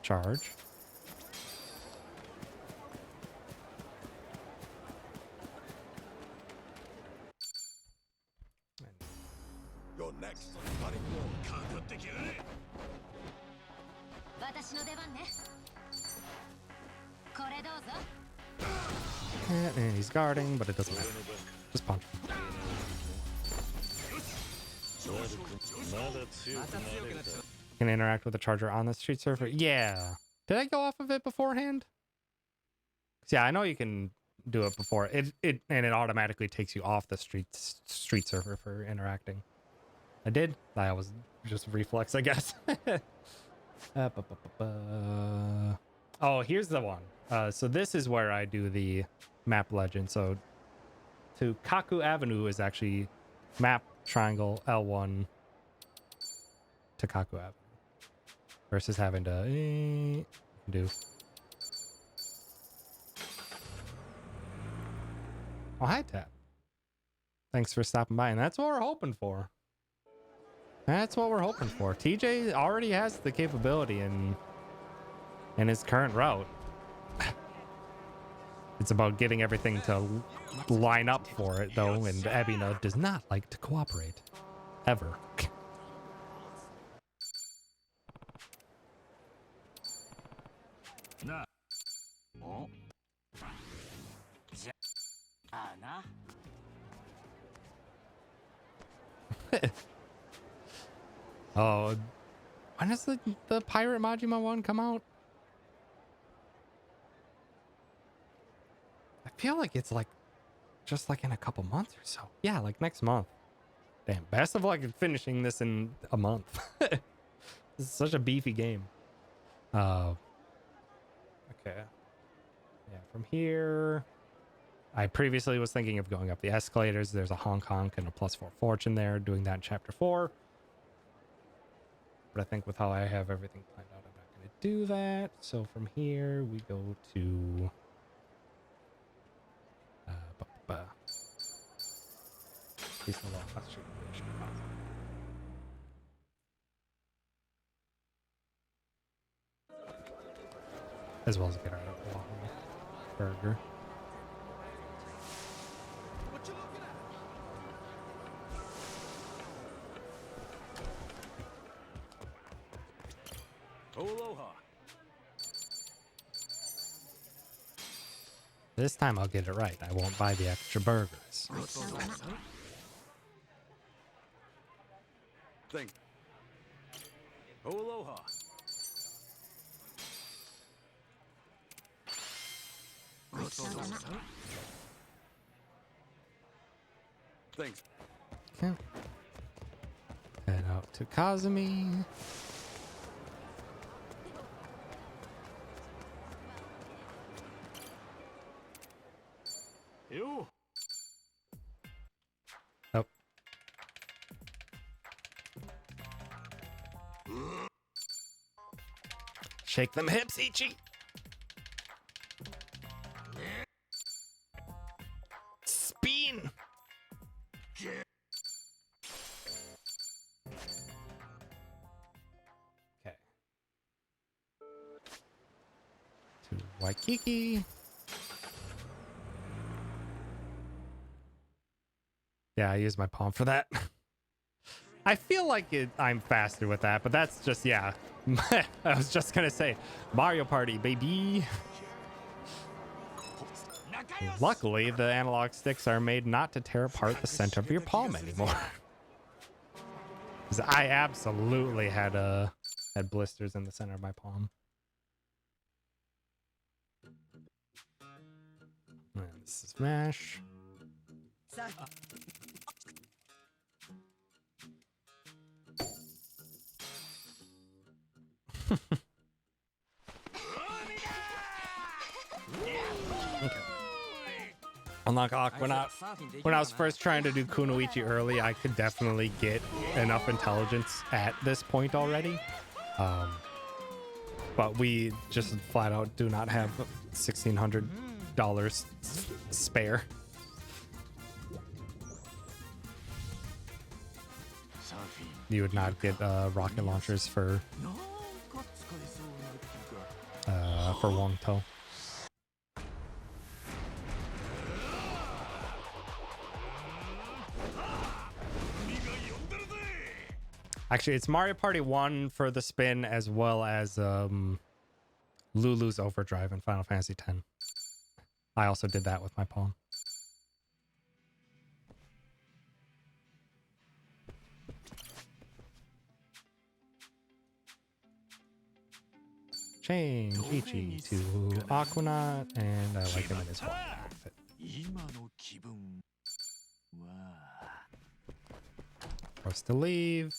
charge. You're next, buddy. かかってきやがれ。私の出番ね。これどうぞ。 And he's guarding, but it doesn't matter. Just punch him. Can interact with the charger on the street surfer? Yeah. Did I go off of it beforehand? Yeah, I know you can do it before and it automatically takes you off the street surfer for interacting. I did. That was just reflex, I guess. Oh, here's the one. So this is where I do the map legend. So to Kaku Avenue is actually map triangle L1 to Kaku Avenue versus having to do. Oh, hi, Tap. Thanks for stopping by. And that's what we're hoping for. That's what we're hoping for. TJ already has the capability in his current route. It's about getting everything to line up for it, though, and Ebina does not like to cooperate. Ever. Na. Oh. Na. Oh, when does the Pirate Majima one come out? I feel like it's like just like in a couple months or so. Yeah, like next month. Damn, best of luck in finishing this in a month. This is such a beefy game. Okay. Yeah, from here. I previously was thinking of going up the escalators. There's a honk honk and a +4 fortune there, doing that in chapter 4. But I think with how I have everything planned out, I'm not going to do that. So from here, we go to... As well as get out of the burger. What you looking at? Aloha. This time I'll get it right. I won't buy the extra burgers. Think. Aloha. Thanks. Okay. Head out to Kazumi. Yo. Oh. Shake them hips, Ichi. Spin. Okay. To Waikiki. Yeah, I use my palm for that. I feel like I'm faster with that, but that's just, yeah. I was just gonna say, Mario Party, baby. Luckily, the analog sticks are made not to tear apart the center of your palm anymore. 'Cause I absolutely had blisters in the center of my palm. And this is Smash. Okay. Unlock Aquanaut. When I was first trying to do Kunoichi early, I could definitely get enough intelligence at this point already. But we just flat out do not have $1,600 spare. You would not get rocket launchers for Wongto. Actually, it's Mario Party 1 for the spin, as well as Lulu's Overdrive in Final Fantasy X. I also did that with my palm. Change Ichi to Aquanaut, and I like him in his Hawaiian outfit. Forced to leave.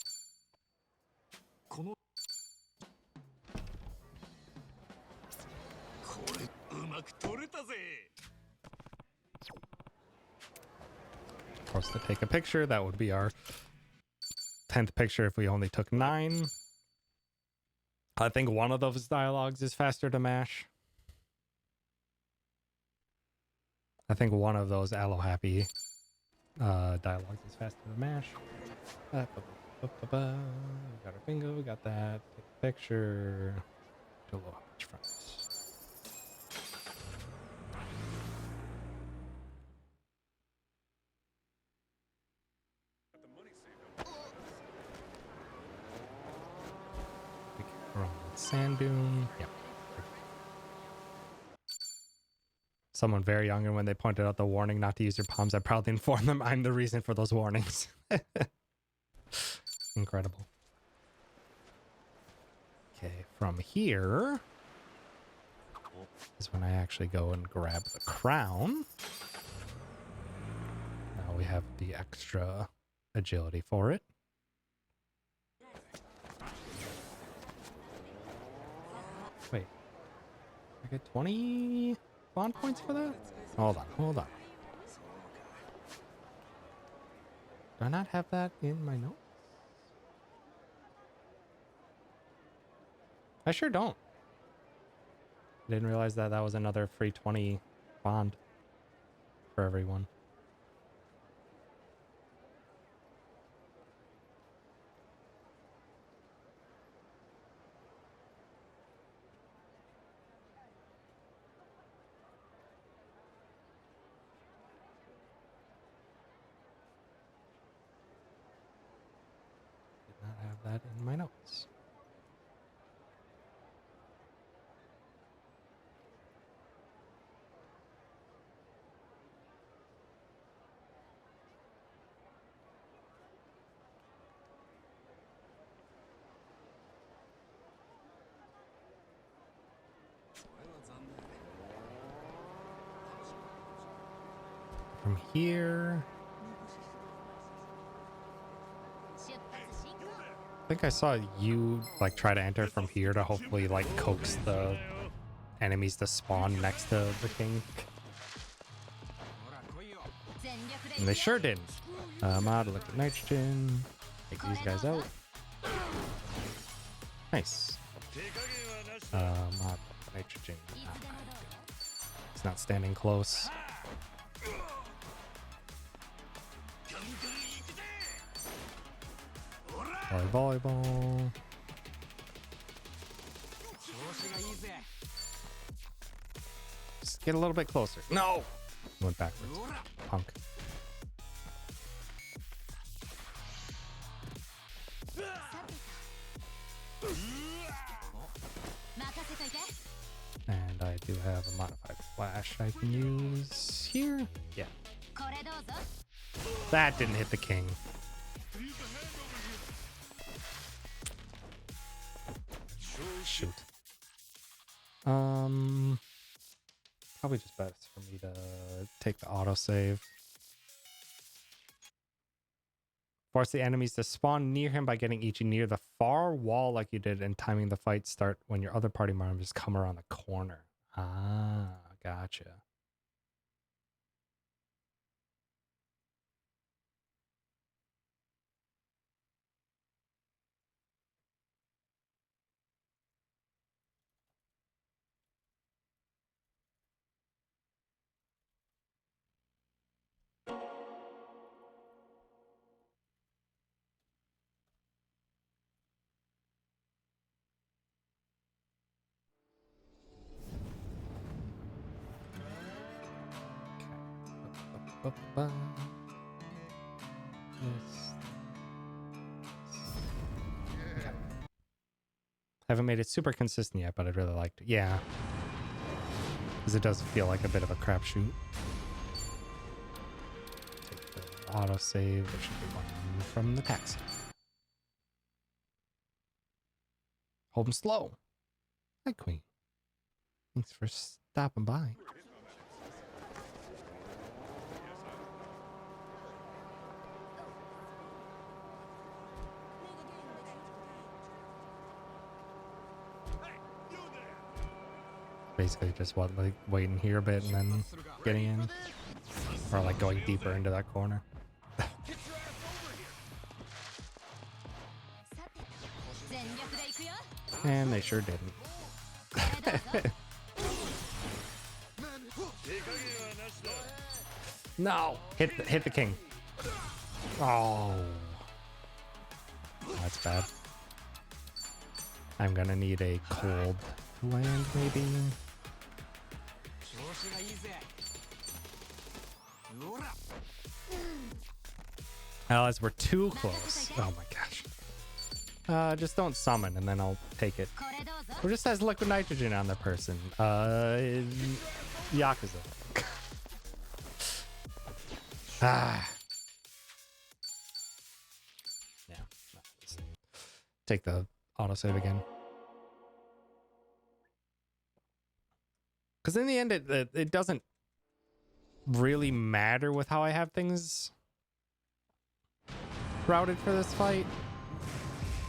Forced to take a picture. That would be our 10th picture if we only took 9. I think one of those dialogues is faster to mash. I think one of those Aloe Happy dialogues is faster to mash. Got our bingo, got that. Take a picture. Do a little beach front. We're on sand dune. Yep. Someone very young, and when they pointed out the warning not to use your palms, I proudly informed them I'm the reason for those warnings. Incredible. Okay, from here is when I actually go and grab the crown. Now we have the extra agility for it. Wait, I get 20 bond points for that? Hold on. Do I not have that in my notes? I sure don't. I didn't realize that was another free 20 bond for everyone. Did not have that in my notes. From here, I think I saw you like try to enter from here to hopefully like coax the enemies to spawn next to the king. And they sure didn't. Mod liquid nitrogen. Take these guys out. Nice. Mod nitrogen. It's not standing close. Volleyball. Just get a little bit closer. No! Went backwards. Punk. And I do have a modified flash I can use here. Yeah. That didn't hit the king. Shoot. Probably just best for me to take the autosave. Force the enemies to spawn near him by getting each near the far wall like you did and timing the fight start when your other party members come around the corner. Ah, gotcha. Ba-ba-ba. Yes. Okay. Haven't made it super consistent yet, but I'd really like to. Yeah. Because it does feel like a bit of a crapshoot. Take the autosave. There should be one from the taxi. Hold 'em slow. Hi, Queen. Thanks for stopping by. Basically just what, like waiting here a bit and then getting in, or like going deeper into that corner. And they sure didn't. No, hit the king. Oh, that's bad. I'm gonna need a cold land maybe. As we're too close. Oh my gosh. Just don't summon and then I'll take it. Or just has liquid nitrogen on the person. Yakuza. Ah. Yeah. No, just take the autosave again. Because in the end, it doesn't really matter with how I have things routed for this fight.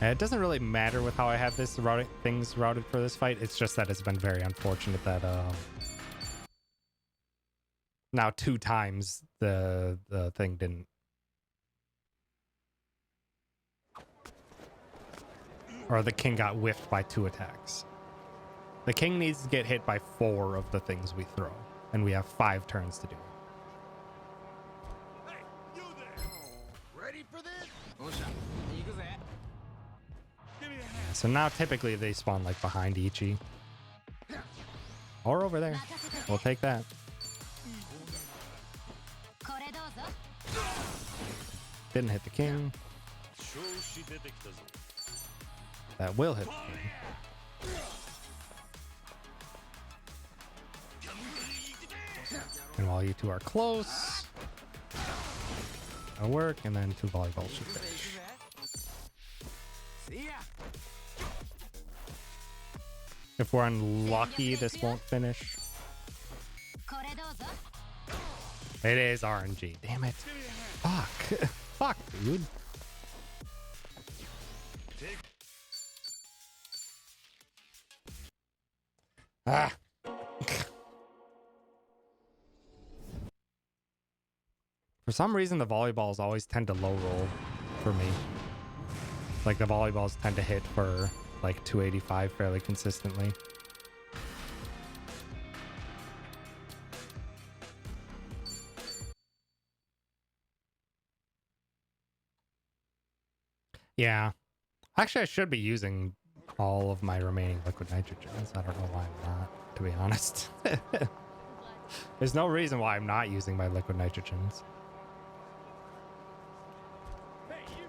It doesn't really matter with how I have things routed for this fight. It's just that it's been very unfortunate that now 2 times the thing didn't, or the king got whiffed by 2 attacks. The king needs to get hit by 4 of the things we throw, and we have 5 turns to do it. Hey, you there! Ready for this? Give me a hand. So now typically they spawn like behind Ichi. Or over there. We'll take that. Didn't hit the king. That will hit the king. And while you 2 are close, that'll work, and then 2 volleyballs should finish. If we're unlucky, this won't finish. It is RNG. Damn it. Fuck. Fuck, dude. Ah. For some reason, the volleyballs always tend to low roll for me. Like the volleyballs tend to hit for like 285 fairly consistently. Yeah. Actually, I should be using all of my remaining liquid nitrogens. I don't know why I'm not, to be honest. There's no reason why I'm not using my liquid nitrogens. Hey, you!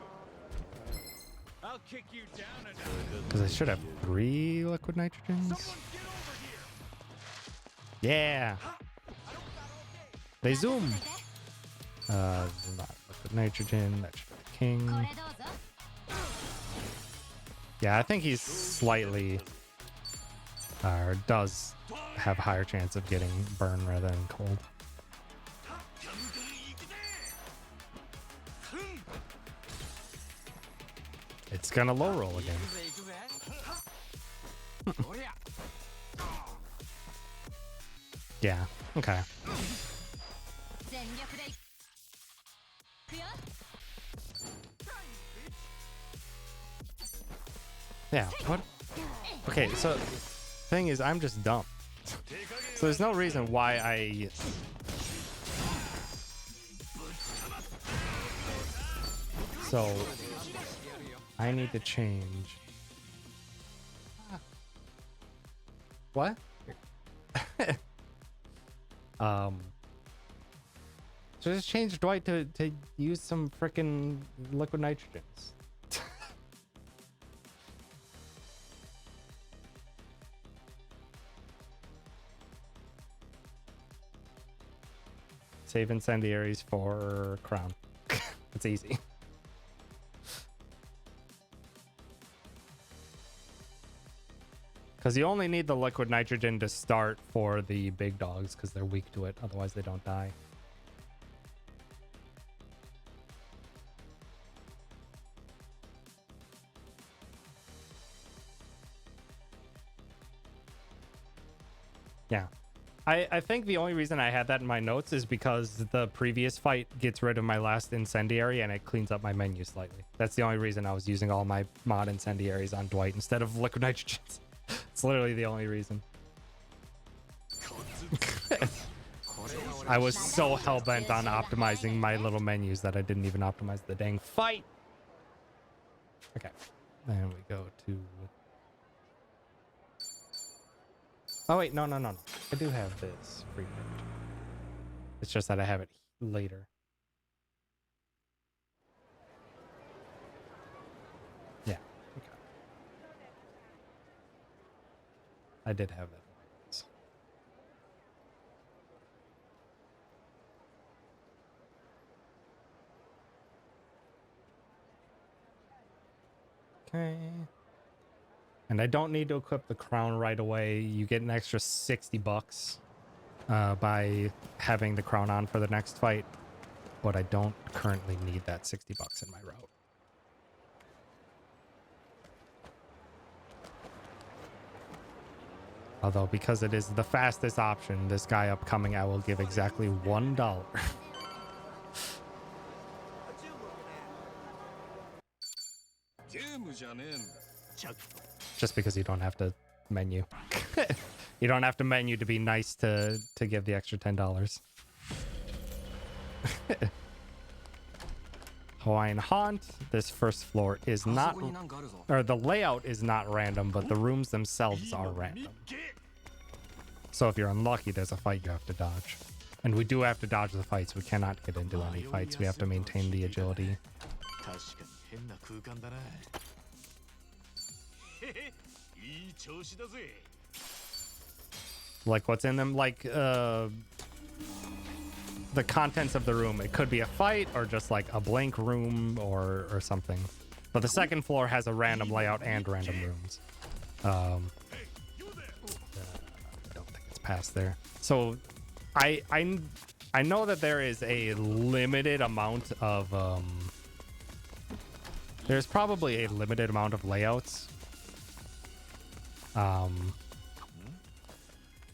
I'll kick you down a notch. Because I should have 3 liquid nitrogens. Someone get over here. Yeah. They zoom. Not liquid nitrogen. That should be king. Yeah, I think he's slightly, or does have higher chance of getting burned rather than cold. It's gonna low roll again. Yeah, okay. Yeah, what? Okay, so thing is, I'm just dumb. So there's no reason why I... So I need to change. What? So just change Dwight to use some frickin' liquid nitrogens. Save incendiaries for crown. It's easy. Because you only need the liquid nitrogen to start for the big dogs because they're weak to it. Otherwise, they don't die. Yeah. I think the only reason I had that in my notes is because the previous fight gets rid of my last incendiary and it cleans up my menu slightly. That's the only reason I was using all my mod incendiaries on Dwight instead of liquid nitrogens. It's literally the only reason. I was so hell-bent on optimizing my little menus that I didn't even optimize the dang fight. Okay. Then we go to... Oh, wait. No. I do have this prepared. It's just that I have it later. Yeah. Okay. I did have that. Okay. And I don't need to equip the crown right away. You get an extra $60 by having the crown on for the next fight. But I don't currently need that $60 in my route. Although, because it is the fastest option, this guy upcoming, I will give exactly $1. Just because you don't have to menu. You don't have to menu to be nice to give the extra $10. Hawaiian Haunt. This first floor is not, or the layout is not random, but the rooms themselves are random. So if you're unlucky, there's a fight you have to dodge. And we do have to dodge the fights. We cannot get into any fights. We have to maintain the agility. Like what's in them, like the contents of the room. It could be a fight or just like a blank room or something. But the second floor has a random layout and random rooms. I don't think it's past there. So I know that there is a limited amount of there's probably a limited amount of layouts.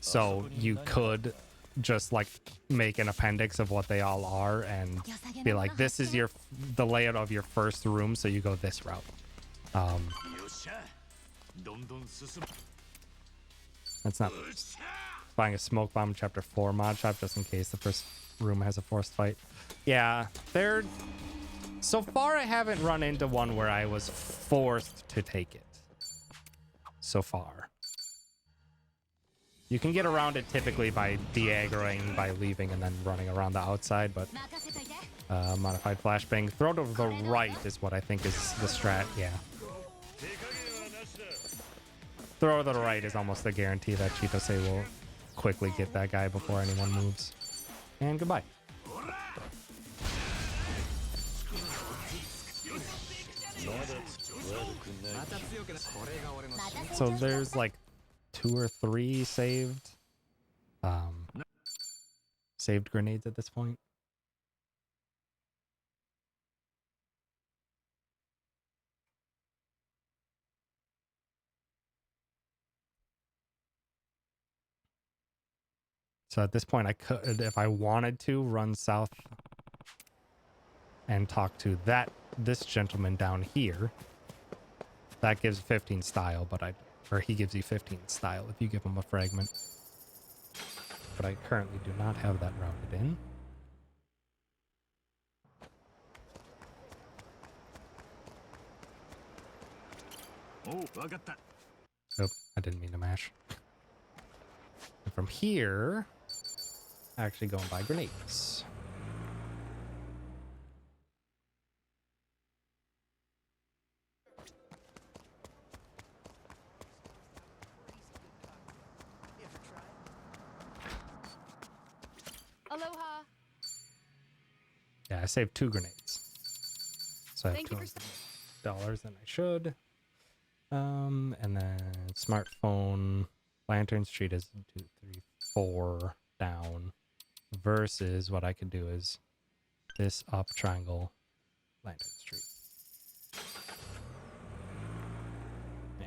So you could just like make an appendix of what they all are and be like, this is the layout of your first room, so you go this route. That's not buying a smoke bomb chapter 4 mod shop just in case the first room has a forced fight. Yeah, so far I haven't run into one where I was forced to take it. So far. You can get around it typically by de-aggroing, by leaving and then running around the outside, but modified flashbang. Throw to the right is what I think is the strat, yeah. Throw to the right is almost a guarantee that Chitose will quickly get that guy before anyone moves. And goodbye. So there's like 2 or 3 saved grenades at this point. So at this point, I could, if I wanted to, run south and talk to this gentleman down here. That gives 15 style, but he gives you 15 style if you give him a fragment. But I currently do not have that routed in. Oh, I didn't mean to mash. And from here, I actually go and buy grenades. Aloha. Yeah, I saved 2 grenades. So I have Thank you for $200 than I should. And then smartphone, Lantern Street is 1, 2, 3, 4 down. Versus what I could do is this up triangle, Lantern Street. Yeah.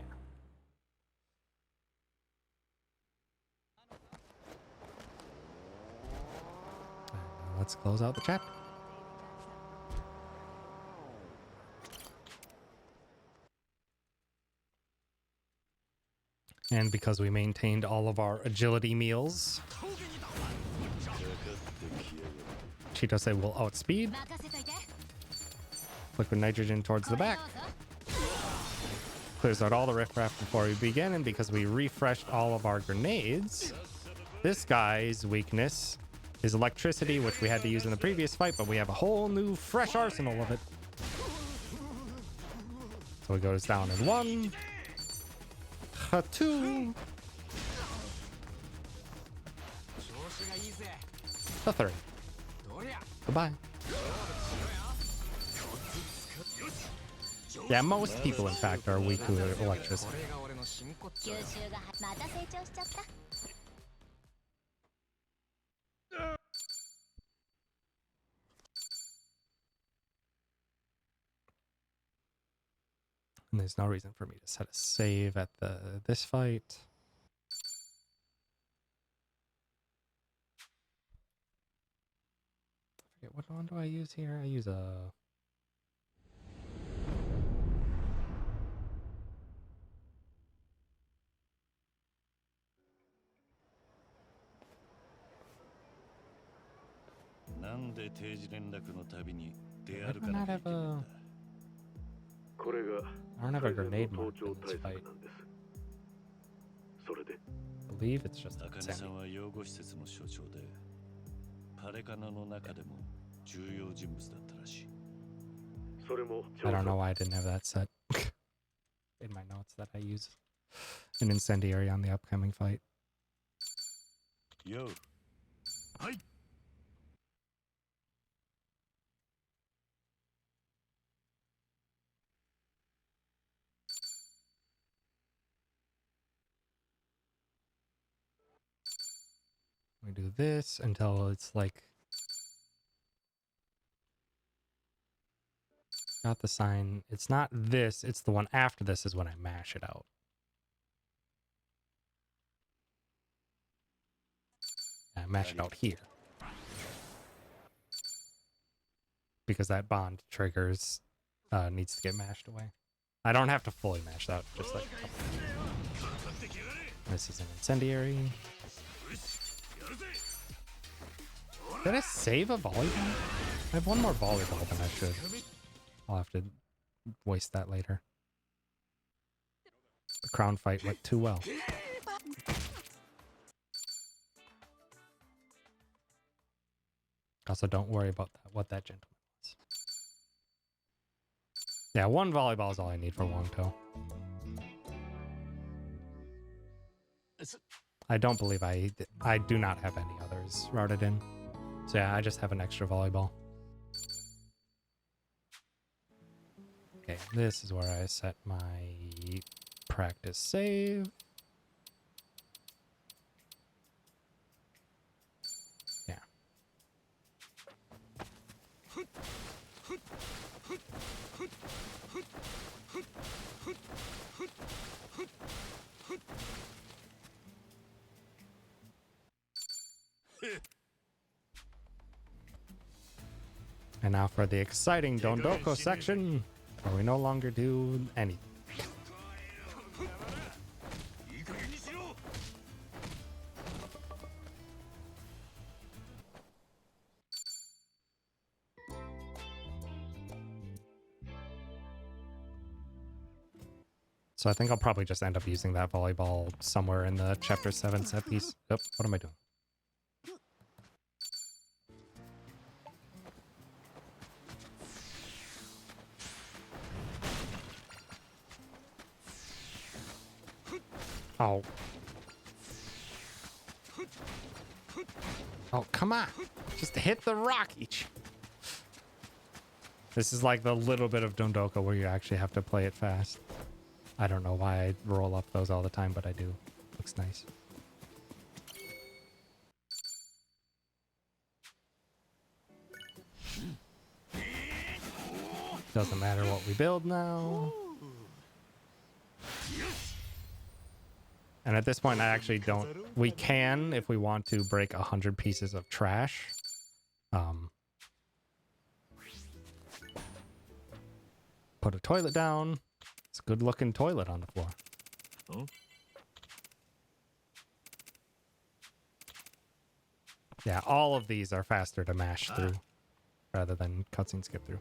And let's close out the chapter. And because we maintained all of our agility meals, Chitose will outspeed. Liquid nitrogen towards the back. Clears out all the riffraff before we begin, and because we refreshed all of our grenades, this guy's weakness is electricity, which we had to use in the previous fight, but we have a whole new fresh arsenal of it. So it goes down in 1. 2. A 3. Goodbye. Yeah, most people, in fact, are weak to electricity. And there's no reason for me to set a save at this fight. I forget, what one do I use here? I use a... I do not have a... I don't have a grenade mark in this fight. I believe it's just a semi. I don't know why I didn't have that set in my notes that I use an incendiary on the upcoming fight. Yo. Hi. We do this until it's like got the sign. It's not this, it's the one after this is when I mash it out. I mash it out here. Because that bond triggers needs to get mashed away. I don't have to fully mash that, just like a couple. This is an incendiary. Did I save a volleyball? I have one more volleyball than I should. I'll have to waste that later. The crown fight went too well. Also, don't worry about that, what that gentleman was. Yeah, 1 volleyball is all I need for Wongto. I don't believe I do not have any others routed in. So yeah, I just have an extra volleyball. Okay, this is where I set my practice save. Yeah. And now for the exciting Dondoko section, where we no longer do anything. So I think I'll probably just end up using that volleyball somewhere in the Chapter 7 set piece. Oh, what am I doing? Oh. Oh, come on. Just hit the rock each. This is like the little bit of Dondoko where you actually have to play it fast. I don't know why I roll up those all the time, but I do. Looks nice. Doesn't matter what we build now. And at this point, I actually don't... We can, if we want to, break 100 pieces of trash. Put a toilet down. It's a good-looking toilet on the floor. Huh? Yeah, all of these are faster to mash through rather than cutscene skip through.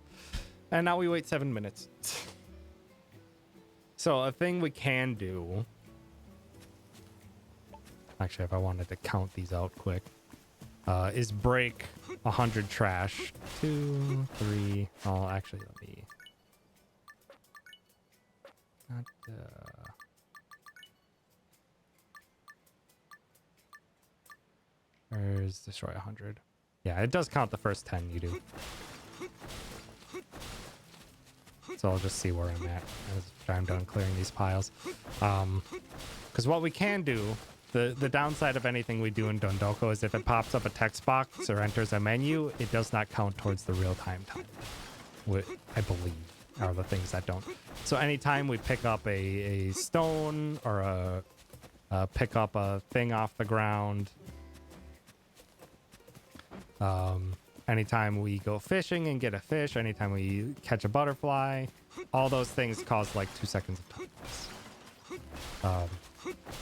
And now we wait 7 minutes. So a thing we can do... Actually, if I wanted to count these out quick, is break 100 trash. 2, 3. Oh, actually, let me... Not, Where's destroy 100? Yeah, it does count the first 10 you do. So I'll just see where I'm at as I'm done clearing these piles. Because what we can do, the downside of anything we do in Dondoko is if it pops up a text box or enters a menu, it does not count towards the real-time time. I believe are the things that don't. So anytime we pick up a stone or pick up a thing off the ground, anytime we go fishing and get a fish, anytime we catch a butterfly, all those things cause like 2 seconds of time.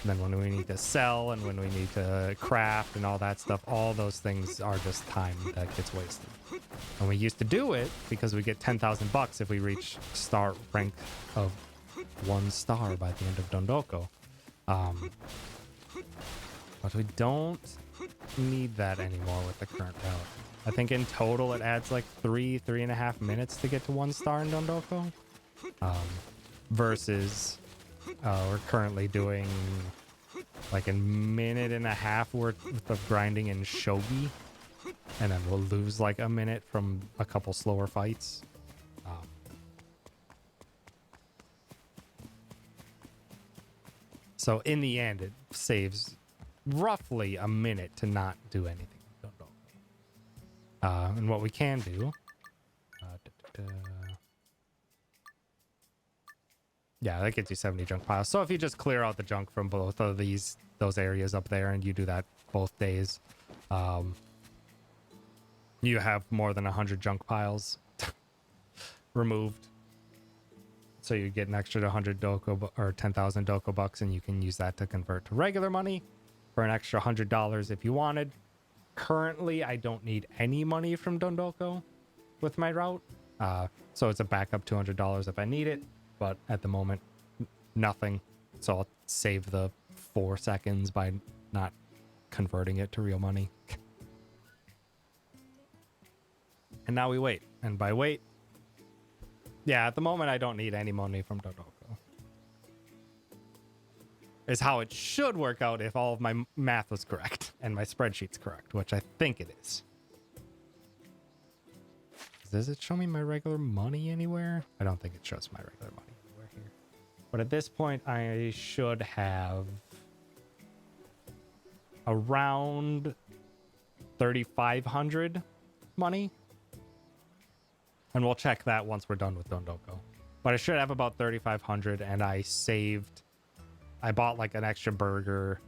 Then when we need to sell and when we need to craft and all that stuff, all those things are just time that gets wasted. And we used to do it because we get 10,000 bucks if we reach star rank of 1 star by the end of Dondoko. But we don't need that anymore with the current route. I think in total it adds like 3.5 minutes to get to 1 star in Dondoko. Versus we're currently doing like a 1.5 minutes worth of grinding in Shogi. And then we'll lose like a minute from a couple slower fights. So in the end, it saves roughly a minute to not do anything. And what we can do... Yeah, that gets you 70 junk piles. So if you just clear out the junk from both of those areas up there and you do that both days, you have more than 100 junk piles removed. So you get an extra 100 Doko or 10,000 Doko bucks, and you can use that to convert to regular money for an extra $100 if you wanted. Currently, I don't need any money from Dondoko with my route. So it's a backup $200 if I need it. But at the moment, nothing. So I'll save the 4 seconds by not converting it to real money. And now we wait. And by wait, yeah, at the moment I don't need any money from Dondoko. is how it should work out if all of my math was correct and my spreadsheet's correct, which I think it is. Does it show me my regular money anywhere? I don't think it shows my regular money anywhere here. But at this point, I should have around 3,500 money. And we'll check that once we're done with Dondoko. But I should have about 3,500, and I bought like an extra burger,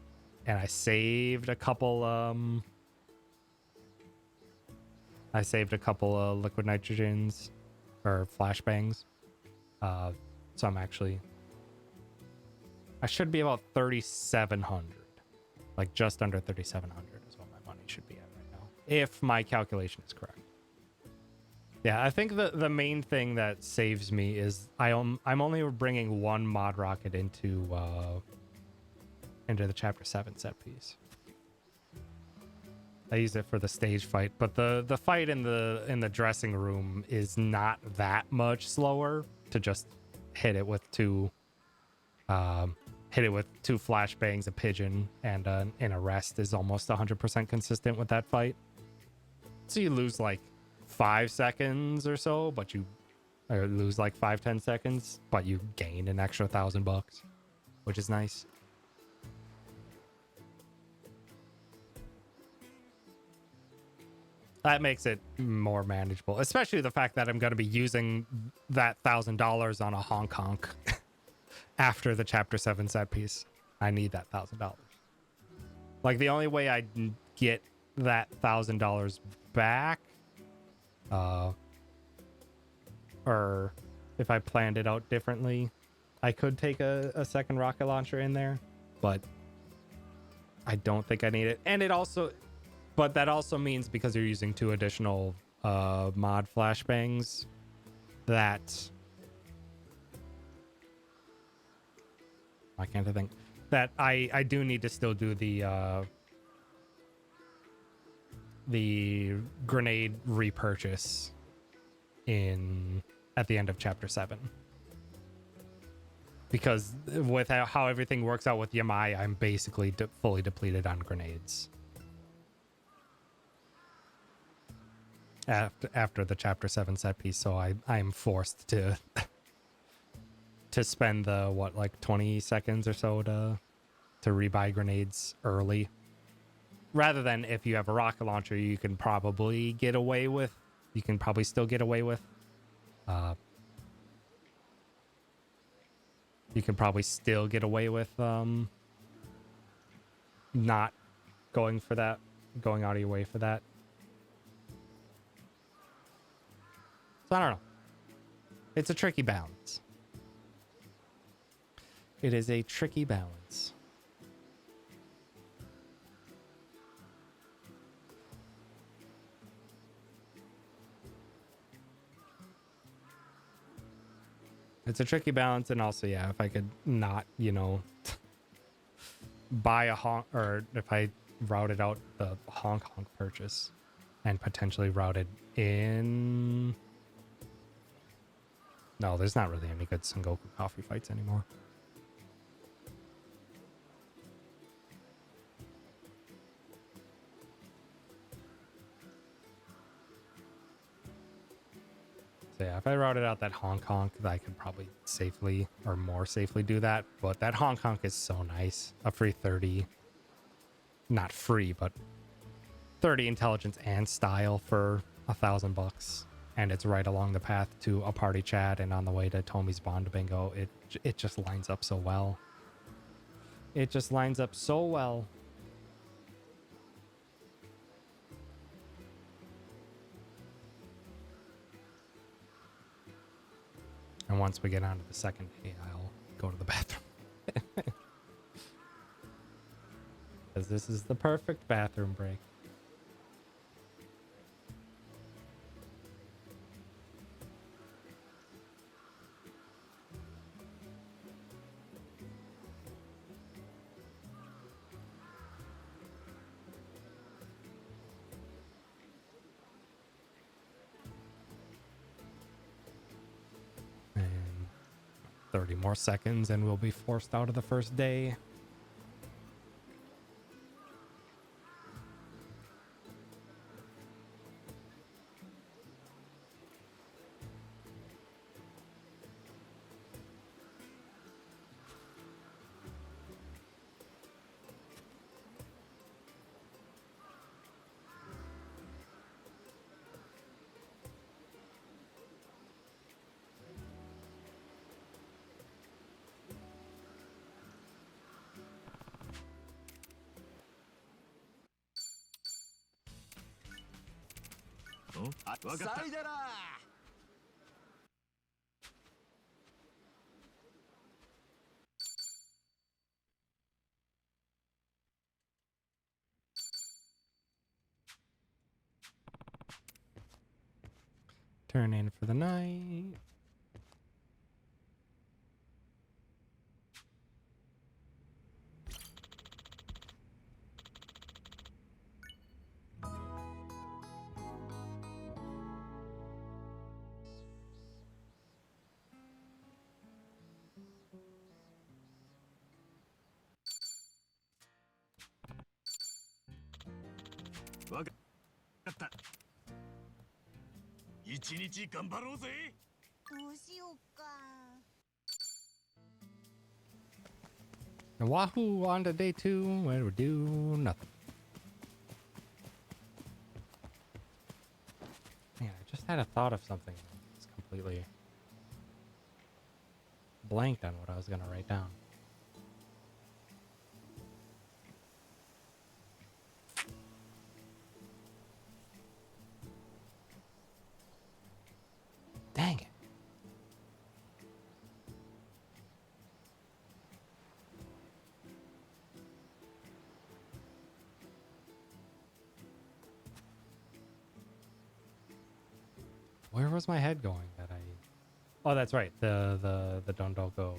and I saved a couple liquid nitrogens or flashbangs. So I should be about 3,700, like just under 3,700 is what my money should be at right now, if my calculation is correct. Yeah, I think the main thing that saves me is I'm only bringing one mod rocket into the Chapter 7 set piece. I use it for the stage fight, but the fight in the dressing room is not that much slower. To just hit it with two flashbangs, a pigeon, and an arrest is almost 100% consistent with that fight. So you lose like 5 seconds or so, but you lose like 5-10 seconds, but you gain an extra $1,000, which is nice. That makes it more manageable, especially the fact that I'm going to be using that $1,000 on a honk honk after the Chapter 7 set piece. I need that $1,000. Like, the only way I get that $1,000 back, or if I planned it out differently, I could take a second rocket launcher in there, but I don't think I need it. And but that also means, because you're using 2 additional mod flashbangs, that I can't think that I do need to still do the grenade repurchase at the end of Chapter 7. Because with how everything works out with Yamai, I'm basically fully depleted on grenades after the Chapter 7 set piece, so I'm forced to spend the 20 seconds or so to rebuy grenades early, rather than if you have a rocket launcher you can probably still get away with not going out of your way for that. So I don't know. It's a tricky balance. It is a tricky balance. It's a tricky balance, and also, yeah, if I could not, buy a honk, or if I routed out the honk purchase and potentially routed in. No, there's not really any good Sengoku coffee fights anymore. So yeah, if I routed out that honk, I could probably more safely do that. But that honk is so nice. A free 30, not free, but 30 intelligence and style for $1,000. And it's right along the path to a party chat and on the way to Tomi's Bond Bingo. It just lines up so well. It just lines up so well. And once we get onto the second day, I'll go to the bathroom. Because this is the perfect bathroom break. And 30 more seconds and we'll be forced out of the first day. サイダラ Turn in for the night. And Wahoo on to day 2, where we do nothing. Man, I just had a thought of something. It's completely blanked on what I was gonna write down. Dang it. Where was my head going that I... Oh, that's right. The Dondoko.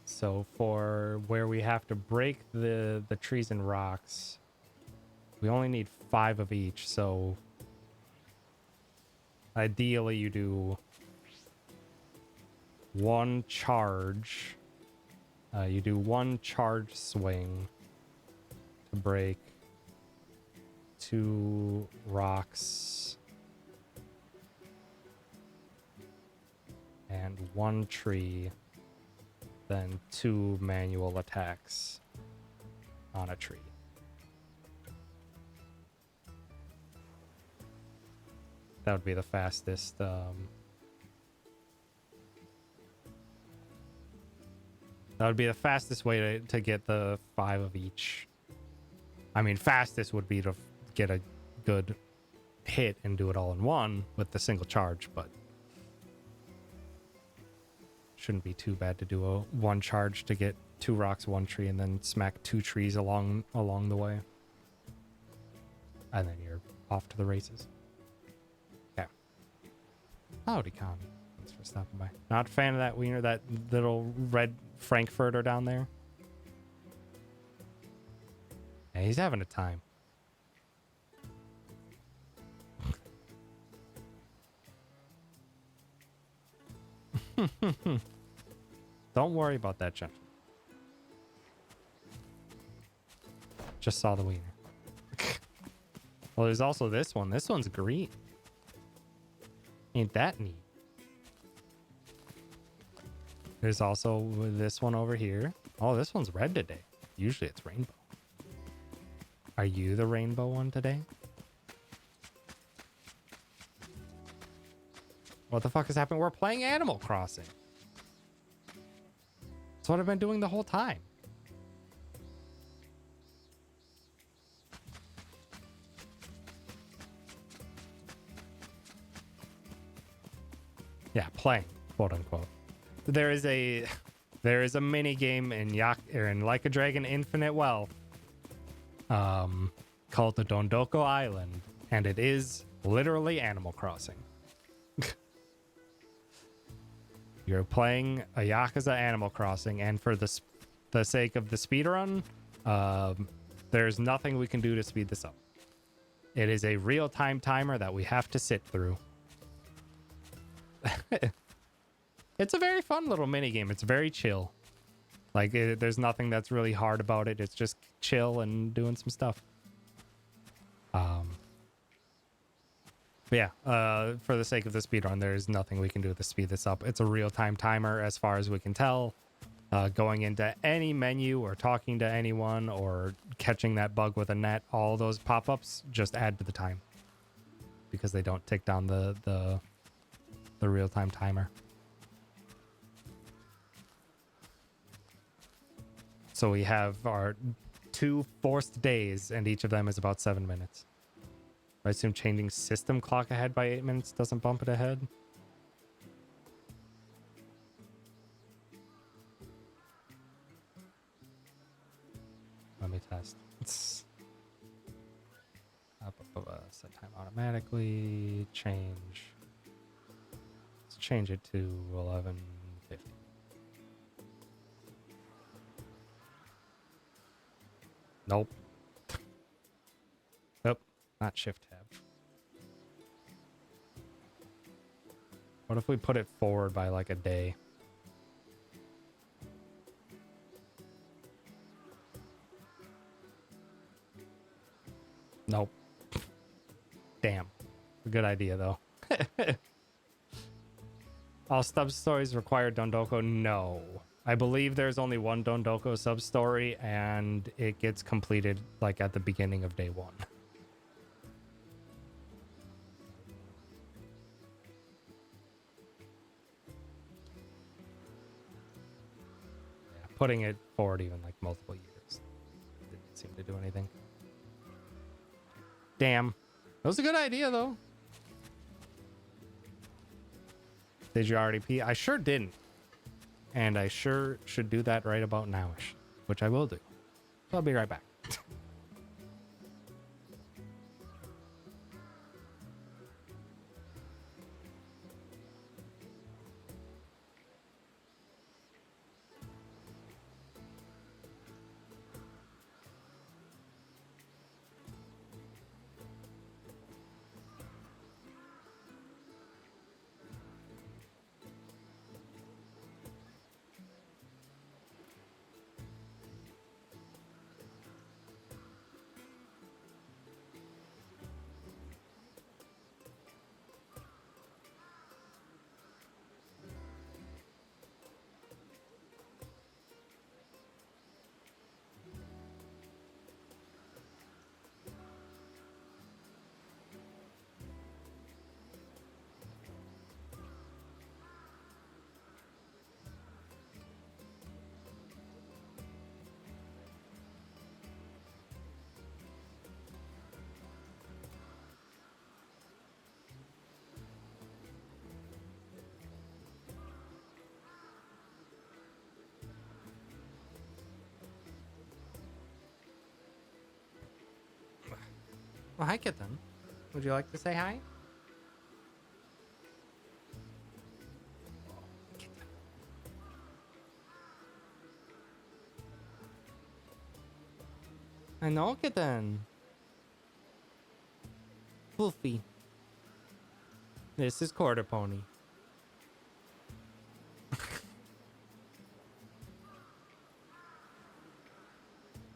So for where we have to break the trees and rocks, we only need 5 of each. So ideally you do 1 charge. You do 1 charge swing to break 2 rocks and 1 tree, then 2 manual attacks on a tree. That would be the fastest. That would be the fastest way to get the 5 of each. I mean, fastest would be to get a good hit and do it all in one with the single charge, but shouldn't be too bad to do a 1 charge to get 2 rocks, 1 tree, and then smack 2 trees along the way. And then you're off to the races. Okay. Howdy, Connie. Thanks for stopping by. Not a fan of that wiener, that little red Frankfurter down there. Hey, he's having a time. Don't worry about that, gentleman. Just saw the wiener. Well, there's also this one. This one's green. Ain't that neat? There's also this one over here. Oh, this one's red today. Usually it's rainbow. Are you the rainbow one today? What the fuck is happening? We're playing Animal Crossing. That's what I've been doing the whole time. Yeah, playing, quote unquote. There is a mini game in Like a Dragon Infinite Wealth, called the Dondoko Island, and it is literally Animal Crossing. You're playing a Yakuza Animal Crossing, and for the sake of the speedrun, there's nothing we can do to speed this up. It is a real-time timer that we have to sit through. It's a very fun little mini game. It's very chill. Like, there's nothing that's really hard about it. It's just chill and doing some stuff. But yeah, for the sake of the speedrun, there's nothing we can do to speed this up. It's a real-time timer as far as we can tell. Going into any menu or talking to anyone or catching that bug with a net, all those pop-ups just add to the time because they don't tick down the real-time timer. So we have our 2 forced days, and each of them is about 7 minutes. I assume changing system clock ahead by 8 minutes doesn't bump it ahead. Let me test. Set time automatically. Change. Let's change it to 11:50. Nope. Nope. Not shift tab. What if we put it forward by like a day? Nope. Damn. A good idea though. All sub stories require Dondoko? No. I believe there's only one Dondoko sub story and it gets completed like at the beginning of day 1. Yeah, putting it forward even like multiple years didn't seem to do anything. Damn. That was a good idea though. Did you already pee? I sure didn't. And I sure should do that right about nowish, which I will do. So I'll be right back. Well, hi, Kitten. Would you like to say hi? I know, Kitten. Fluffy. This is Quarter Pony.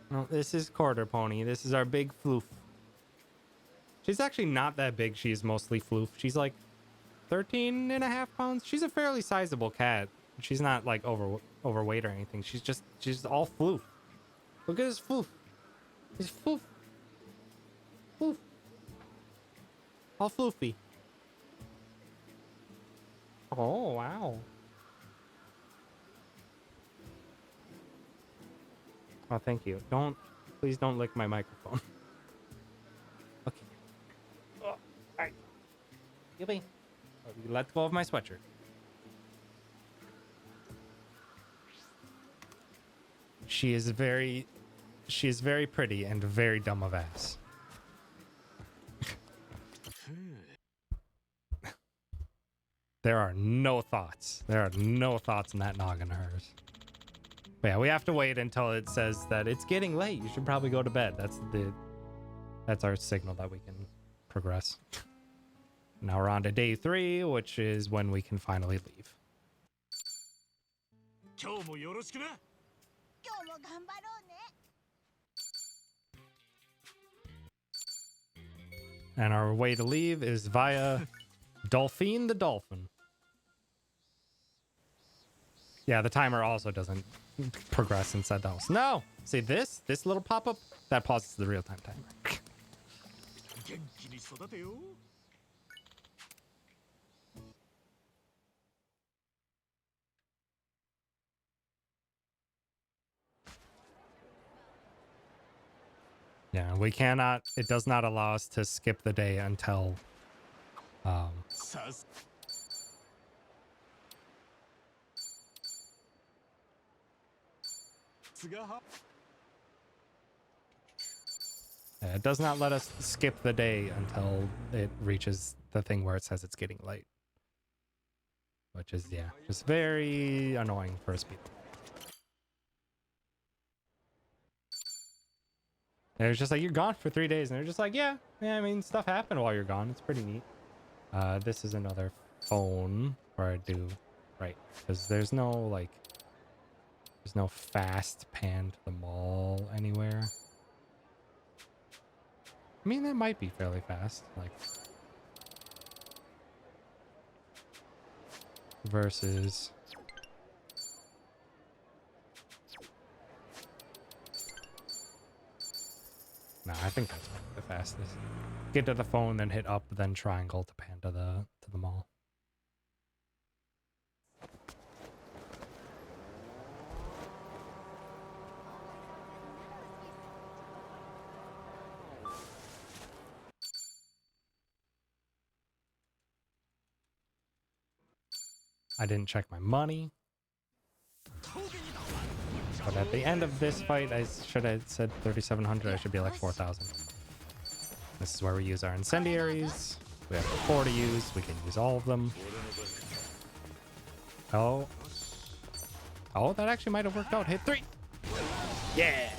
No, this is Quarter Pony. This is our big floof. She's actually not that big. She's mostly floof. She's like 13 and a half pounds. She's a fairly sizable cat. She's not like overweight or anything. She's all floof. Look at his floof. His floof. Floof. All floofy. Oh, wow. Oh, thank you. Please don't lick my microphone. Okay. Oh, all right. Yippee. Let go of my sweatshirt. She is very pretty and very dumb of ass. There are no thoughts. There are no thoughts in that noggin of hers. But yeah, we have to wait until it says that it's getting late. You should probably go to bed. That's our signal that we can progress. Now we're on to day 3, which is when we can finally leave. And our way to leave is via Dolphine the Dolphin. Yeah, the timer also doesn't progress inside the house. No! See this little pop-up? That pauses the real-time timer. Yeah, we cannot. It does not allow us to skip the day until. さす It does not let us skip the day until it reaches the thing where it says it's getting late. Which is, yeah, just very annoying for us people. And it's just like, you're gone for 3 days. And they're just like, yeah, I mean, stuff happened while you're gone. It's pretty neat. This is another phone where I do, right. Because there's no, like, there's no fast pan to the mall anywhere. I mean, that might be fairly fast, like, versus. No, I think that's probably the fastest. Get to the phone, then hit up, then triangle to pan to the mall. I didn't check my money. But at the end of this fight, I should have said 3,700. I should be like 4,000. This is where we use our incendiaries. We have 4 to use. We can use all of them. Oh. Oh, that actually might have worked out. Hit 3. Yeah.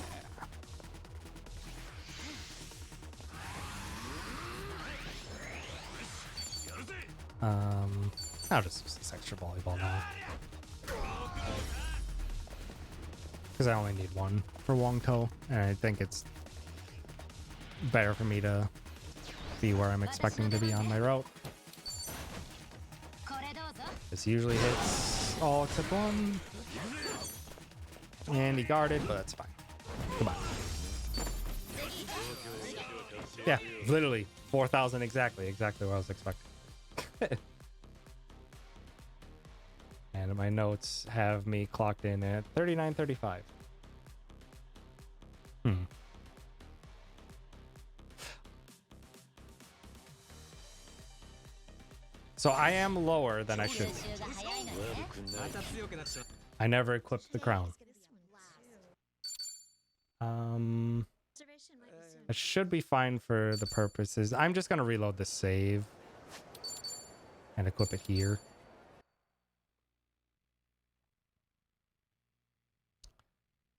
I'll just use this extra volleyball now. Because I only need 1 for Wong To, and I think it's better for me to be where I'm expecting to be on my route. This usually hits all except 1. And he guarded, but that's fine. Come on. Yeah, literally 4,000 exactly what I was expecting. And my notes have me clocked in at 39.35. So I am lower than I should be. I never equipped the crown. It should be fine for the purposes. I'm just gonna reload the save and equip it here.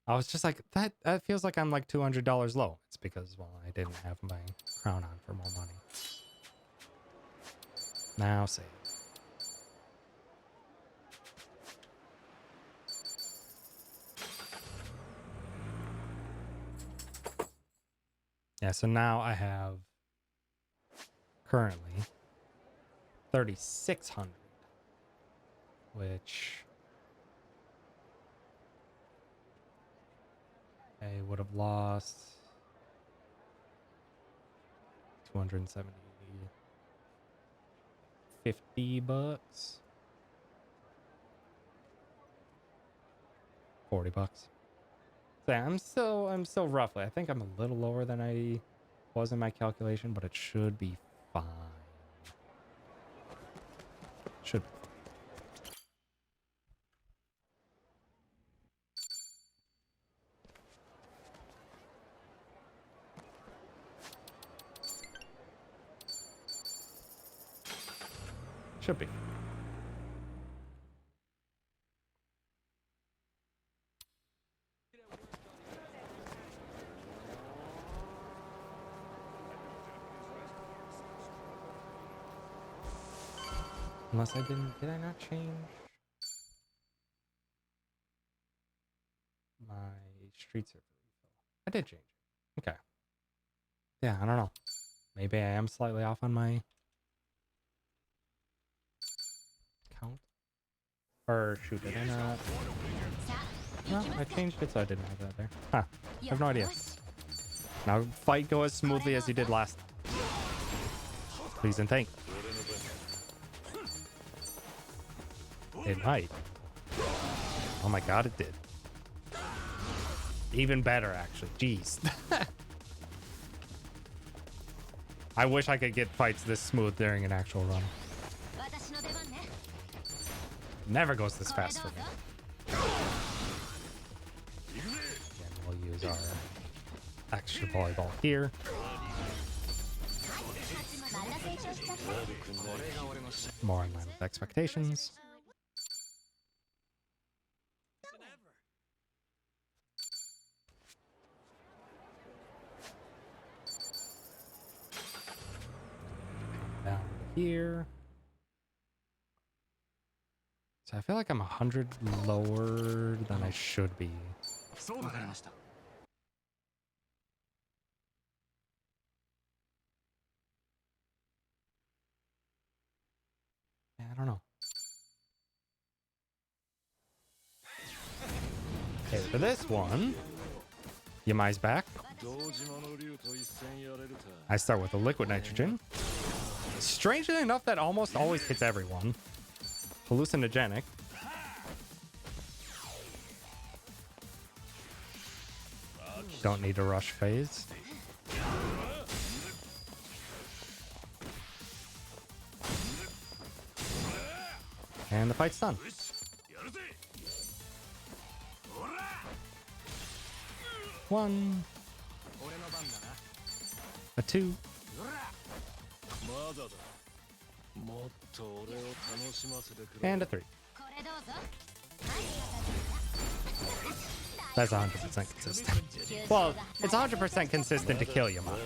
I was just like, that feels like I'm like $200 low. It's because, well, I didn't have my crown on for more money. Now save. Yeah, so now I have currently 3,600, which I would have lost 270, 50 bucks, 40 bucks. So yeah, I'm still roughly. I think I'm a little lower than I was in my calculation, but it should be fine. Should be. Should be. Unless I didn't, did I not change my street surfer refill? I did change it. Okay. Yeah, I don't know. Maybe I am slightly off on my count. Or shoot, did I not? No, I changed it so I didn't have that there. Huh. I have no idea. Now fight go as smoothly as you did last time. Please and thank. It might. Oh my god, it did. Even better, actually. Jeez. I wish I could get fights this smooth during an actual run. 私の出番ね。 Never goes this これ fast ど for う me. ぞ。 And we'll use our extra volleyball here. また成長しちゃった。 More in line with expectations. Down here. So I feel like I'm 100 lower than I should be. わかりました。 Yeah, I don't know. Okay, for this one, Yamai's back. I start with the liquid nitrogen. Strangely enough, that almost always hits everyone. Hallucinogenic. Don't need a rush phase. And the fight's done. One. A two. And a three. これどうぞ。 That's 100% consistent. Well, it's 100% consistent to kill Yama.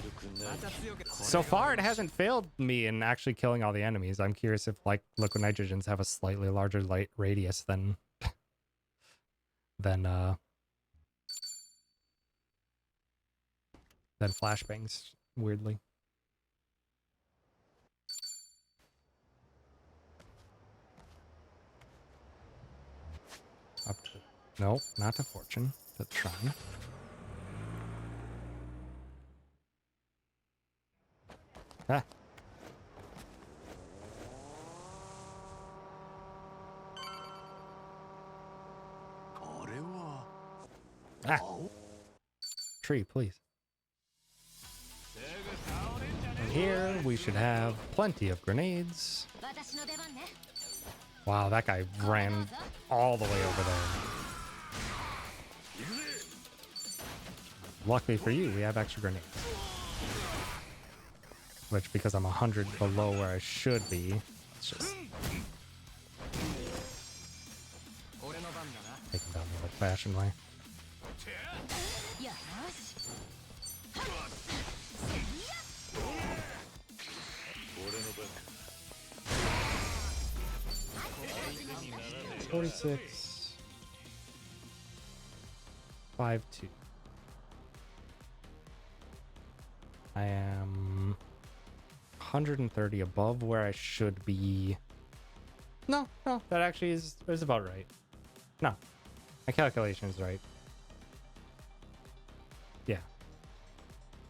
So far, it hasn't failed me in actually killing all the enemies. I'm curious if, like, liquid nitrogens have a slightly larger light radius than flashbangs, weirdly. Up to, no, not to fortune, to the shrine. Ah. Ah. Tree, please. And here we should have plenty of grenades. 私の出番ね。 Wow, that guy ran all the way over there. Luckily for you, we have extra grenades. Which, because I'm 100 below where I should be, it's just taking down the old-fashioned way. よし。 46. 5-2. I am 130 above where I should be. No, that actually is about right. No, my calculation is right. Yeah,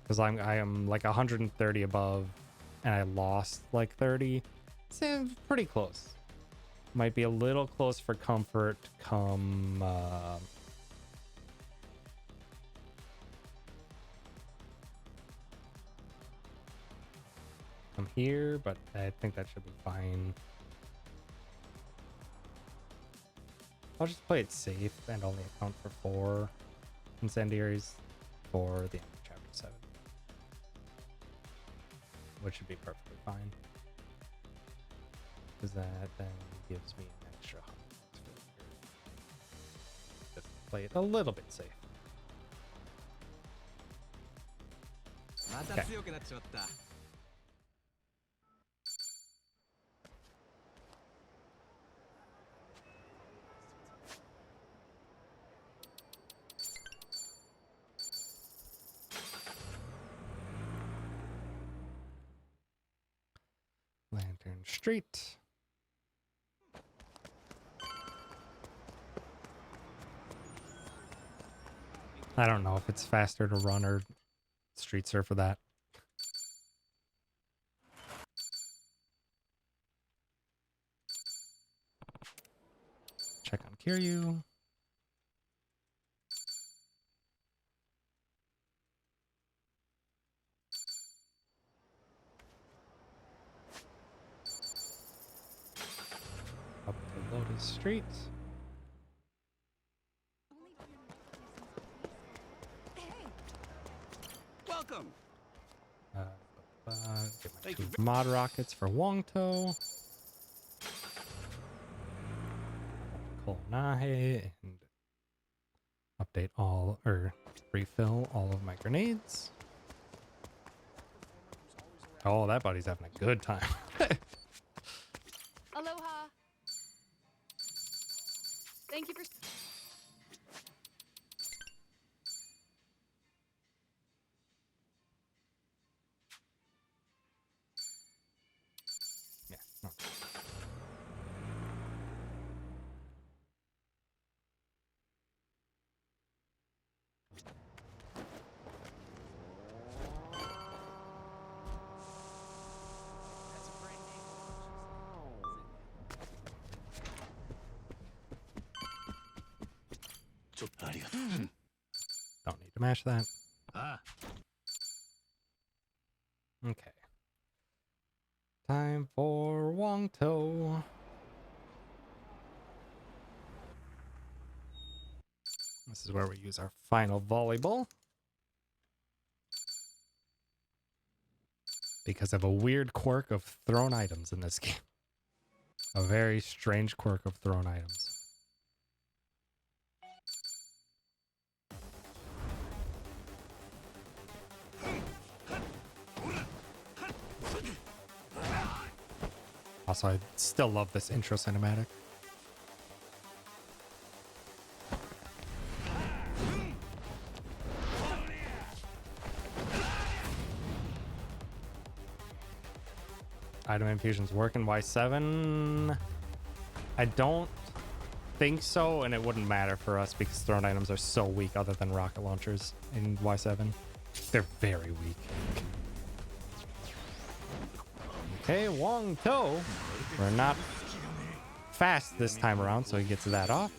because I am like 130 above, and I lost like 30. Seems pretty close. Might be a little close for comfort come here, but I think that should be fine. I'll just play it safe and only account for 4 incendiaries for the end of chapter 7, which should be perfectly fine, because that then gives me an extra 100. Just play it a little bit safe. Okay. Lantern Street. I don't know if it's faster to run or street surf for that. Check on Kiryu. the street. Welcome. Get my 2 mod rockets for Wongto. Kolnahe and update all or refill all of my grenades. Oh, that buddy's having a good time. Aloha. Thank you for. Yeah. No. Don't need to mash that. Okay. Time for Wongto. This is where we use our final volleyball. Because of a weird quirk of thrown items in this game. A very strange quirk of thrown items. Also, I still love this intro cinematic. Item infusions work in Y7. I don't think so, and it wouldn't matter for us because thrown items are so weak other than rocket launchers in Y7. They're very weak. Okay, Wongto. We're not fast this time around, so he gets that off.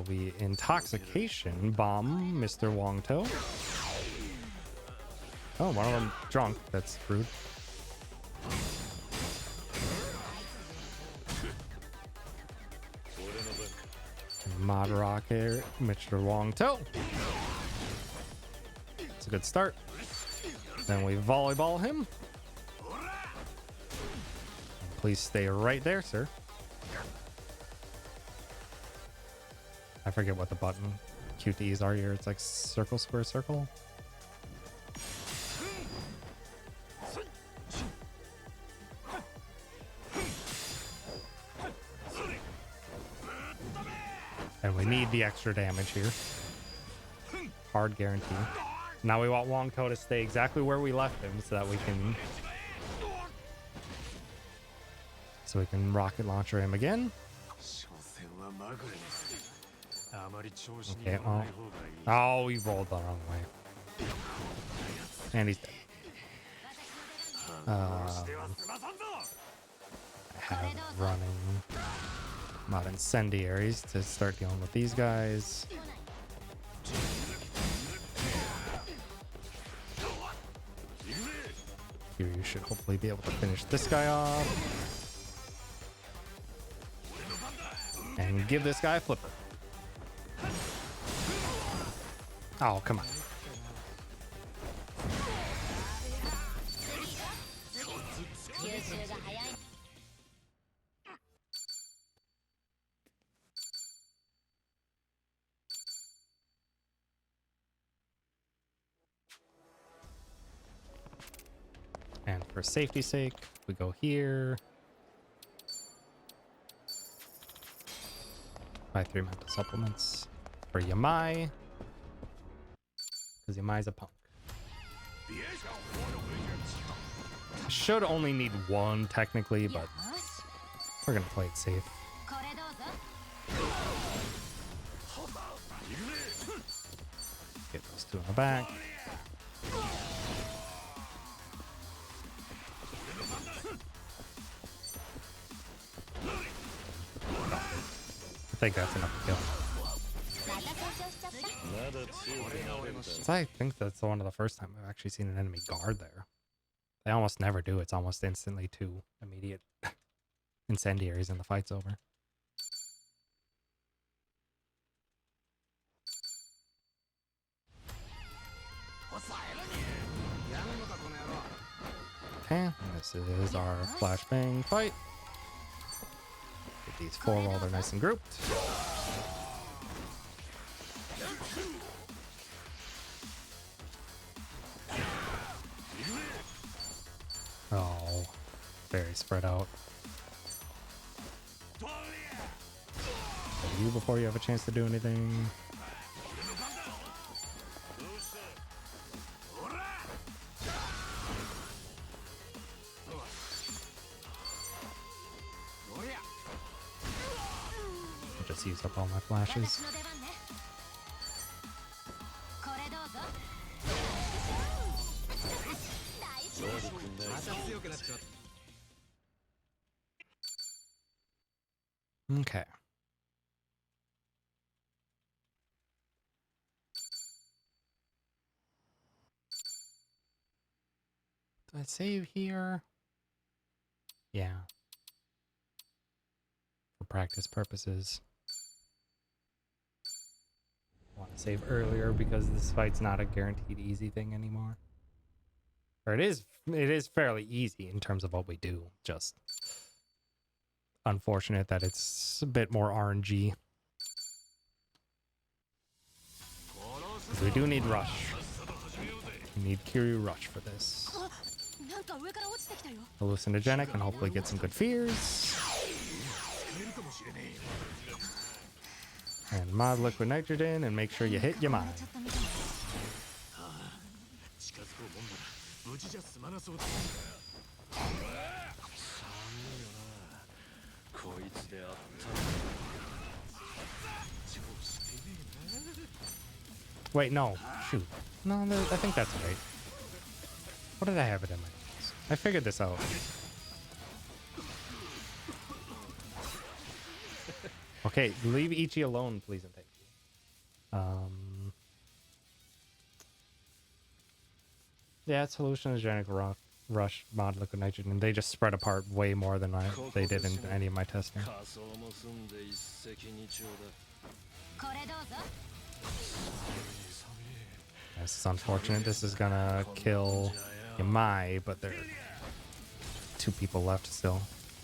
We intoxication bomb Mr. Wongto. Oh, one of them drunk. That's rude. Mod rocket Mr. Wongto. It's a good start. Then we volleyball him. Please stay right there, sir. I forget what the button QTEs are here. It's like circle, square, circle. And we need the extra damage here. Hard guarantee. Now we want Wongto to stay exactly where we left him so that we can... So we can rocket launcher him again. Okay, well. Oh, he rolled the wrong way. And he's dead. I have running mod incendiaries to start dealing with these guys. Here you should hopefully be able to finish this guy off. And give this guy a flipper. Oh, come on. And for safety's sake, we go here. Buy 3 mental supplements for Yamai. Because Yamai's a punk. Should only need 1 technically, but we're gonna play it safe. Get those 2 in the back. I think that's enough to kill. So I think that's one of the first time I've actually seen an enemy guard there. They almost never do. It's almost instantly 2 immediate incendiaries and the fight's over. Okay, this is our flashbang fight. Get these four while they're nice and grouped. Oh, very spread out. You before you have a chance to do anything. I'll just use up all my flashes. 私の出番ね。これどうぞ。大丈夫。また強くなっちゃった。 Okay. Do I save here? Yeah. For practice purposes. I want to save earlier because this fight's not a guaranteed easy thing anymore. Or it is fairly easy in terms of what we do. Just unfortunate that it's a bit more RNG. We do need Rush. We need Kiryu Rush for this. なんか上から落ちてきたよ。 Hallucinogenic and hopefully get some good fears. And mod liquid nitrogen and make sure you hit your mind. 近づこうもんなら無事じゃ済まなそうだ。寒いよな。こいつであったの。調子出ねえな。 Wait, no. Shoot. No, I think that's right. What did I have it in my notes? I figured this out. Okay, leave Ichi alone, please and thank you. Yeah, it's hallucinogenic rush mod liquid nitrogen. They just spread apart way more than they did in any of my testing. これどうぞ。 This is unfortunate. This is gonna kill Yamai, but there are 2 people left still.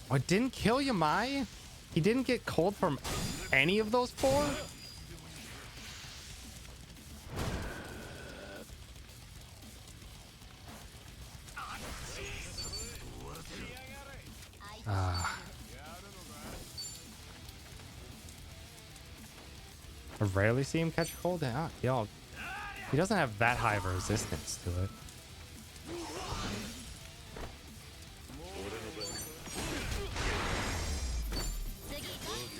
Oh, it didn't kill Yamai? He didn't get cold from any of those 4? I rarely see him catch a cold. Yo, he doesn't have that high of a resistance to it.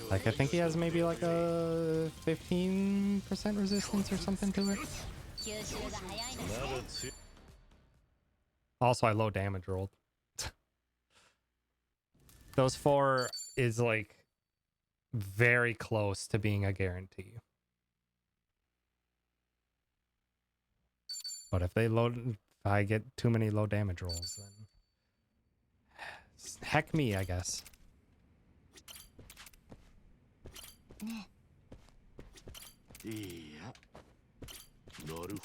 Like, I think he has maybe like a 15% resistance or something to it. 吸収が早いの。 Also, I low damage rolled. Those 4 is like very close to being a guarantee. But if I get too many low damage rolls, then heck me, I guess. いや。なる。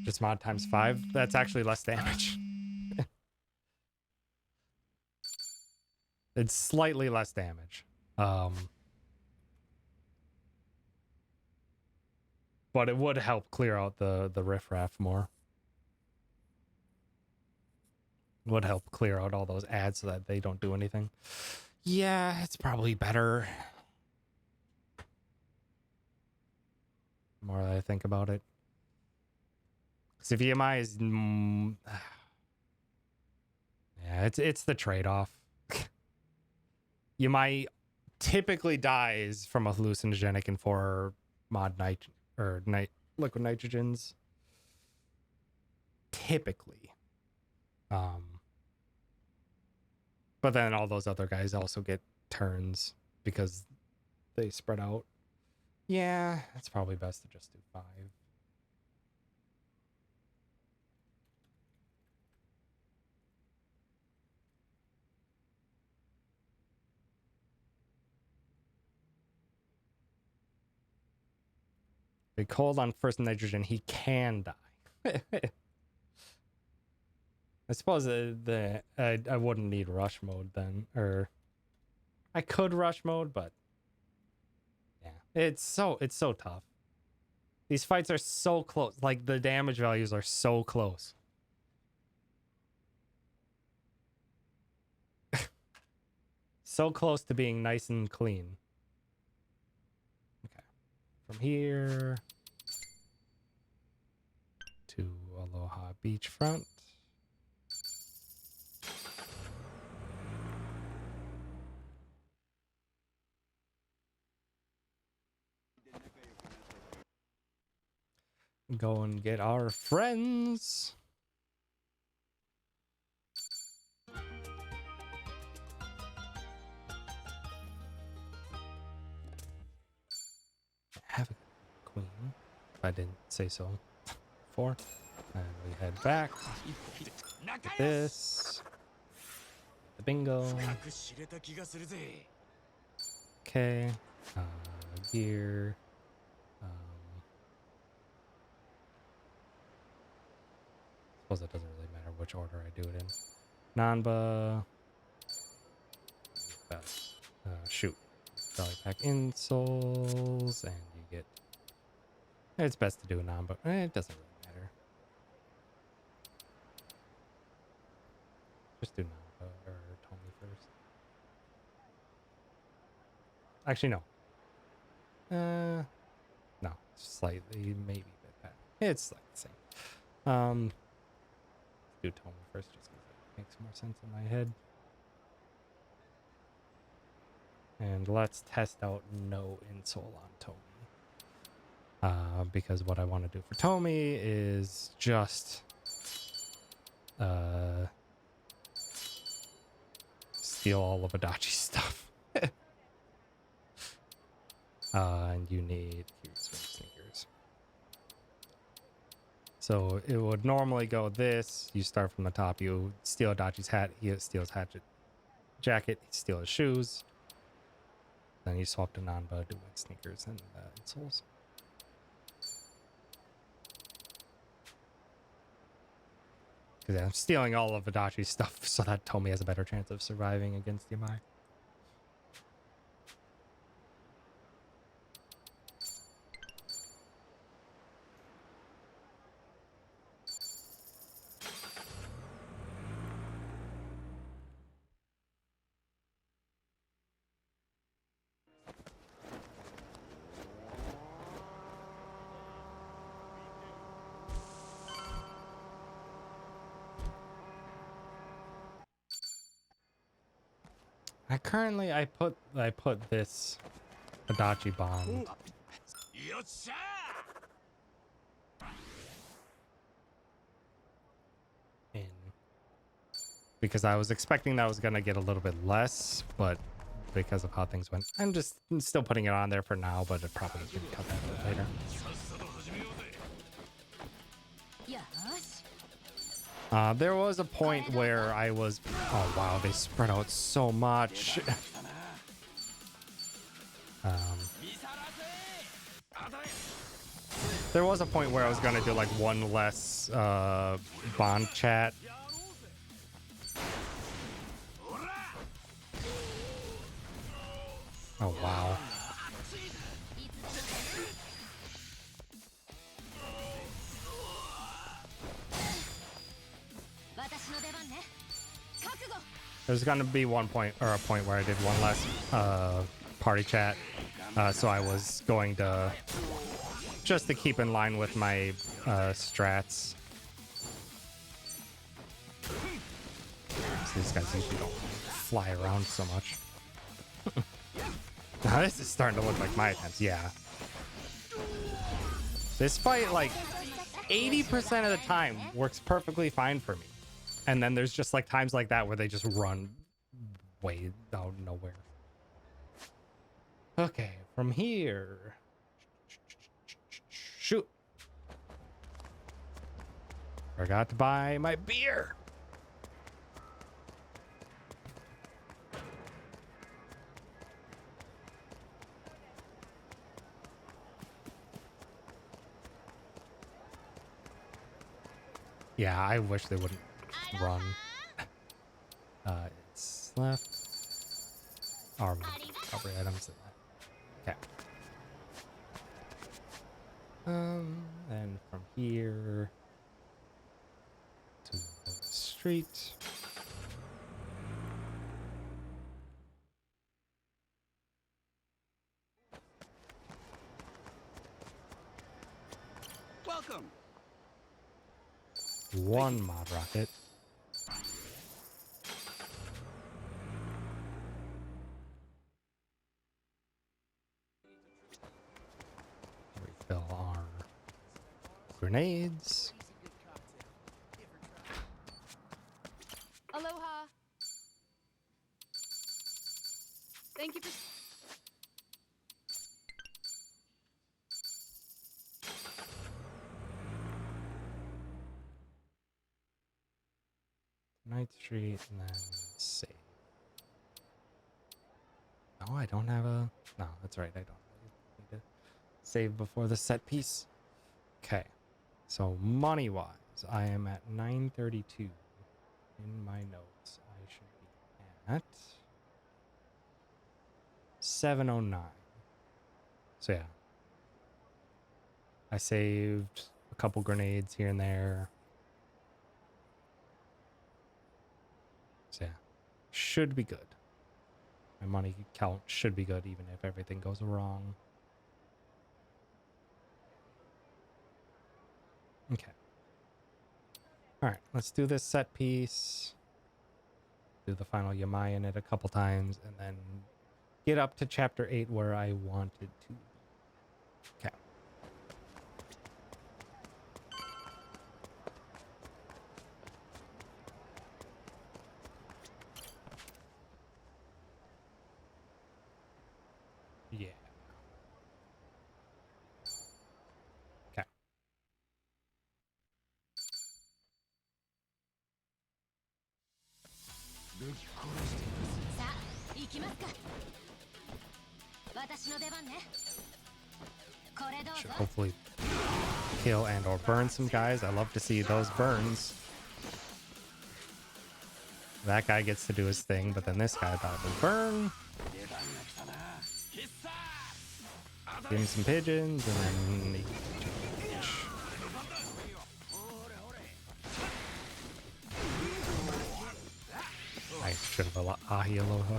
Just mod times 5. That's actually less damage. It's slightly less damage. But it would help clear out the riffraff more. Would help clear out all those ads so that they don't do anything. Yeah, it's probably better. The more that I think about it. Because if EMI is... yeah, it's the trade-off. EMI typically dies from a hallucinogenic and 4 mod liquid nitrogens. Typically. But then all those other guys also get turns because they spread out. Yeah, it's probably best to just do 5. If he cold on first nitrogen, he can die. I suppose I wouldn't need rush mode then, or I could rush mode, but yeah, it's so tough. These fights are so close. Like the damage values are so close. So close to being nice and clean. Okay, from here to Aloha Beachfront. Go and get our friends. Have a queen. If I didn't say so before. And we head back. Get this. The bingo. Okay. Gear. Suppose it doesn't really matter which order I do it in. Nanba. Best. Shoot. Belly pack insoles, and you get. It's best to do a Nanba. It doesn't really matter. Just do Nanba or Tommy first. Actually, no. No, slightly, maybe a bit better. It's like the same. Do Tommy first, just because it makes more sense in my head. And let's test out no insole on Tommy. Because what I want to do for Tommy is just steal all of Adachi's stuff. And you need cute swing sneakers. So it would normally go this. You start from the top. You steal Adachi's hat. He steals Hatchet jacket. He steals his shoes. Then you swap to Nanba, do like sneakers and insoles. Because I'm stealing all of Adachi's stuff so that Tommy has a better chance of surviving against Yamai. I put this Adachi bond in because I was expecting that was gonna get a little bit less, but because of how things went, I'm still putting it on there for now, but it probably can cut that out later. There was a point where I was, oh wow, they spread out so much. There was a point where I was gonna do like one less bond chat. Oh wow. There's gonna be one point or a point where I did one less party chat, so I was going to just to keep in line with my strats. So these guys usually don't fly around so much. Now this is starting to look like my attempts. Yeah, this fight like 80% of the time works perfectly fine for me. And then there's just like times like that where they just run way out of nowhere. Okay, from here. Shoot. Forgot to buy my beer. Yeah, I wish they wouldn't run. It's left. Armor, recovery items in that. Okay. And from here to the street. Welcome. One mod rocket. Refill our grenades. Aloha. Thank you for. Ninth Street and then save. No, I don't have a... No, that's right. I don't need to save before the set piece. Okay. So money-wise, I am at 932. In my notes, I should be at 709. So yeah. I saved a couple grenades here and there. So yeah. Should be good. My money count should be good even if everything goes wrong. Okay. Alright, let's do this set piece. Do the final Yamai in it a couple times and then get up to chapter 8 where I wanted to. Okay. Yeah. Okay. さあ行きますか。私の出番ね。これどう Should ぞ。 hopefully kill and or burn some guys. I love to see those burns. That guy gets to do his thing, but then this guy about to burn. Give him some pigeons and then he... I should have ahi aloha.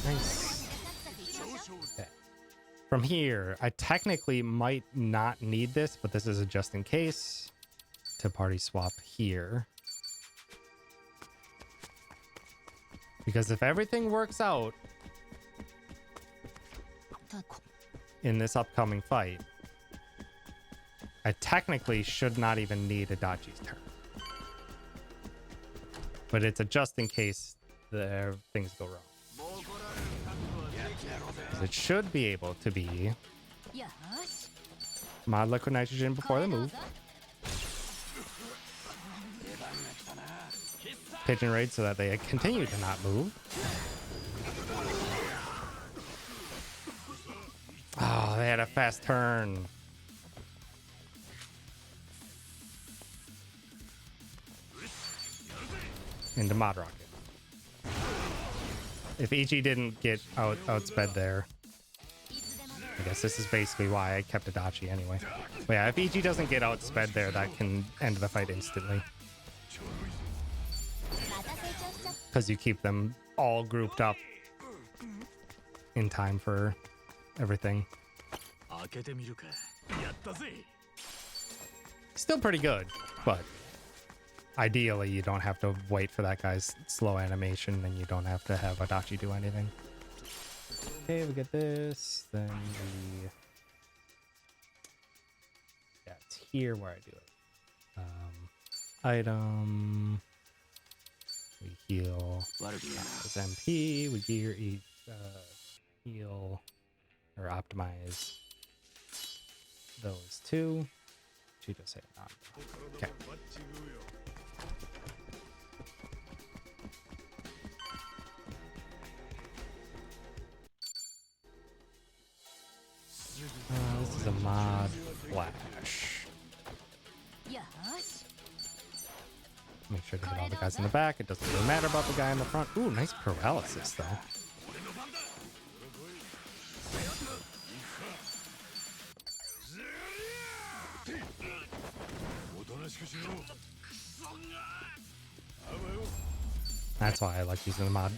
Nice. Okay. From here, I technically might not need this, but this is a just in case to party swap here. Because if everything works out in this upcoming fight, I technically should not even need Adachi's turn. But it's a just in case things go wrong. It should be able to be mod liquid nitrogen before the move. Pigeon raid so that they continue to not move. Oh, they had a fast turn. Into mod rocket. If Ichi didn't get outsped there, I guess this is basically why I kept Adachi anyway. But yeah, if Ichi doesn't get outsped there, that can end the fight instantly. Because you keep them all grouped up in time for everything. Still pretty good, but ideally you don't have to wait for that guy's slow animation and you don't have to have Adachi do anything. Okay, we get this, then we... Yeah, it's here where I do it. Item... We heal this MP, we gear, heal, or optimize those two. Cheeto say not. Okay. This is a mod flash. Make sure to hit all the guys in the back. It doesn't really matter about the guy in the front. Ooh, nice paralysis though. That's why I like using the mod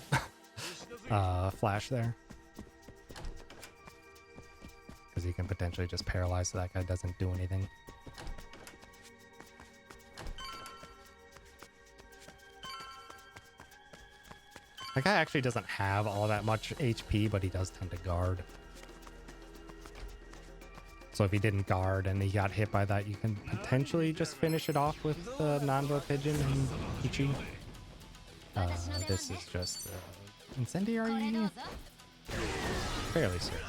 flash there. Because he can potentially just paralyze so that guy doesn't do anything. That guy actually doesn't have all that much HP, but he does tend to guard. So if he didn't guard and he got hit by that, you can potentially just finish it off with Nanba, Pigeon, and Ichi. This is just incendiary. Fairly certain.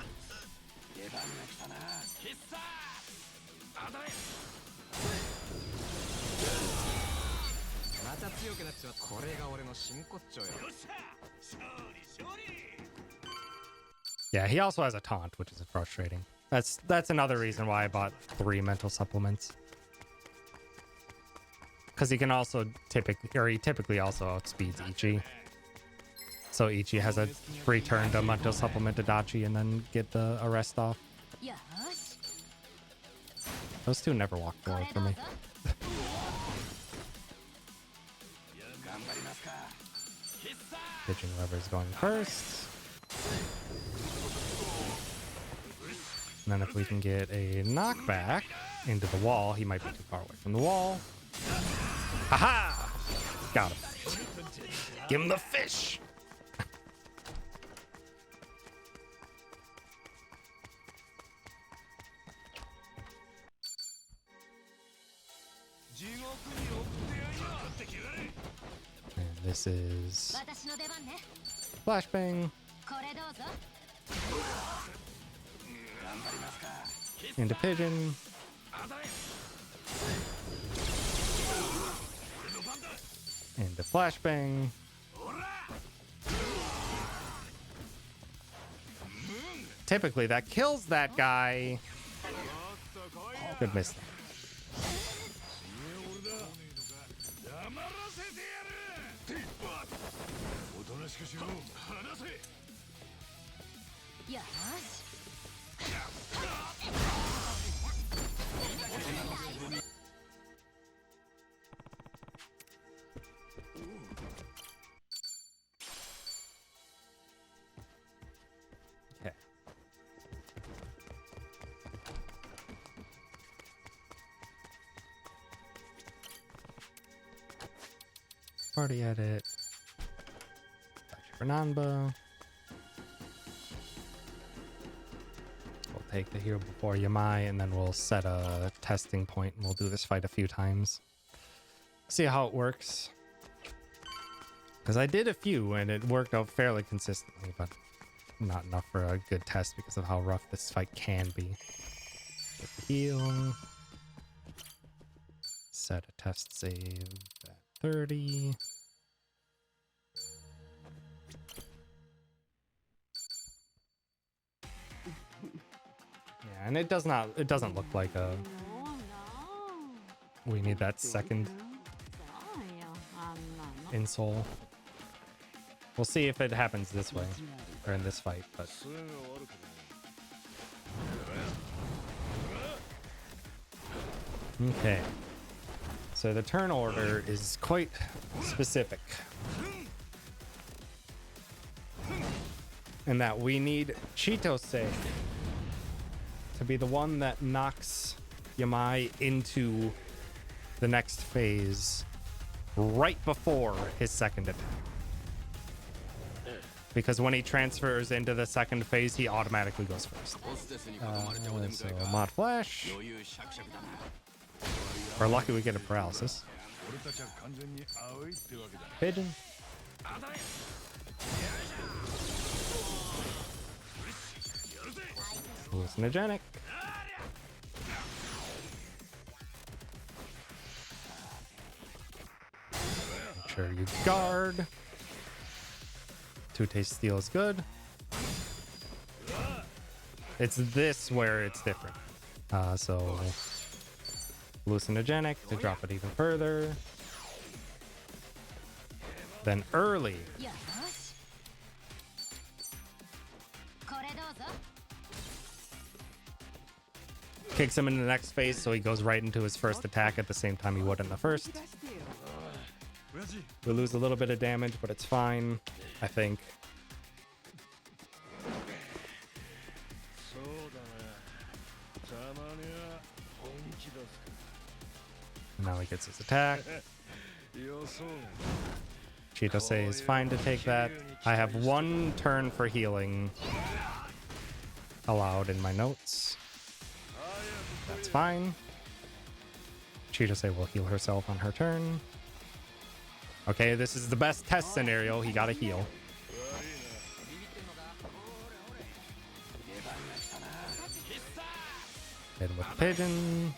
Yeah, he also has a taunt, which is frustrating. That's another reason why I bought 3 mental supplements. Because he can also typically also outspeeds Ichi. So Ichi has a free turn to mental supplement Adachi and then get the arrest off. Those two never walk forward for me. Pitching whoever's going first. And then if we can get a knockback into the wall, he might be too far away from the wall. Aha! Got him. Give him the fish! And this is flashbang into pigeon. Into flashbang. Typically that kills that guy. Good miss. Okay. Party edit. For Nanba. We'll take the hero before Yamai and then we'll set a testing point and we'll do this fight a few times. See how it works. Because I did a few and it worked out fairly consistently, but not enough for a good test because of how rough this fight can be. Get the heal. Set a test save at 30. Yeah, and it doesn't look like a we need that second insole. We'll see if it happens this way or in this fight, but okay. So the turn order is quite specific. In that we need Chitose to be the one that knocks Yamai into the next phase right before his second attack. Because when he transfers into the second phase, he automatically goes first. So mod flash. We're lucky we get a paralysis. Pigeon. Hallucinogenic. sure you guard. Two-taste steal is good. It's this where it's different. So hallucinogenic to drop it even further. Then early. よしこれどうぞ Kicks him into the next phase, so he goes right into his first attack at the same time he would in the first. We lose a little bit of damage, but it's fine, I think. Now he gets his attack. Chitose is fine to take that. I have 1 turn for healing allowed in my notes. That's fine. Chitose will heal herself on her turn. Okay, this is the best test scenario. He got a heal. Hit him with the pigeon.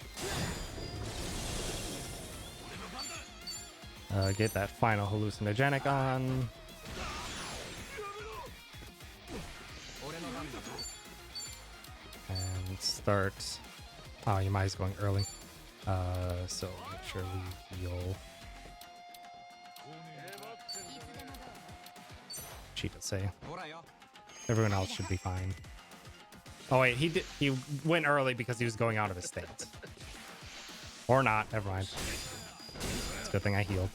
Get that final hallucinogenic on. And start. Oh, Yamai's going early. So make sure we heal. Chitose. Everyone else should be fine. Oh wait, he went early because he was going out of his stance. Or not, never mind. It's a good thing I healed.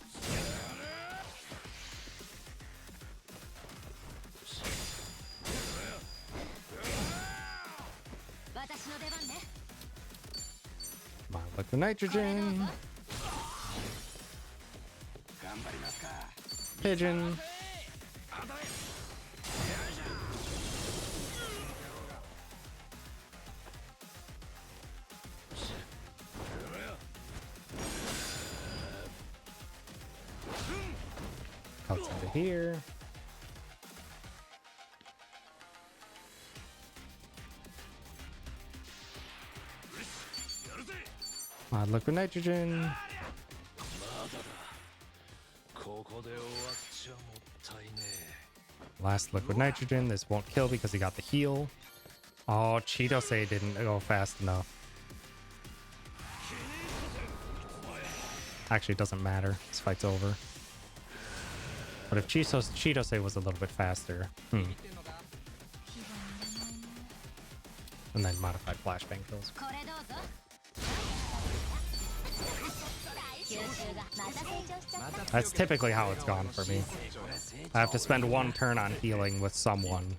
Come on, liquid nitrogen. Pigeon. Outside of here. Liquid nitrogen. Last liquid nitrogen. This won't kill because he got the heal. Oh, Chitose didn't go fast enough. Actually, it doesn't matter. This fight's over. But if Chitose was a little bit faster. And then modified flashbang kills. That's typically how it's gone for me. I have to spend 1 turn on healing with someone.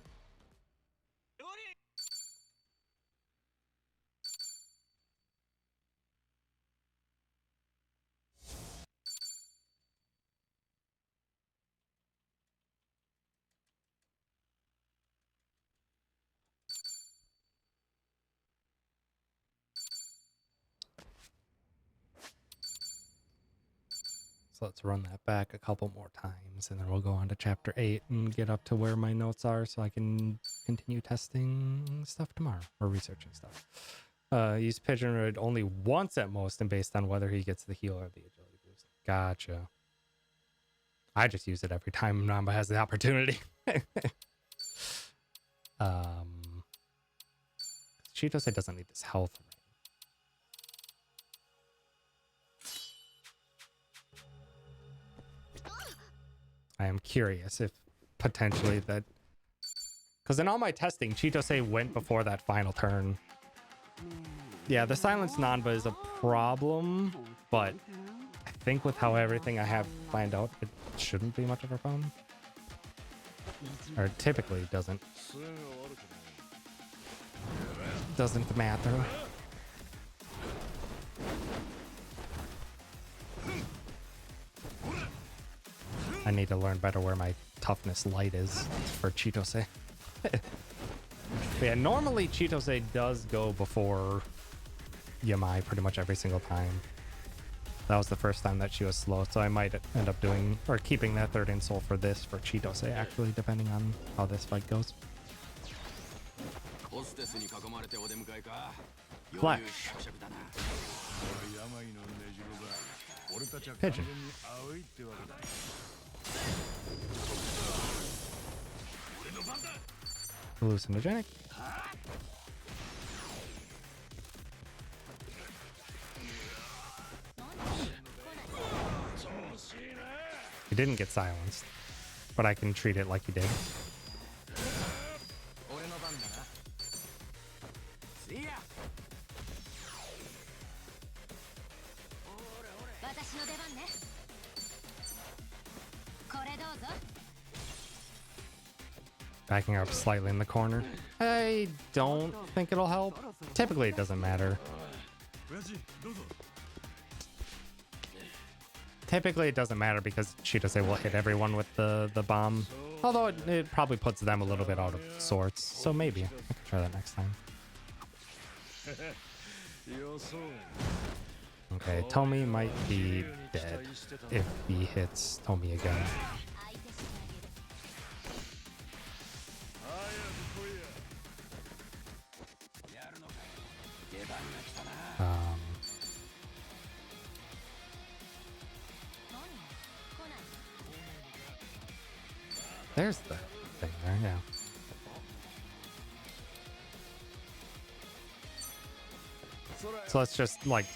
So let's run that back a couple more times, and then we'll go on to chapter 8 and get up to where my notes are so I can continue testing stuff tomorrow, or researching stuff. Use Pigeon Road only once at most, and based on whether he gets the heal or the agility boost. Gotcha. I just use it every time Namba has the opportunity. Chitose doesn't need this health ring. I am curious if potentially that... Because in all my testing, Chitose went before that final turn. Yeah, the silenced Nanba is a problem, but I think with how everything I have planned out, it shouldn't be much of a problem. Or typically doesn't matter. I need to learn better where my toughness light is for Chitose. Yeah, normally Chitose does go before Yamai pretty much every single time. That was the first time that she was slow, so I might end up doing, or keeping that third insult for this for Chitose, actually, depending on how this fight goes. Flash. Pigeon. Hallucinogenic. He didn't get silenced, but I can treat it like he did. 俺の番だな。See ya! 私の出番ね。これどうぞ。 Backing up slightly in the corner. I don't think it'll help. Typically, it doesn't matter. Typically, it doesn't matter because Shitose will hit everyone with the bomb. Although it probably puts them a little bit out of sorts. So maybe. I can try that next time. Okay, Tomi might be dead if he hits Tomi again. There's the thing there, yeah. So let's just, like,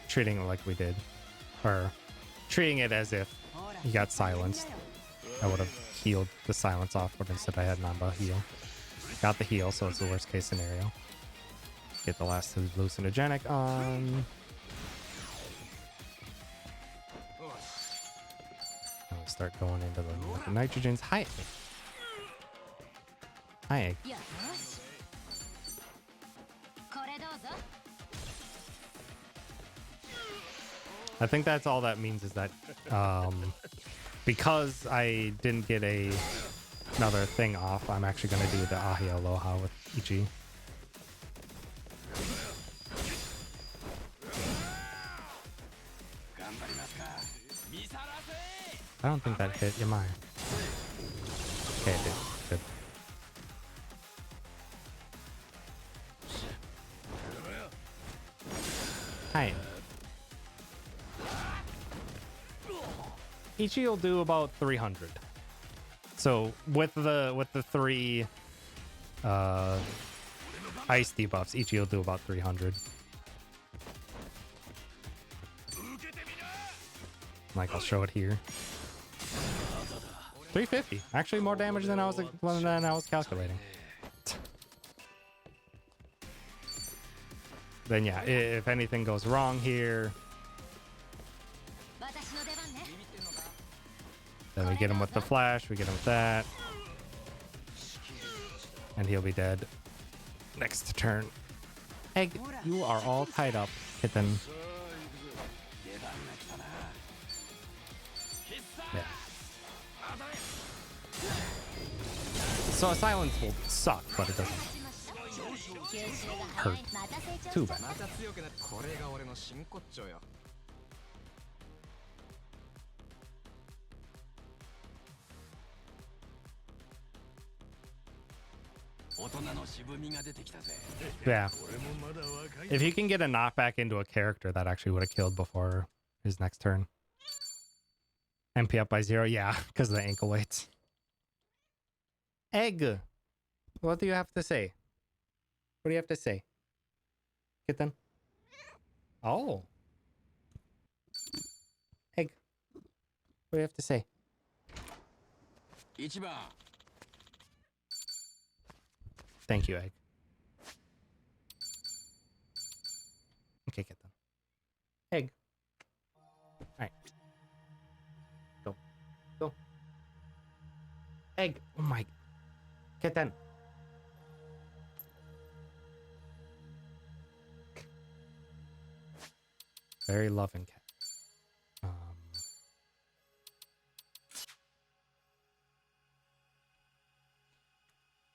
treating it like we did. Or treating it as if he got silenced. I would have healed the silence off, but instead I had Namba heal. Got the heal, so it's the worst case scenario. Get the last hallucinogenic on. And we'll start going into the nitrogens. Hi. Hi. I think that's all that means is that because I didn't get another thing off, I'm actually going to do the Ahi Aloha with Ichi. I don't think that hit Yamai. Okay, it did. Good. Hi. Ichi will do about 300. So with the three ice debuffs, Ichi will do about 300. Like, I'll show it here. 350. Actually, more damage than I was calculating. Then yeah, if anything goes wrong here, then we get him with the flash, we get him with that, and he'll be dead next turn. Egg, you are all tied up, kitten. Yeah. So a silence will suck, but it doesn't hurt too bad. Yeah. If you can get a knockback into a character, that actually would have killed before his next turn. MP up by 0, yeah, because of the ankle weights. Egg, what do you have to say? What do you have to say? Kitten? Oh. Egg, what do you have to say? Thank you, Egg. Okay, Kitten. Egg. Alright. Go. Go. Egg. Oh my. Kitten. Very loving cat.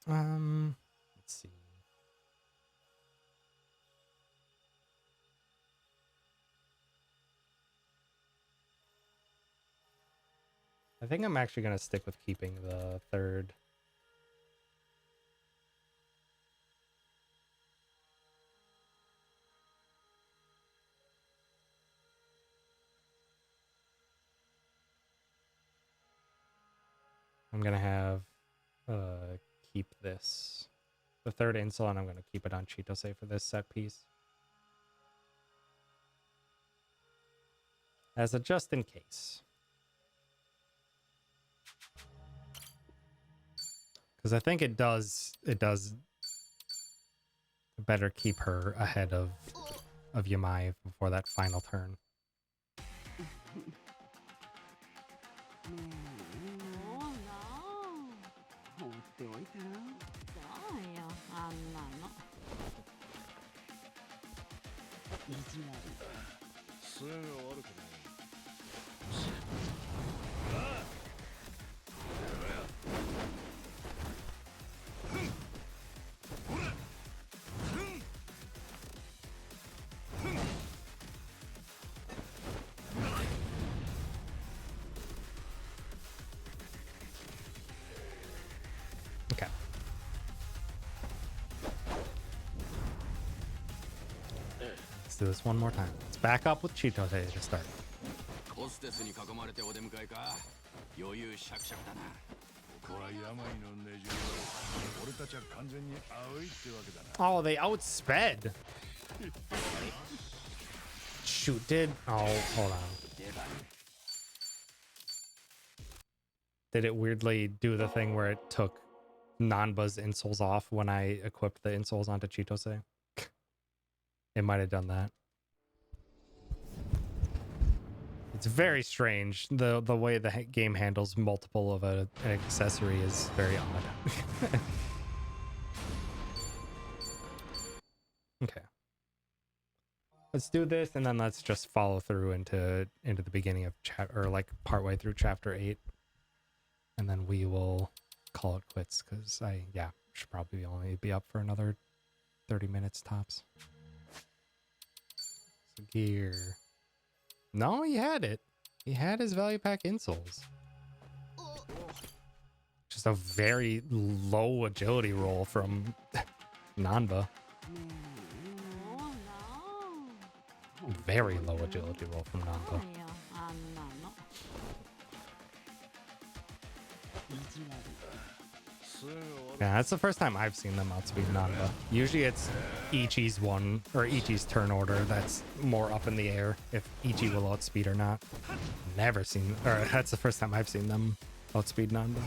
Let's see. I think I'm actually going to stick with keeping the third. I'm gonna have keep this. The third insult, and I'm gonna keep it on Chitose for this set piece. As a just in case. Because I think it does better keep her ahead of Yamai before that final turn. 放っておいたらそうよあんなの意地悪すぐ悪くない Okay. Let's do this one more time. Let's back up with Chitose to start. ホステスに囲まれてお出迎えか余裕しゃくしゃくだなここは病の根城俺たちは完全に青いってわけだな Oh, they outsped. Shoot, did... Oh, hold on. Did it weirdly do the thing where it took Nanba's insoles off when I equipped the insoles onto Chitose? It might have done that. It's very strange. The way the game handles multiple of an accessory is very odd. Okay. Let's do this, and then let's just follow through into the beginning of or like partway through chapter 8, and then we will call it quits because should probably only be up for another 30 minutes tops. So gear. No, he had it. He had his value pack insoles. Just a very low agility roll from Nanba. Very low agility roll from Nanba. Yeah, that's the first time I've seen them outspeed Nanba. Usually it's Ichi's one, or Ichi's turn order that's more up in the air, if Ichi will outspeed or not. Never seen, or that's the first time I've seen them outspeed Nanba.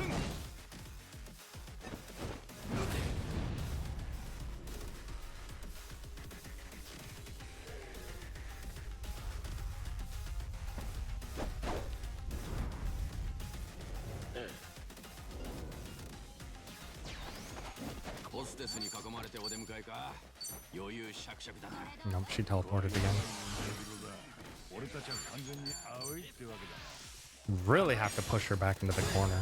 Nope, she teleported again. Really have to push her back into the corner.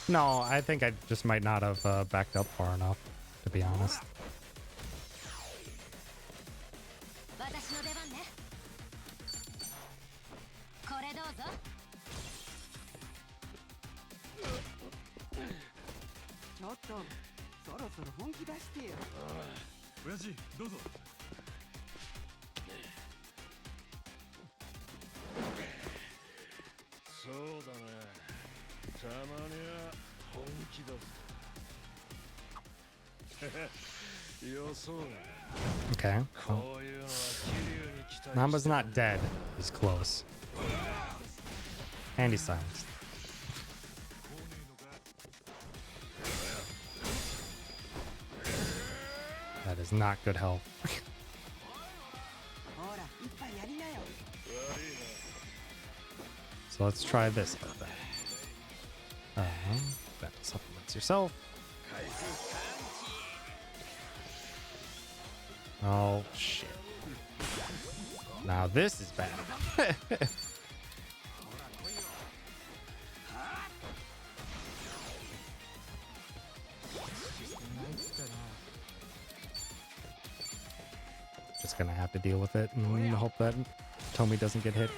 No, I think I just might not have backed up far enough, to be honest. Okay. Well, Nanba's not dead. He's close. And he's silenced. That is not good health. So let's try this. That supplements yourself. Oh, shit. Now this is bad. Just gonna have to deal with it and hope that Tomi doesn't get hit.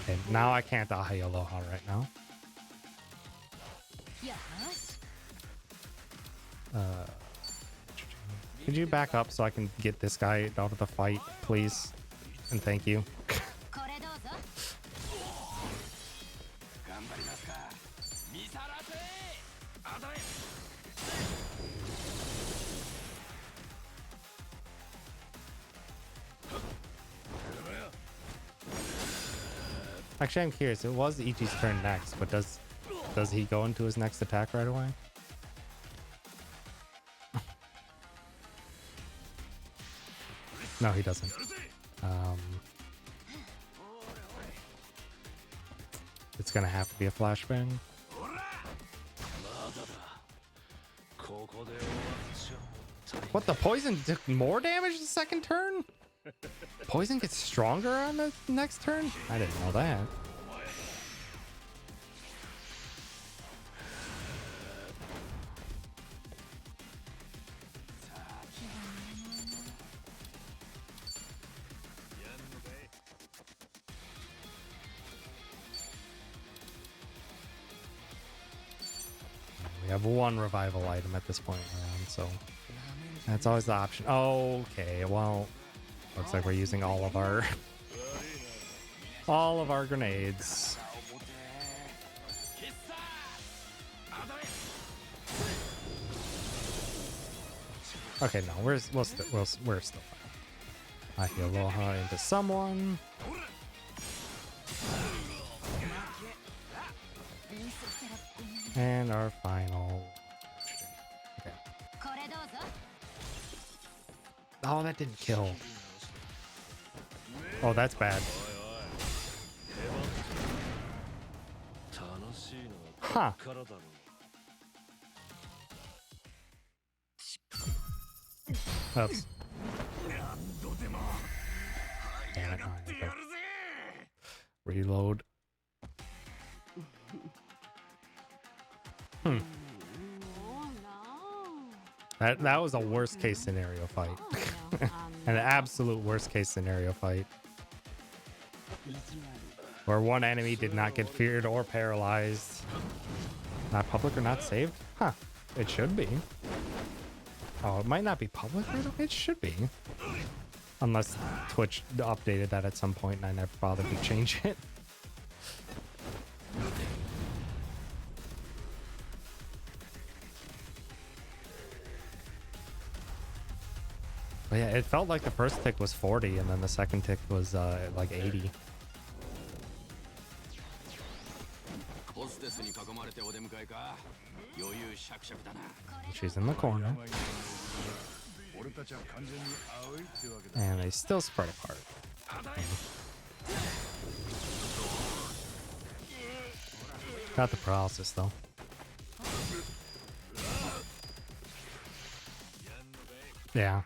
Okay, now I can't die Aloha right now. Yes. Could you back up so I can get this guy out of the fight, please? And thank you. これどうぞ。頑張りますか。見さらせ。あとへ。Actually, I'm curious. It was Ichi's turn next, but does he go into his next attack right away? No, he doesn't. It's gonna have to be a flashbang. What, the poison took more damage the second turn? Poison gets stronger on the next turn? I didn't know that. We have one revival item at this point around, so that's always the option. Okay, well, looks like we're using all of our grenades. Okay, no, we're still fine. I heal Aloha into someone. And our final. Okay. これどうぞ。 Oh, that didn't kill. Oh, that's bad. Huh. Oops. Damn it. Okay. Reload. Oh no. That was a worst case scenario fight. Oh, no. An absolute worst case scenario fight. Where one enemy did not get feared or paralyzed. Not public or not saved? Huh. It should be. Oh, it might not be public. It should be. Unless Twitch updated that at some point and I never bothered to change it. But yeah, it felt like the first tick was 40 and then the second tick was like 80. She's in the corner. And they still spread apart. Got the paralysis though. Yeah.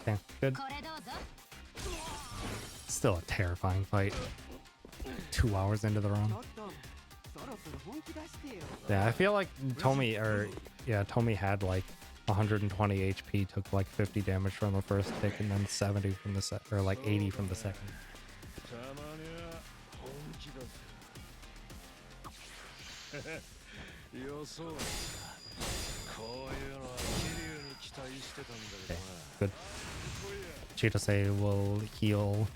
Okay, good. Still a terrifying fight. 2 hours into the run. Yeah, I feel like Tomi had like 120 HP, took like 50 damage from the first tick, and then 70 from the or like 80 from the second. Okay, good. Chitose will heal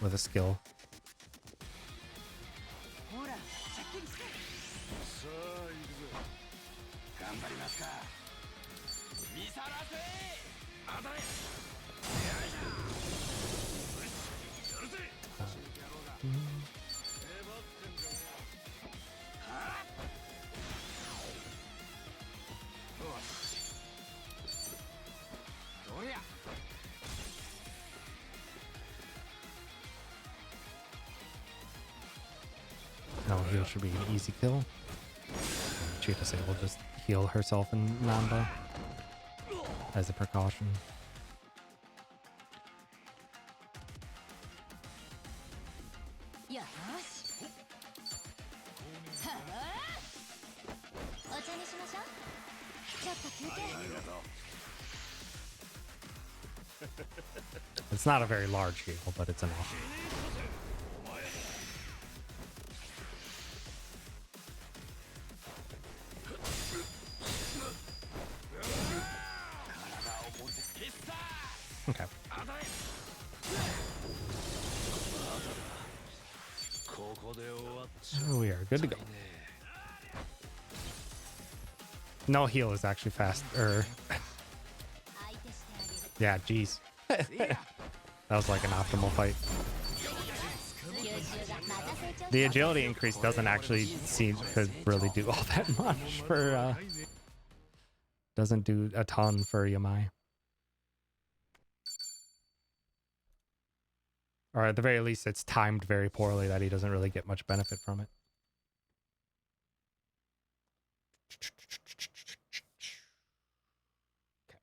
with a skill. No, heal should be an easy kill. Chitose will just heal herself and Nanda as a precaution. よしはあお茶にしましょうちょっと休憩 It's not a very large heal, but it's enough. Okay. Oh, we are good to go. No heal is actually fast. Yeah, jeez. That was like an optimal fight. The agility increase doesn't actually seem to really do all that much for doesn't do a ton for Yamai. Or at the very least it's timed very poorly that he doesn't really get much benefit from it. Okay.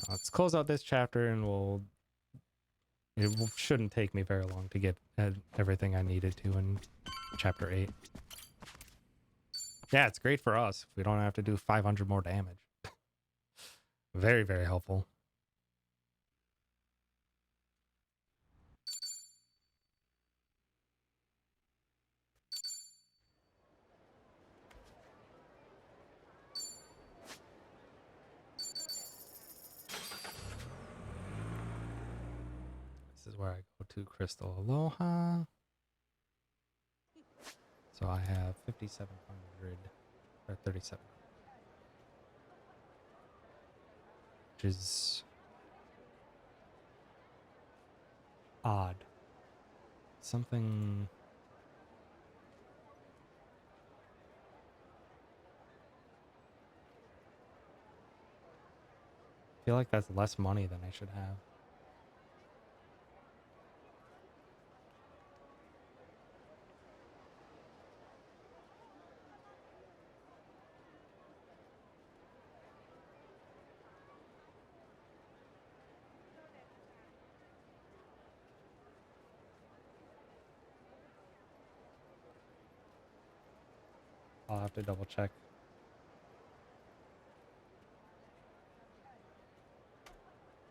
Let's close out this chapter and shouldn't take me very long to get everything I needed to in chapter 8. Yeah, it's great for us. We don't have to do 500 more damage. Very, very helpful. This is where I go to Crystal Aloha. So I have 5,700 or 37, which is odd. Something. I feel like that's less money than I should have. I'll have to double check.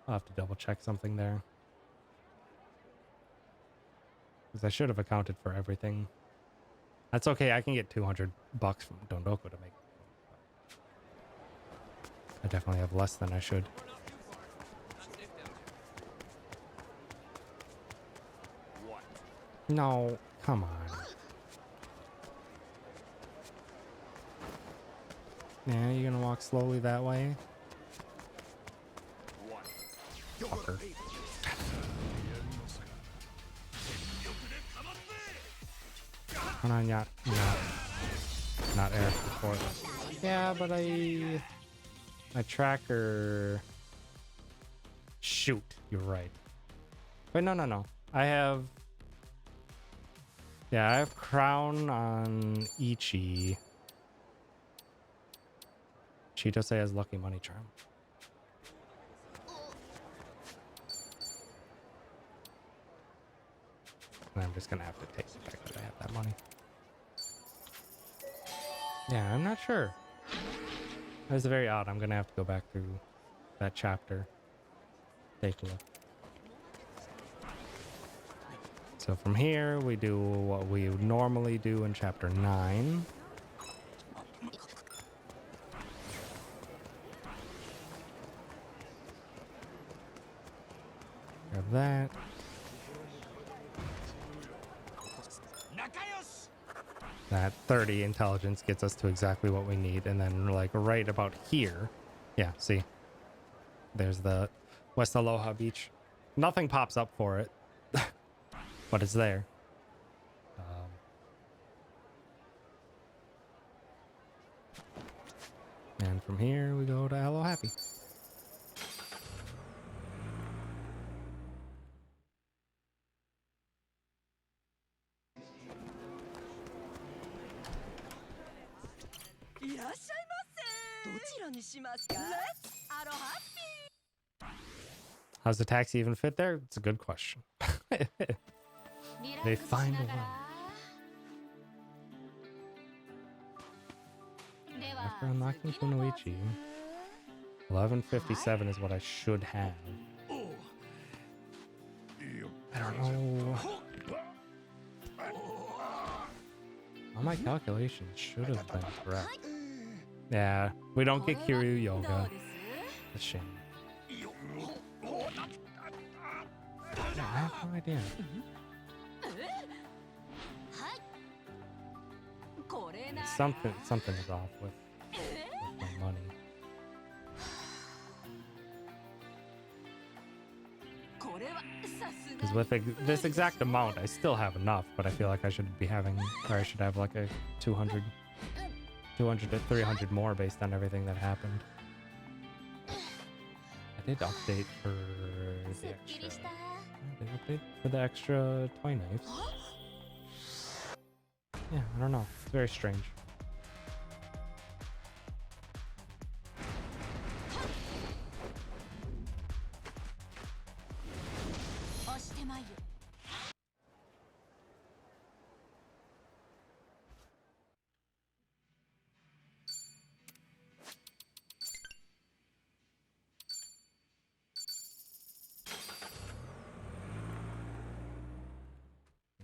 I'll have to double check something there. Because I should have accounted for everything. That's okay, I can get $200 from Dondoku to make. I definitely have less than I should. No, come on. Yeah, you're gonna walk slowly that way? Fucker. Come on, not Eric before. Yeah, but my tracker. Shoot, you're right. Wait, no. I have Crown on Ichi. Chitose has Lucky Money Charm. And I'm just gonna have to take the fact that I have that money. Yeah, I'm not sure. That's very odd. I'm gonna have to go back through that chapter. Take a look. So from here, we do what we would normally do in chapter 9. Grab that. That 30 intelligence gets us to exactly what we need. And then like right about here. Yeah, see. There's the West Aloha Beach. Nothing pops up for it. But it's there. And from here we go to Alo Happy. How's the taxi even fit there? It's a good question. They find a way. After unlocking Kunoichi, 1157 is what I should have. I don't know. All my calculations should have been correct. Yeah, we don't get Kiryu Yoga. It's a shame. I have no idea. Something is off with my money. Because with this exact amount, I still have enough, but I feel like I should be having, or I should have like a 200 to 300 more based on everything that happened. I did update for the extra. I did update for the extra toy knives. Yeah, I don't know. It's very strange.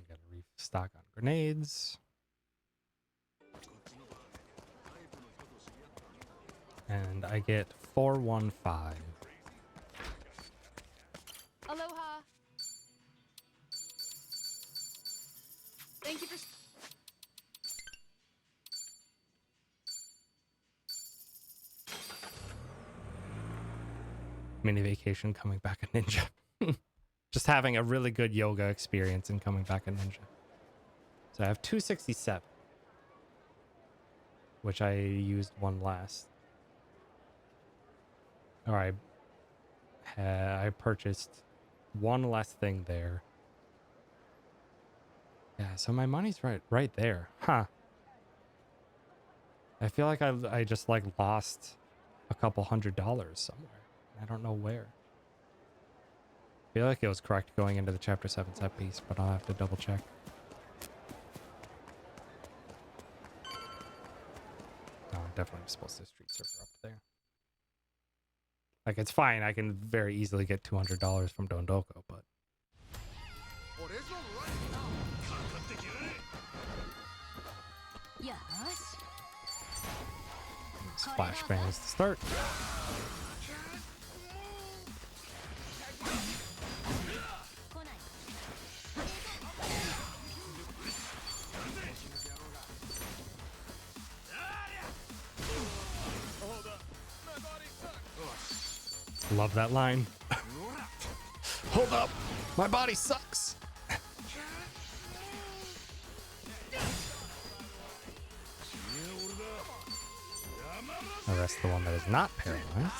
Gotta restock on grenades. And I get 415. Aloha. Thank you for. Mini vacation coming back a ninja. Just having a really good yoga experience and coming back a ninja. So I have 267, which I used one last. All right. I purchased one less thing there. Yeah, so my money's right there. Huh. I feel like I just like lost a couple $100 somewhere. I don't know where. I feel like it was correct going into the chapter 7 set piece, but I'll have to double check. Oh, I'm definitely supposed to street surfer up there. Like, it's fine. I can very easily get $200 from Dondoko, but... Splash bangs to start. Love that line. Hold up, my body sucks. Arrest the one that is not paralyzed.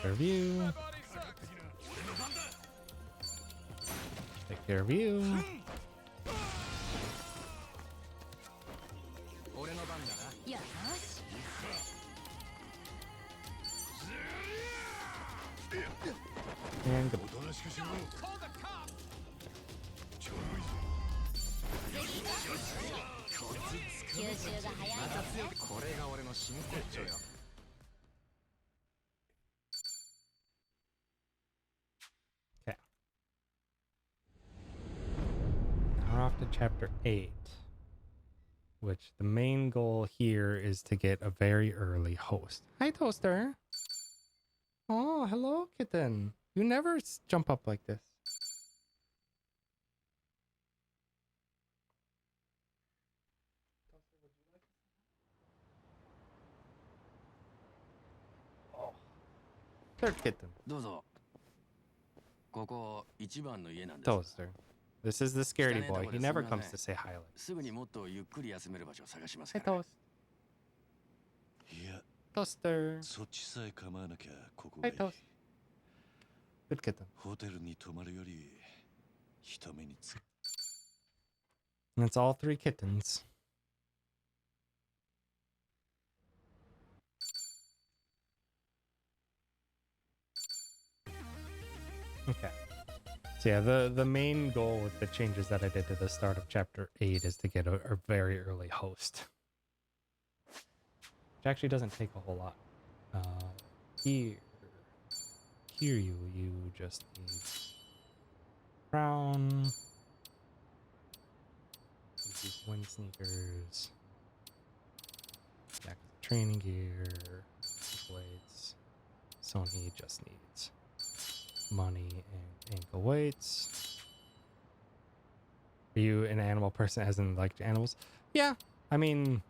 Review. Take care of you. And go. Okay. Now we're off to chapter 8, which the main goal here is to get a very early host. Hi, Toaster. Oh, hello, kitten. You never jump up like this. Oh, third kitten. Toaster. This is the scaredy boy. He never comes to say hi. Hi, Toast. Toaster. Hi, Toast. Good kitten. And it's all three kittens. So yeah, the main goal with the changes that I did to the start of chapter 8 is to get a very early host. Which actually doesn't take a whole lot. Here you just need crown. These wind sneakers. Back to training gear. Weights. Sony just needs money and ankle weights. Are you an animal person as in like animals? Yeah, I mean,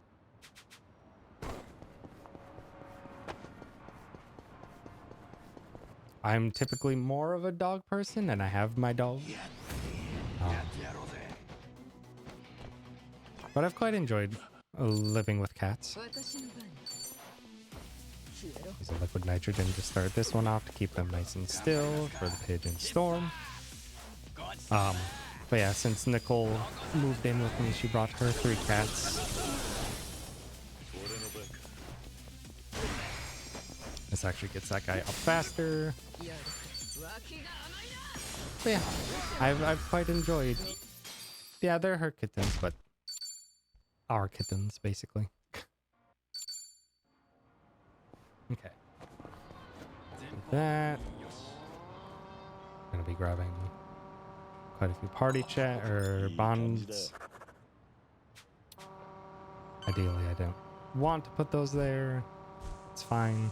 I'm typically more of a dog person and I have my dog. But I've quite enjoyed living with cats. Use a liquid nitrogen to start this one off to keep them nice and still for the pigeon storm. But yeah, since Nicole moved in with me, she brought her 3 cats. This actually gets that guy up faster. But yeah, I've quite enjoyed. Yeah, they're her kittens, but our kittens basically. Okay. That. Gonna be grabbing quite a few party chat or bonds. Ideally, I don't want to put those there. It's fine.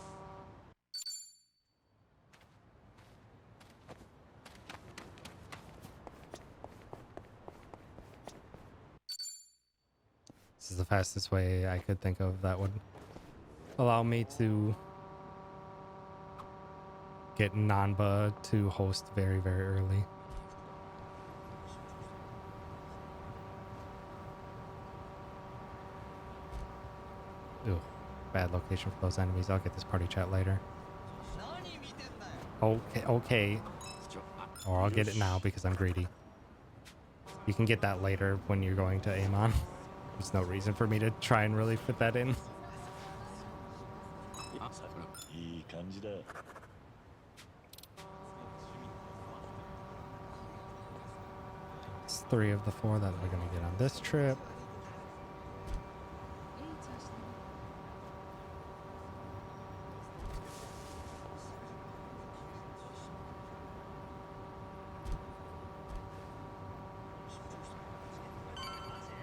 This is the fastest way I could think of that would allow me to get Nanba to host very, very early. Ooh, bad location for those enemies. I'll get this party chat later. Okay. Or I'll get it now because I'm greedy. You can get that later when you're going to Amon. There's no reason for me to try and really fit that in. It's 3 of the 4 that we're going to get on this trip.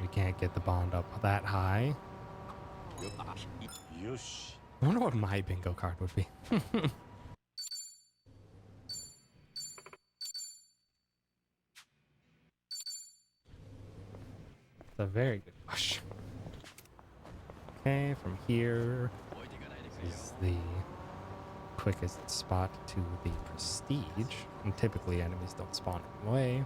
We can't get the bond up that high. I wonder what my bingo card would be. It's a very good question. Okay, from here is the quickest spot to the prestige. And typically enemies don't spawn in the way.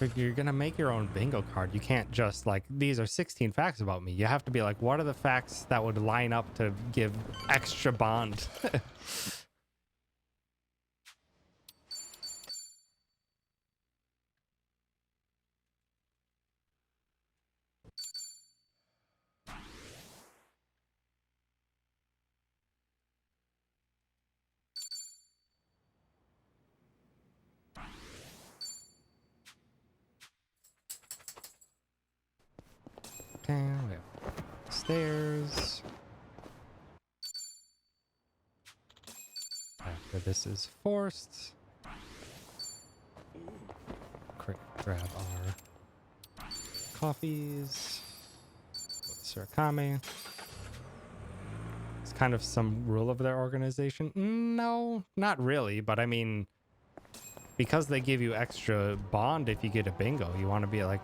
If you're gonna make your own bingo card, you can't just like, these are 16 facts about me. You have to be like, what are the facts that would line up to give extra bond? Okay, we have stairs. After this is forced. Quick grab our coffees. Go to Surakame. It's kind of some rule of their organization. No, not really, but I mean, because they give you extra bond if you get a bingo, you want to be like,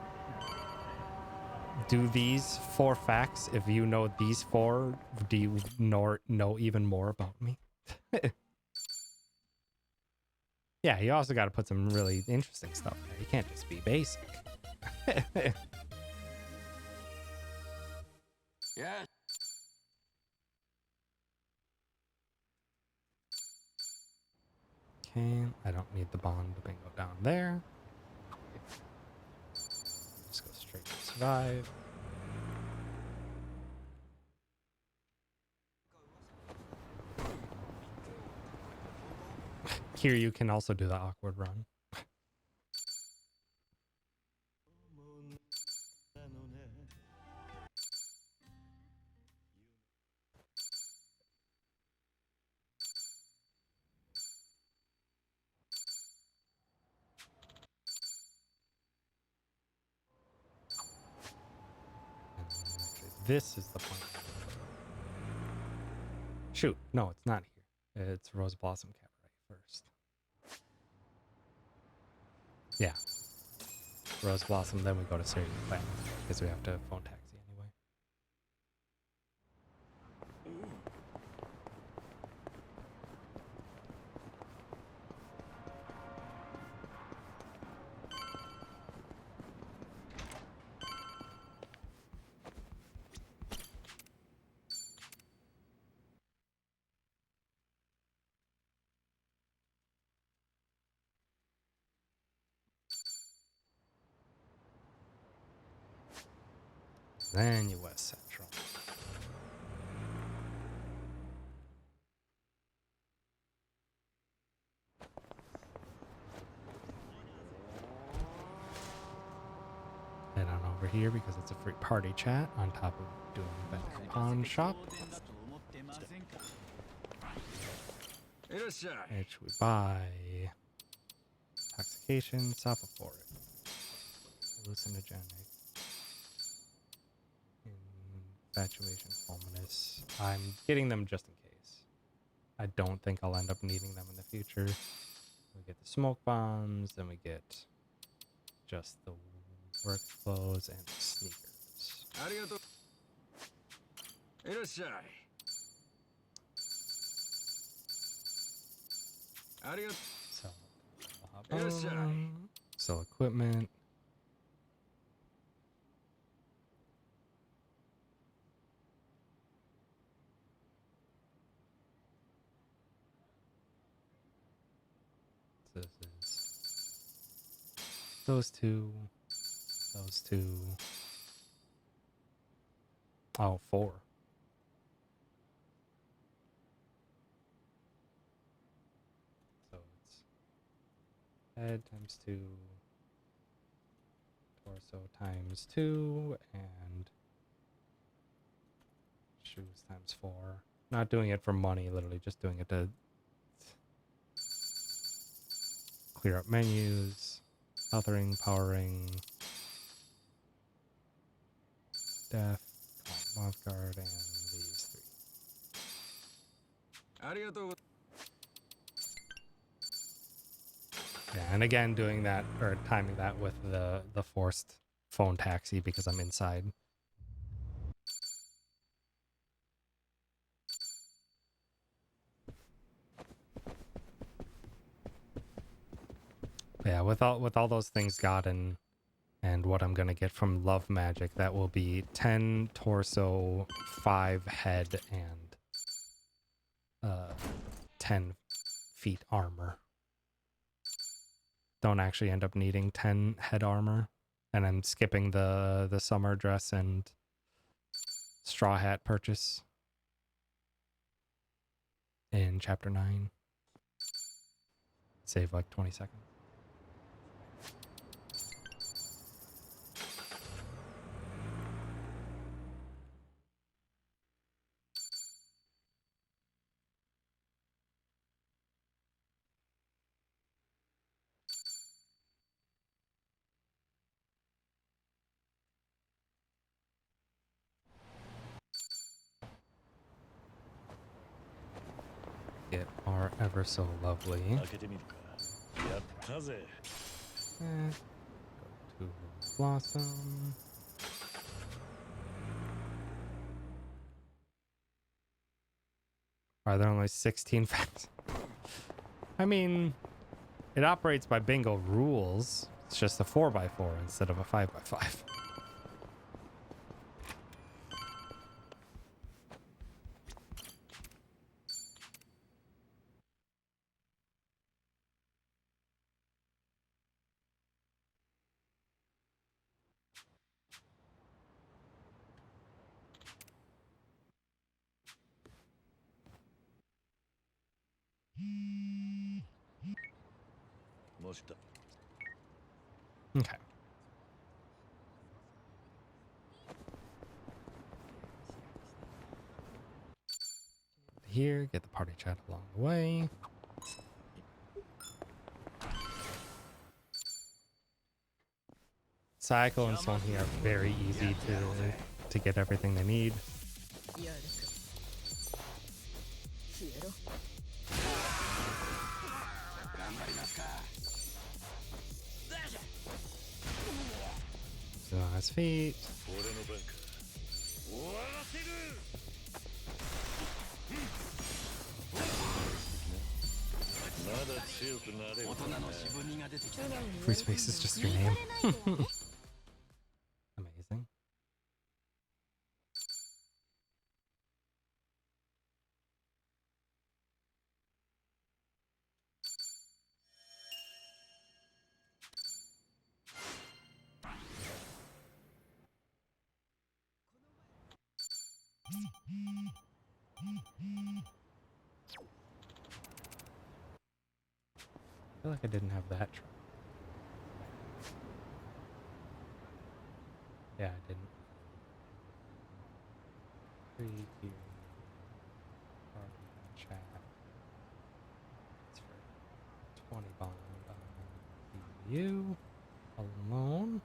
do these 4 facts. If you know these 4, do you know even more about me? Yeah, you also got to put some really interesting stuff there. You can't just be basic. Yeah. Okay. I don't need the bond bingo down there. Just go straight to survive. Here you can also do the awkward run. And actually, this is the point. Shoot, no, it's not here. It's Rose Blossom Cabaret first. Yeah. Rose Blossom, then we go to Serious Plan because we have to phone taxi anyway. Then you West Central. Head on over here because it's a free party chat on top of doing the pawn shop, which we buy intoxication, sophophoric, hallucinogenic, infatuation, fulminous. I'm getting them just in case. I don't think I'll end up needing them in the future. We get the smoke bombs, then we get just the work clothes and sneakers. Sell equipment. This is those two. Oh, 4. So it's head times 2, torso times 2, and shoes times 4. Not doing it for money, literally just doing it to clear up menus, healthing, powering, death, mouthguard, and these 3. Yeah, and again, doing that or timing that with the forced phone taxi because I'm inside. Yeah, with all those things gotten and what I'm gonna get from Love Magic, that will be 10 torso, 5 head, and 10 feet armor. Don't actually end up needing 10 head armor, and I'm skipping the summer dress and straw hat purchase in chapter 9. Save like 20 seconds. Get our ever so lovely. Go to Blossom. Are there only 16 facts? I mean, it operates by bingo rules. It's just a 4x4 instead of a 5x5. Okay. Here, get the party chat along the way. Cycle and so on here are very easy to get everything they need. So on his feet. Free space is just your name. Amazing. I feel like I didn't have that truck. Yeah, I didn't. 3 here. Chat. It's for 20 bond on you alone.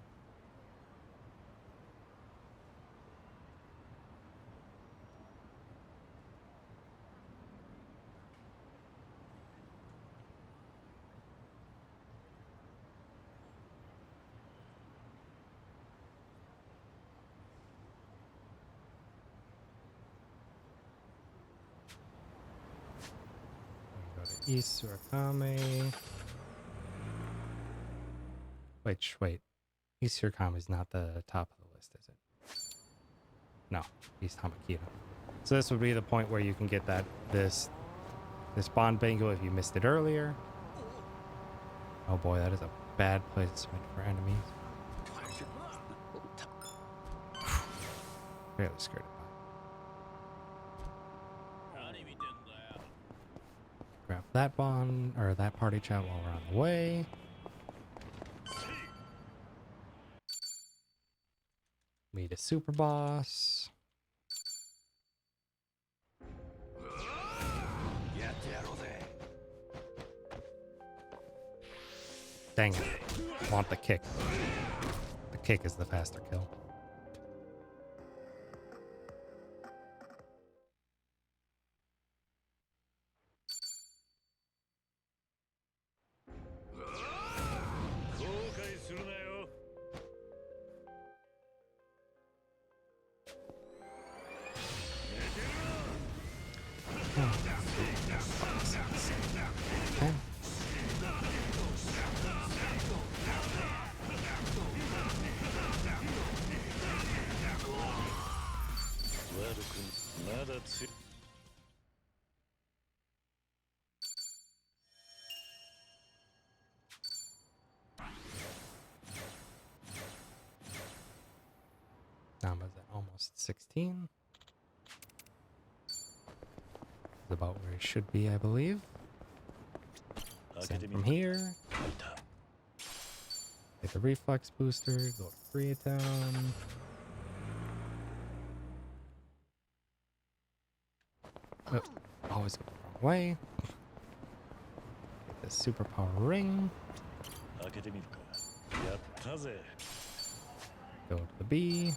Go to East Surakame. Wait. East Surakame is not the top of the list, is it? No, East Hamakita. So this would be the point where you can get this bond bingo if you missed it earlier. Oh boy, that is a bad placement for enemies. Fairly skirted by. Grab that bond or that party chat while we're on the way. Meet a super boss. Dang it. Want the kick. The kick is the faster kill. Okay. Nama's at almost 16. Is about where it should be, I believe. Send from here. Get the reflex booster. Go to Koreatown. Oh, always go the wrong way. Get the superpower ring. Go to the B.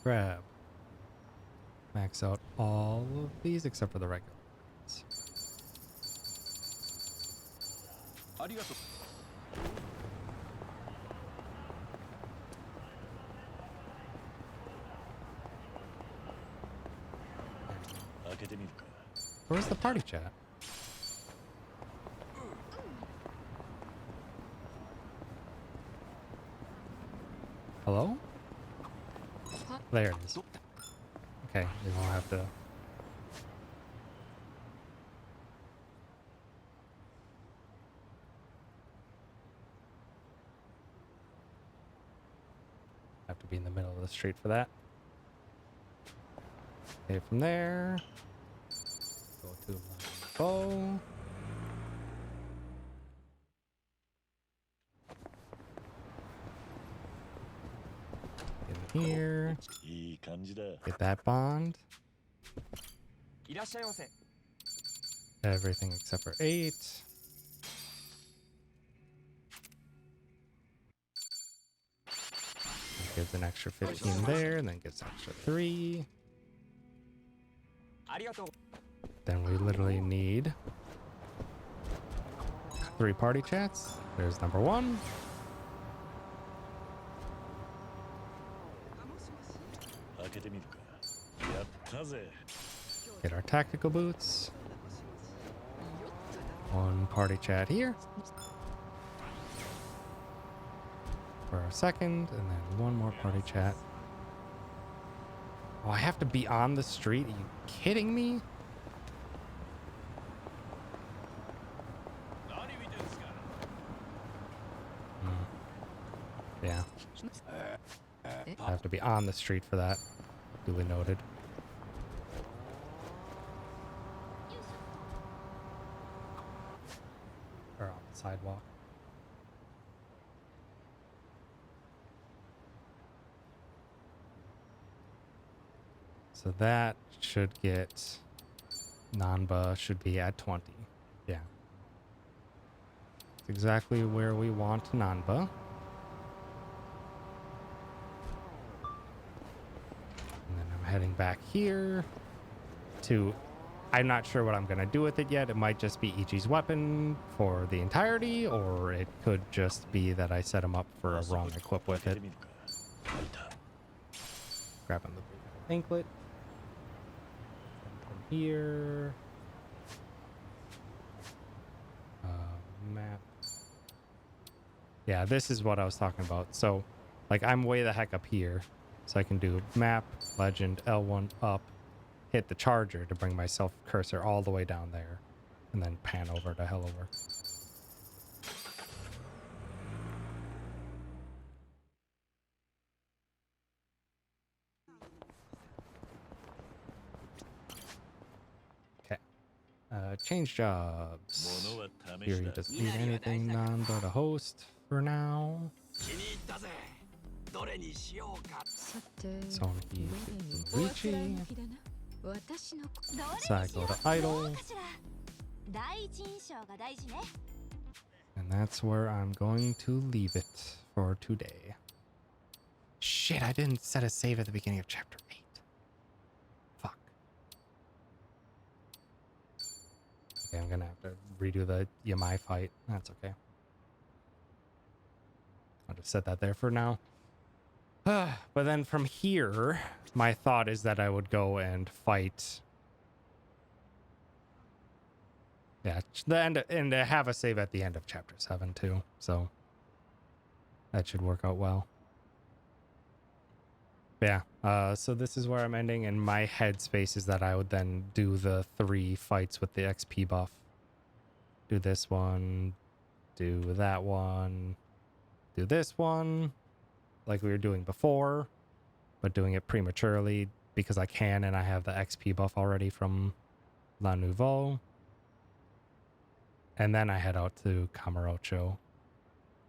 Grab. Max out all of these except for the regular ones. Where's the party chat? Hello? There it is. Okay, we will have to be in the middle of the street for that. Okay, from there, go to bow. In here, いい感じだ。 get that bond. いらっしゃいませ。 Everything except for 8. Gives an extra 15 there, and then gets extra 3. ありがとう。 Then we literally need 3 party chats. There's number 1. 開けてみるか。やったぜ。 Get our tactical boots. 1 party chat here. For a second, and then 1 more party chat. Oh, I have to be on the street? Are you kidding me? Yeah. I have to be on the street for that. Duly noted. Or on the sidewalk. So that should get Nanba should be at 20. Yeah. It's exactly where we want Nanba. And then I'm heading back here to... I'm not sure what I'm going to do with it yet. It might just be Ichi's weapon for the entirety, or it could just be that I set him up for a wrong equip with it. Grabbing the anklet. From here. Map. Yeah, this is what I was talking about. So, like, I'm way the heck up here. So I can do map, legend, L1 up, hit the charger to bring my self cursor all the way down there, and then pan over to Hellover. Okay. Change jobs. Here he doesn't need anything none but a host for now. So he's Luigi. So I go to idle. And that's where I'm going to leave it for today. Shit, I didn't set a save at the beginning of chapter 8. Fuck. Okay, I'm gonna have to redo the Yamai fight. That's okay. I'll just set that there for now. But then from here, my thought is that I would go and fight. Yeah, the end, and have a save at the end of chapter 7 too. So that should work out well. Yeah. So this is where I'm ending, and my headspace is that I would then do the 3 fights with the XP buff. Do this one, do that one, do this one, like we were doing before, but doing it prematurely because I can, and I have the XP buff already from La Nouveau. And then I head out to Kamurocho.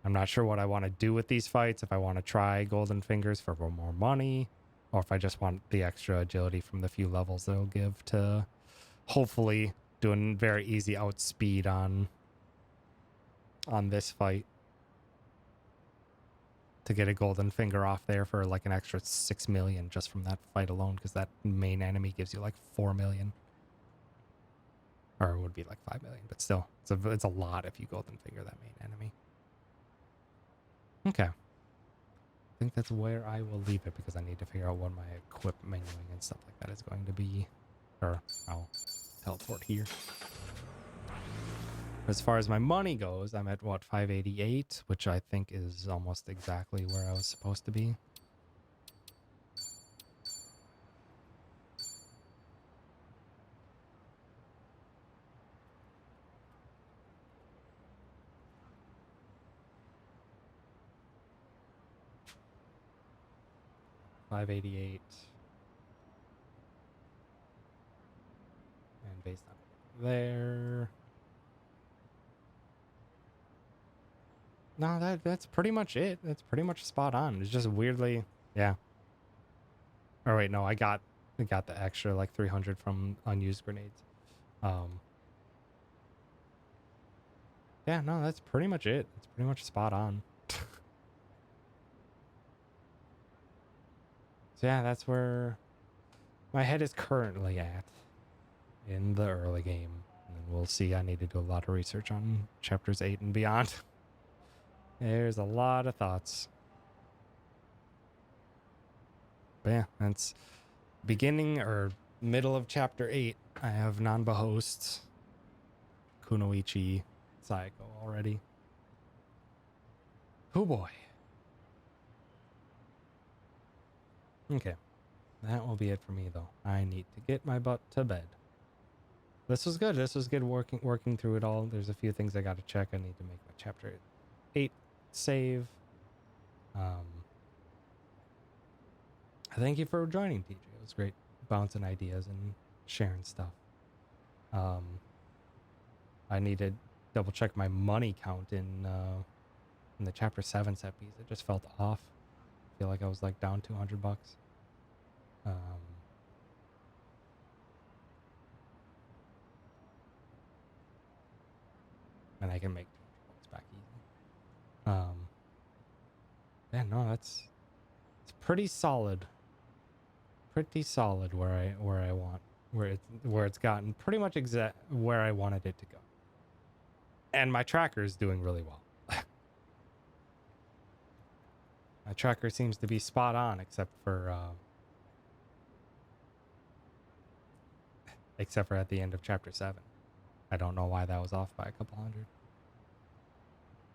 I'm not sure what I want to do with these fights, if I want to try Golden Fingers for more money, or if I just want the extra agility from the few levels they'll give to hopefully do a very easy outspeed on this fight. To get a Golden Finger off there for like an extra 6 million just from that fight alone, because that main enemy gives you like 4 million. Or it would be like 5 million, but still, it's a lot if you Golden Finger that main enemy. Okay. I think that's where I will leave it, because I need to figure out what my equip menuing and stuff like that is going to be. Or I'll teleport here. As far as my money goes, I'm at what, 588, which I think is almost exactly where I was supposed to be. 588. And based on there. No, that's pretty much it. That's pretty much spot on. It's just weirdly, yeah. Oh wait, no, I got the extra like 300 from unused grenades. Yeah, no, that's pretty much it. It's pretty much spot on. So yeah, that's where my head is currently at in the early game. And then we'll see. I need to do a lot of research on chapters 8 and beyond. There's a lot of thoughts. But yeah, that's beginning or middle of chapter 8. I have Nanba hosts Kunoichi Sayako already. Oh boy. Okay. That will be it for me though. I need to get my butt to bed. This was good. This was good working through it all. There's a few things I got to check. I need to make my chapter 8 save. Thank you for joining, TJ. It was great bouncing ideas and sharing stuff. I need to double check my money count in the chapter 7 set piece. It just felt off. I feel like I was like down $200. And I can make $200 back easy. Yeah, no, it's pretty solid. Pretty solid where it's gotten pretty much exact where I wanted it to go. And my tracker is doing really well. My tracker seems to be spot on, except for at the end of chapter 7. I don't know why that was off by a couple hundred.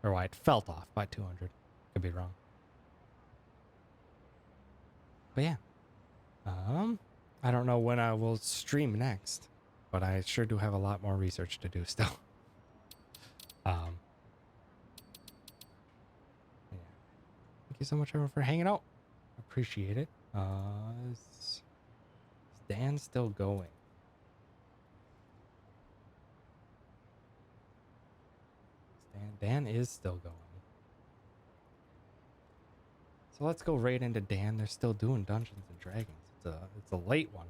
Or why it felt off by 200. Could be wrong. But yeah. I don't know when I will stream next, but I sure do have a lot more research to do still. Yeah. Thank you so much, everyone, for hanging out. Appreciate it. Is Dan still going? Dan is still going. So let's go right into Dan. They're still doing Dungeons and Dragons. It's a late one.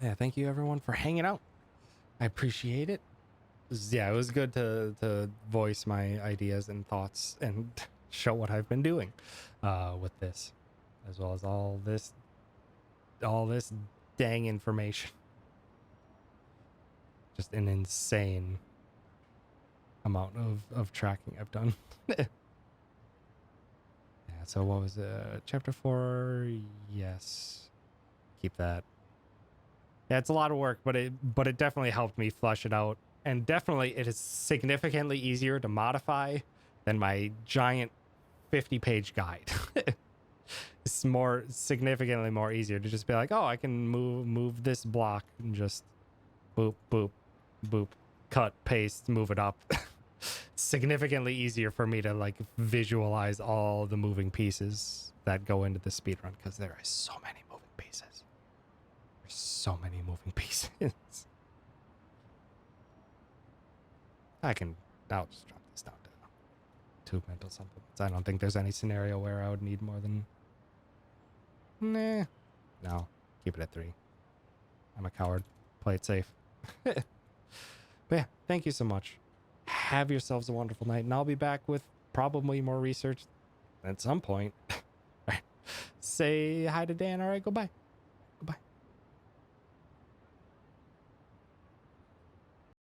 Yeah, thank you everyone for hanging out. I appreciate it. Yeah, it was good to voice my ideas and thoughts and show what I've been doing with this, as well as all this dang information. Just an insane amount of tracking I've done. Yeah, so what was chapter 4? Yes, keep that. Yeah, it's a lot of work, but it definitely helped me flush it out, and definitely it is significantly easier to modify than my giant 50-page guide. It's significantly more easier to just be like, oh, I can move this block and just boop boop boop, cut, paste, move it up. Significantly easier for me to like visualize all the moving pieces that go into the speedrun, because there are so many moving pieces. There's so many moving pieces. I'll just drop this down to 2 mental supplements. I don't think there's any scenario where I would need more than... Nah. No, keep it at 3. I'm a coward. Play it safe. But yeah, thank you so much. Have yourselves a wonderful night, and I'll be back with probably more research at some point. All right. Say hi to Dan. All right, goodbye.